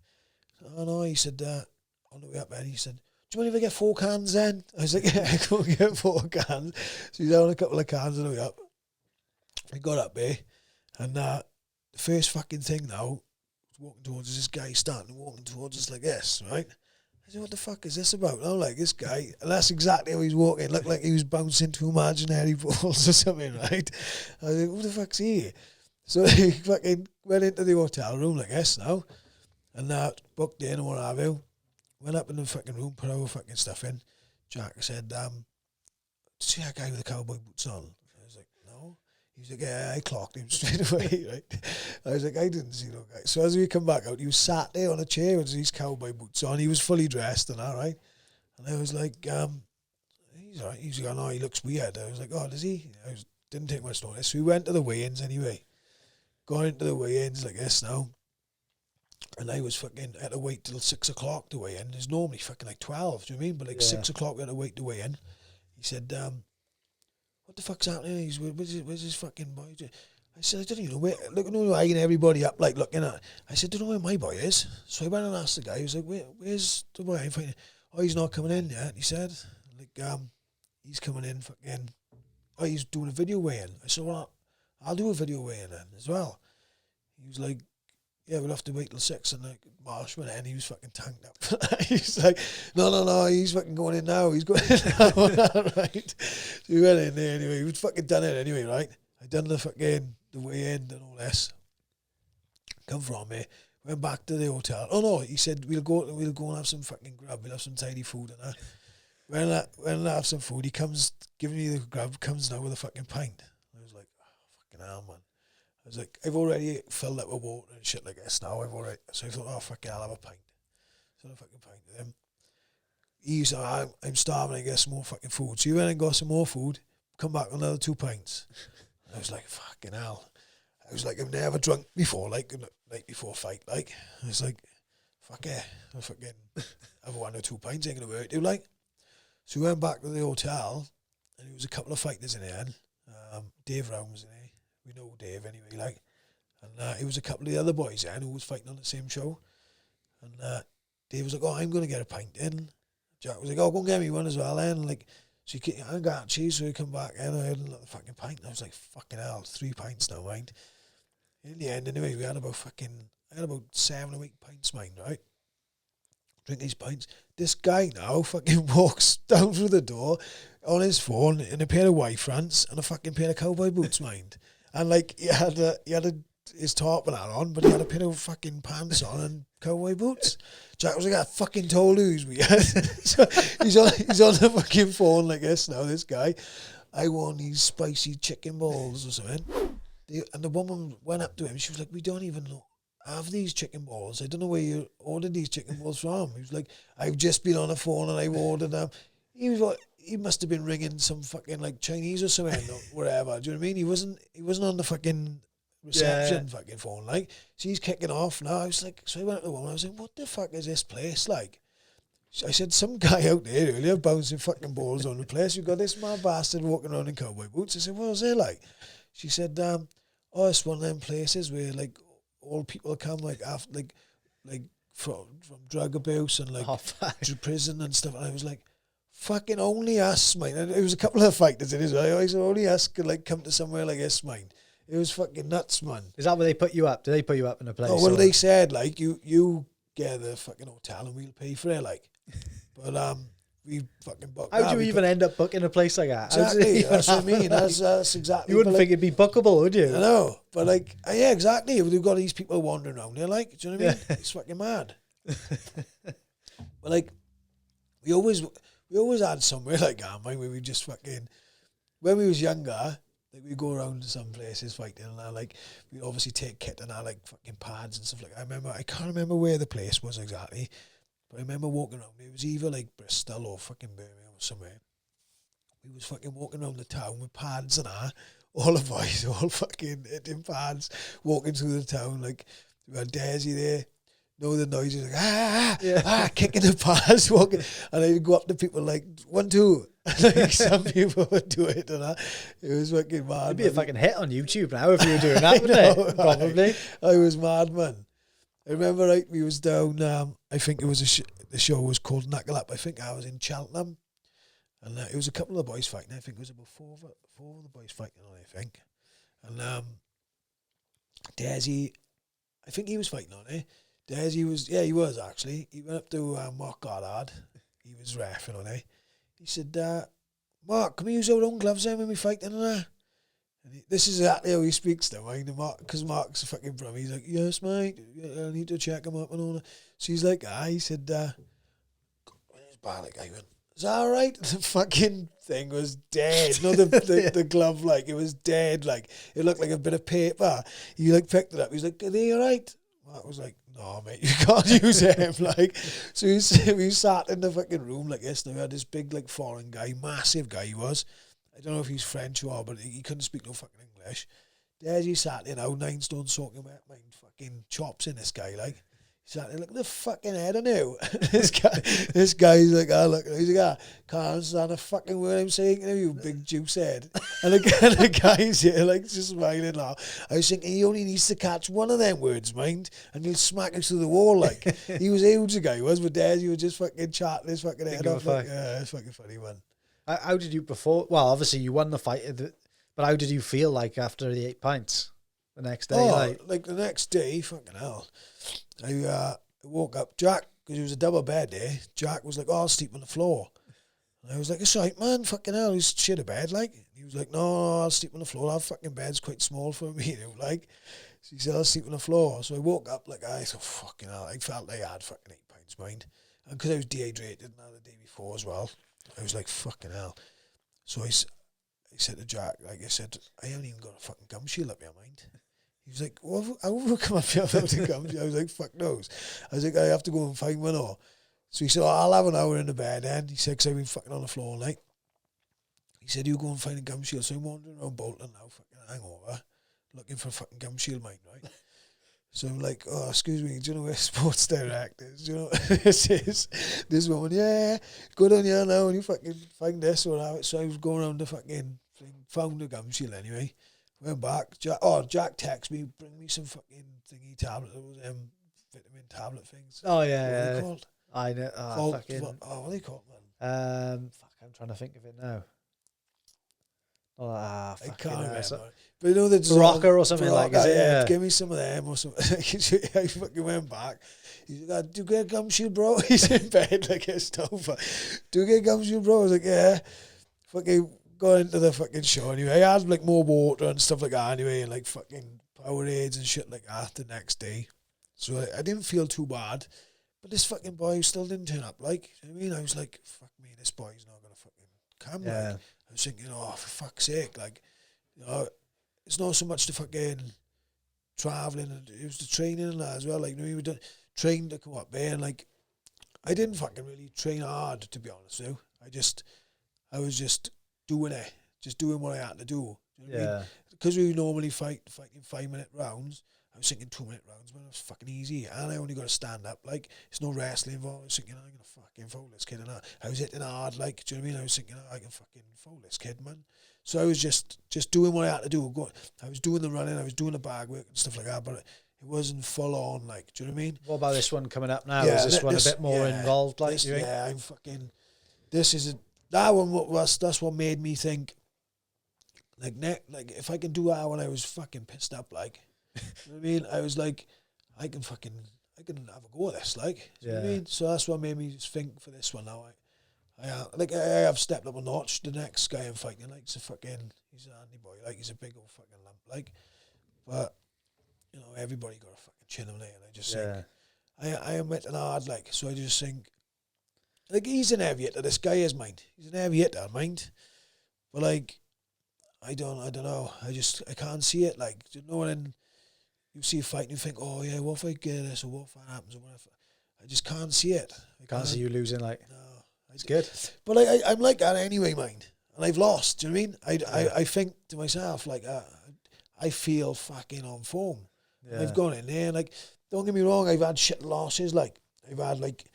Oh no, he said, on the way up there, he said, do you mind if I get 4 cans then? I was like, yeah, go and get 4 cans. So he's having a couple of cans on the way up. We got up there, and the first fucking thing now, was walking towards us, this guy starting walking towards us like this, right? I said, what the fuck is this about? I'm like, this guy, and that's exactly how he's walking. It looked like he was bouncing to imaginary balls or something, right? I was like, who the fuck's he? So he fucking went into the hotel room like this now, and booked in and what have you. Went up in the fucking room, put our fucking stuff in. Jack said, see that guy with the cowboy boots on? I was like, no. He was like, yeah, I clocked him straight away, right? I was like, I didn't see no guy. So as we come back out, he was sat there on a chair with his cowboy boots on. He was fully dressed and all right. And I was like, he's all right. He was like, oh, no, he looks weird. I was like, oh, does he? Didn't take much notice. So we went to the weigh-ins anyway. Going into the weigh-ins like this now. And I was fucking had to wait till 6 o'clock to weigh in. There's normally fucking like 12, do you know what I mean? But like 6 o'clock we had to wait to weigh in. He said, what the fuck's happening? He's where's his fucking boy? I said, I don't even know where. Look, eyeing everybody up, like looking at. I said, don't know where my boy is. So I went and asked the guy. He was like, where's the boy? I'm finding. Oh, he's not coming in yet. He said, like, he's coming in. Fucking. Oh, he's doing a video weigh-in. I said, well, I'll do a video weigh-in then as well. He was like, yeah, we'll have to wait till 6. And like Marsh went in, he was fucking tanked up. He's like, no, he's fucking going in now. He's going in now, right? So we went in there anyway. We'd fucking done it anyway, right? I done the fucking the way in and all this. Come from me, went back to the hotel. Oh no, he said we'll go and have some fucking grub. We'll have some tidy food and that. When I have some food, he comes giving me the grub. Comes now with a fucking pint. I was like, oh, fucking hell, man. I was like, I've already filled up with water and shit like this now. So I thought, oh, fucking, I'll have a pint. So I had a fucking pint with him. He's like, I'm starving, I get some more fucking food. So he went and got some more food, come back with another 2 pints. I was like, fucking hell. I was like, I've never drunk before, like before fight, like. I was like, fuck yeah, I fucking have 1 or 2 pints, ain't gonna work, do like. So we went back to the hotel, and there was a couple of fighters in there. Dave Round was in there. We know Dave anyway, like. And it was a couple of the other boys then who was fighting on the same show. And Dave was like, oh, I'm going to get a pint in. Jack was like, oh, go and get me one as well then. Like, so I got cheese, so we come back in, I had another fucking pint. And I was like, fucking hell, 3 pints now, mind. In the end, anyway, I had about 7 or 8 pints, mind, right? Drink these pints. This guy now fucking walks down through the door on his phone in a pair of white fronts and a fucking pair of cowboy boots, mind. And like he had his top and that on, but he had a pair of fucking pants on and cowboy boots. Jack was like, I fucking told you he's weird. So he's on the fucking phone like this now, this guy. I want these spicy chicken balls or something. And the woman went up to him, she was like, we don't even have these chicken balls. I don't know where you ordered these chicken balls from. He was like, I've just been on the phone and I've ordered them. He was like, he must have been ringing some fucking like Chinese or something or whatever. Do you know what I mean? He wasn't on the fucking reception fucking phone, like. So he's kicking off now. I was like, so I went up to the woman, I was like, what the fuck is this place like? So I said, some guy out there earlier bouncing fucking balls on the place. You've got this mad bastard walking around in cowboy boots. I said, what was it like? She said, oh, it's one of them places where like all people come like after like from drug abuse and like to prison and stuff. And I was like, fucking only us, mate. And it was a couple of fighters in Israel. I said, only us could like come to somewhere like this, mate. It was fucking nuts, man. Is that where they put you up? Do they put you up in a place? Oh, well, they said like you get the fucking hotel and we'll pay for it, like. But we fucking booked. How do you even end up booking a place like that? Exactly, that's what I mean. That's exactly. You wouldn't think it'd be bookable, would you? I know, but like, yeah, exactly. We've got these people wandering around there, like, do you know what I mean? It's fucking mad. But like, we always we always had somewhere like that, mind, where we just fucking, when we was younger, like we'd go around to some places fighting and that, like we'd obviously take kit and that, like fucking pads and stuff like that. I can't remember where the place was exactly, but I remember walking around, it was either like Bristol or fucking Birmingham or somewhere. We was fucking walking around the town with pads and that, all the boys, all fucking hitting pads, walking through the town, like, we had Daisy there, know the noises, like, kicking the pads, walking, and I'd go up to people like, 1, 2, like, some people would do it, and that, it was fucking mad. It'd be a fucking hit on YouTube now if you were doing that, wouldn't it? Probably. I was mad, man. I remember, like, we was down, I think it was the show was called Knuckle Up, I think I was in Cheltenham. And it was a couple of the boys fighting. I think it was about four of the boys fighting on it, I think. And Desi, I think he was fighting on it. Desi was, yeah, he was actually. He went up to Mark Goddard. He was reffing on it. He said, Mark, can we use our own gloves then when we fight? And this is exactly how he speaks to me, because Mark's a fucking brum. He's like, yes, mate, I need to check him up and all that. So he's like, he said, his ballet guy went, is that alright? The fucking thing was dead. No, the glove, like, it was dead. Like, it looked like a bit of paper. He, like, picked it up. He's like, are they alright? Mark was like, no, mate, you can't use him. Like, so we sat in the fucking room like this, and we had this big, like, foreign guy, massive guy he was. I don't know if he's French or, but he couldn't speak no fucking English. There's he sat there now, 9 stone soaking wet, mind fucking chops in this guy, like. He sat there, look at the fucking head on you. this guy's like, look, he's like, can't understand a fucking word I'm saying to you, big juice head. And the guy's here, like, just smiling now. I was thinking, he only needs to catch one of them words, mind, and he'll smack us through the wall, like. He was huge, the guy was, but Des, he was just fucking chatting his fucking head off. Like, it's fucking funny, man. How did you well, obviously you won the fight, but how did you feel like after the 8 pints the next day? Like the next day, fucking hell. I woke up, Jack, because it was a double bed there, Jack was like, I'll sleep on the floor. And I was like, it's right, man, fucking hell, he's shit a bed, like. He was like, no, I'll sleep on the floor, our fucking bed's quite small for me, like. So he said, I'll sleep on the floor. So I woke up, like, I thought, fucking hell, I felt like I had fucking 8 pints, mind. And because I was dehydrated and the day before as well, I was like, fucking hell. So I said to Jack, like I said, I haven't even got a fucking gum shield up here, mind. He was like, how will I come up here without a gum shield? I was like, fuck knows. I was like, I have to go and find one or. So he said, I'll have an hour in the bed then. He said, because I've been fucking on the floor all night. He said, you go and find a gum shield. So I'm wandering around Bolton now, fucking hangover, looking for a fucking gum shield, mind, right? So I'm like, oh, excuse me, do you know where Sports Direct is? Do you know what this is? This woman, yeah, go down here now and you fucking find this or that. So I was going around the fucking thing, found the gum shield anyway. Went back. Jack texted me, bring me some fucking thingy tablet. Those vitamin tablet things. Oh, yeah. What are they called? I know. What are they called, man? I'm trying to think of it now. I can't remember. But you know the Rocker or something like that. Yeah, give me some of them or something. I fucking went back. He's like, do you get a gum shield, bro? He's in bed like a sofa. Do you get a gum shield, bro? I was like, yeah. Fucking going into the fucking show anyway. I had like more water and stuff like that anyway, and like fucking Powerades and shit like that the next day. So I didn't feel too bad. But this fucking boy still didn't turn up. Like, you know what I mean? I was like, fuck me, this boy's not going to fucking come. Yeah. Like, I was thinking, oh, for fuck's sake, like, you know, it's not so much the fucking travelling, and it was the training and that as well. Like, you know, we were trained to come up there, and like, I didn't fucking really train hard, to be honest with you. I was just doing it, just doing what I had to do. You know what I mean? Because we normally fighting 5-minute rounds, I was thinking 2-minute rounds, man, it was fucking easy. And I only got to stand up, like, it's no wrestling involved. I was thinking, I'm going to fucking foul this kid. And I was hitting hard, like, do you know what I mean? I was thinking, I can fucking foul this kid, man. So I was just doing what I had to do. I was doing the running, I was doing the bag work and stuff like that, but it wasn't full on, like, do you know what I mean? What about this one coming up now? Is this one a bit more involved, like, you think? Yeah, I'm fucking, that's what made me think, like if I can do that when I was fucking pissed up, like, you know what I mean? I was like, I can have a go at this, like, you know what I mean? So that's what made me think for this one now. I have stepped up a notch. The next guy I'm fighting, like, he's an Andy boy, like, he's a big old fucking lump, like, but, you know, everybody got a fucking chin on there, and I just think, I am hitting hard, like, so I just think, like, he's an heavy hitter, this guy is, mind. He's an heavy hitter, mind. But, like, I don't know. I can't see it, like, you know, and you see a fight and you think, oh, yeah, what if I get this, or what if that happens, or what if... I just can't see it. I can't see you losing, like... No. It's good. But, like, I'm like that anyway, mind. And I've lost, do you know what I mean? I think to myself, like, I feel fucking on form. Yeah. I've gone in there, and, like, don't get me wrong, I've had shit losses, like, I've had, like,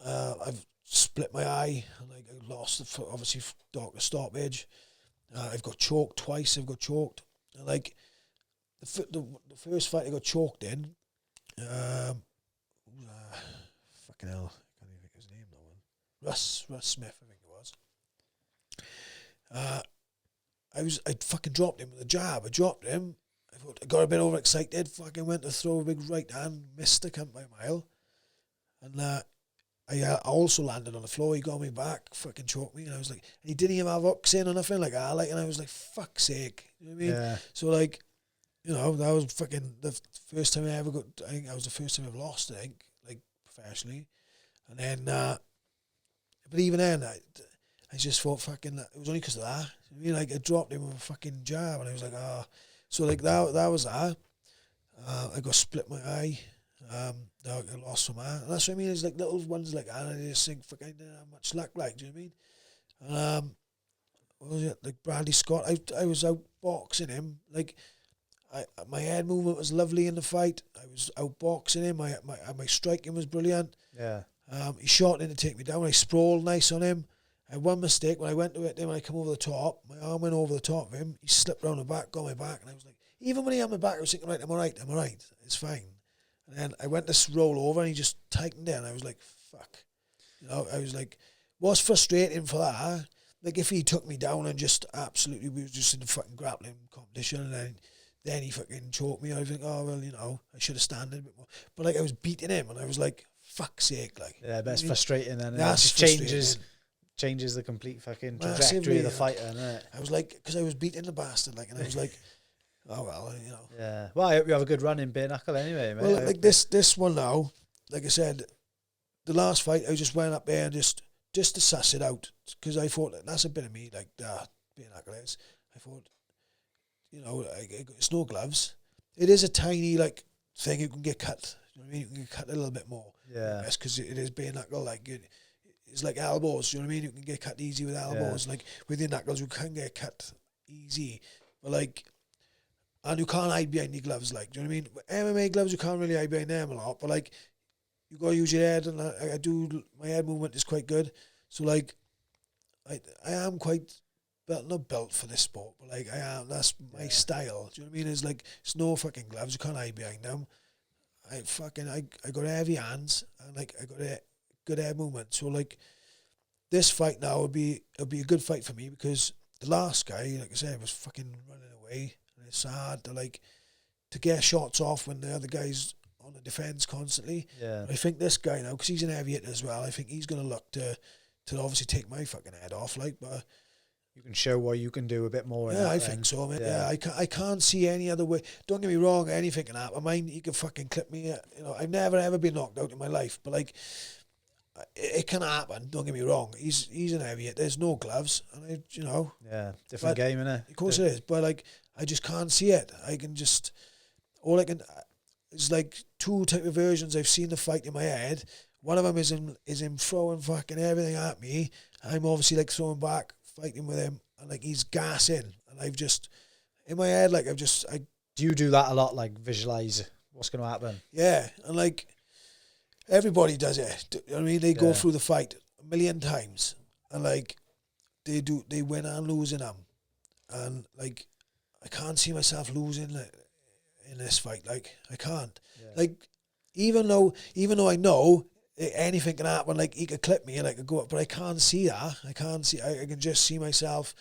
I've split my eye, and, like, I lost, obviously, doctor stoppage. I've got choked twice, and, like, the first fight I got choked in, fucking hell, I can't even think of his name, that one. Russ Smith, I think it was. I fucking dropped him with a jab. I dropped him. I got a bit overexcited. Fucking went to throw a big right hand, missed the count by a mile, and I also landed on the floor. He got me back, fucking choked me, and I was like, and he didn't even have hooks in or nothing like that. Like, and I was like, fuck's sake, you know what I mean? Yeah. So, like, you know, that was fucking the first time I ever got. I think that was the first time I've lost. I think, like, professionally, and then, but even then, I just thought fucking, it was only because of that. I mean, like, I dropped him with a fucking jab, and I was like, oh. So, like, that was that. I got split my eye. I lost some eye. And that's what I mean, it's like little ones like that, and I just think, fucking, I didn't have much luck, like, do you know what I mean? What was it? Like, Bradley Scott, I was out boxing him. Like, my head movement was lovely in the fight. I was out boxing him. My striking was brilliant. Yeah. He shot in to take me down. I sprawled nice on him. I had one mistake when I went to it. Then when I come over the top, my arm went over the top of him. He slipped round the back, got my back, and I was like, even when he had my back, I was thinking, right, I'm all right, it's fine. And then I went to roll over, and he just tightened it, and I was like, fuck. You know, I was like, what's frustrating for that? Like, if he took me down and just absolutely, we were just in the fucking grappling competition, and then he fucking choked me, I think, oh, well, you know, I should have standed a bit more. But, like, I was beating him, and I was like, fuck's sake, like. Yeah, but it's frustrating then. That's it changes the complete fucking trajectory of the fighter, innit? I was like, because I was beating the bastard, like, and I was like, oh, well, you know. Yeah. Well, I hope you have a good run in bare knuckle anyway, mate. Well, like, this one now, like I said, the last fight, I just went up there and just to suss it out, because I thought, that's a bit of me, like, bare knuckle is. I thought, you know, it's no gloves. It is a tiny, like, thing you can get cut. You know what I mean? You can get cut a little bit more. Yeah. That's because it is bare knuckle, like, it's like elbows, you know what I mean? You can get cut easy with elbows. Yeah. Like, with your knuckles, you can get cut easy. But, like, and you can't hide behind your gloves, like, do you know what I mean? MMA gloves, you can't really hide behind them a lot. But, like, you got to use your head, and I do, my head movement is quite good. So, like, I am quite, not built for this sport, but, like, I am, that's my style. Do you know what I mean? It's like, it's no fucking gloves, you can't hide behind them. I got heavy hands, and, like, I got a good head movement. So, like, this fight now would be a good fight for me, because the last guy, like I said, was fucking running away, and it's hard to, like, to get shots off when the other guy's on the defence constantly. Yeah. But I think this guy now, because he's an heavy hitter as well, I think he's going to look to obviously take my fucking head off, like, but you can show what you can do a bit more. Yeah, I think so, mate. Yeah, I can't see any other way. Don't get me wrong, anything can happen. I mean, he can fucking clip me. You know, I've never ever been knocked out in my life, but, like, it can happen. Don't get me wrong. He's an heavy hitter. There's no gloves, and you know. Yeah, different game, innit? Of course it is, but, like, I just can't see it. All I can. It's like two type of versions. I've seen the fight in my head. One of them is him throwing fucking everything at me. I'm obviously, like, throwing back, fighting with him, and, like, he's gassing, and I've just in my head, like, do you do that a lot, like, visualize what's going to happen? Yeah, and, like, everybody does it. You know what I mean? They go through the fight a million times, and, like, they win and lose in them, and, like, I can't see myself losing, like, in this fight. Like, I can't. Yeah. Like, even though I know anything can happen, like, he could clip me and I could go up, but I can't see that. I can just see myself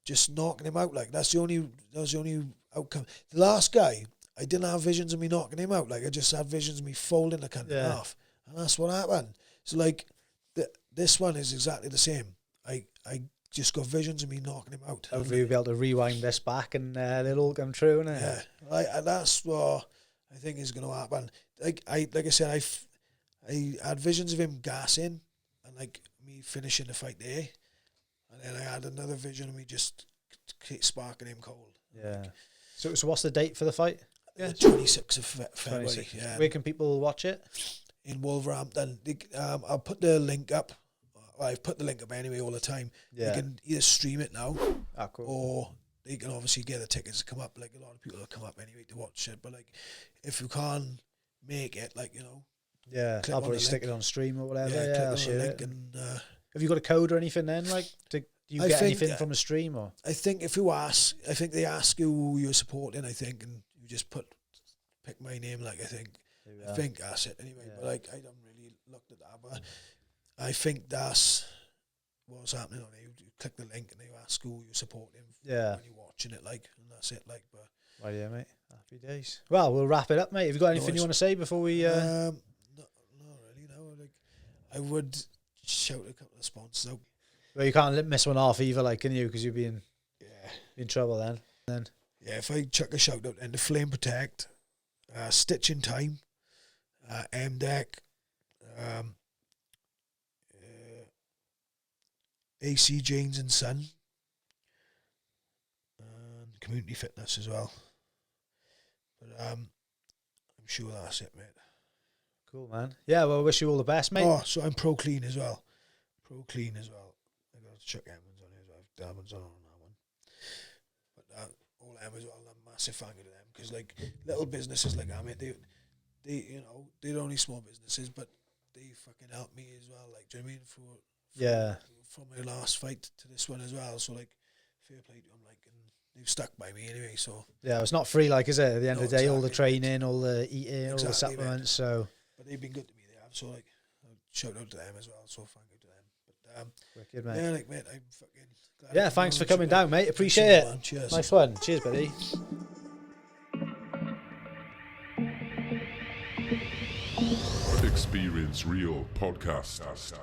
just knocking him out. Like, that was the only outcome. The last guy, I didn't have visions of me knocking him out. Like, I just had visions of me folding the cunt in half, and that's what happened. So, like, this one is exactly the same. I just got visions of me knocking him out. Hopefully you'll be able to rewind this back and it'll all come true, innit? Yeah, that's what I think is going to happen. Like I said, I had visions of him gassing, like me finishing the fight there, and then I had another vision of me just keep sparking him cold. Yeah. So what's the date for the fight? The 26th of February. 26th. Yeah. Where can people watch it? In Wolverhampton. I'll put the link up. I've put the link up anyway all the time. Yeah. You can either stream it now, Cool. or you can obviously get the tickets to come up. Like, a lot of people will come up anyway to watch it. But like, if you can't make it, like, you know, yeah, I'll probably stick it on stream or whatever. Yeah, I'll share it. And, have you got a code or anything then? Like, do you get anything from a stream or? I think if you ask, I think they ask you who you're supporting. I think, and you just pick my name. Like, I think that's it anyway. Yeah. But like, I haven't really looked at that. But I think that's what's happening on it. You click the link and they ask who you're supporting. Yeah. When you're watching it, like, and that's it. Like, but. Right, yeah, mate. Happy days. Well, we'll wrap it up, mate. Have you got anything you want to say before we? Not really. No. Like, I would shout a couple of sponsors out. Well, you can't miss one off either, like, can you? Because you'd be in trouble then. Yeah, if I chuck a shout out, and the Flame Protect, Stitch in Time, M-Deck, AC Janes and Son, and Community Fitness as well. But I'm sure that's it, mate. Cool, man. Yeah, well, wish you all the best, mate. Oh, so I'm Pro Clean as well. I got to chuck Emmons on here as well. Diamonds on that one. But all them as well, I'm a massive fan of them, because like little businesses like that, mate, they you know, they're only small businesses, but they fucking help me as well. Like, do you know what I mean? From my last fight to this one as well. So like, fair play to them, like, and they've stuck by me anyway. So yeah, it's not free, like, is it? At the end of the day, all the training, all the eating, all the supplements. Mate. So, but they've been good to me. They have. So like, shout out to them as well. So thank you to them. Wicked, mate. Yeah, like, mate, I'm fucking glad. Yeah, thanks for coming down, mate. Appreciate it. Man. Cheers. Nice one. Cheers, buddy. Experience Real Podcast.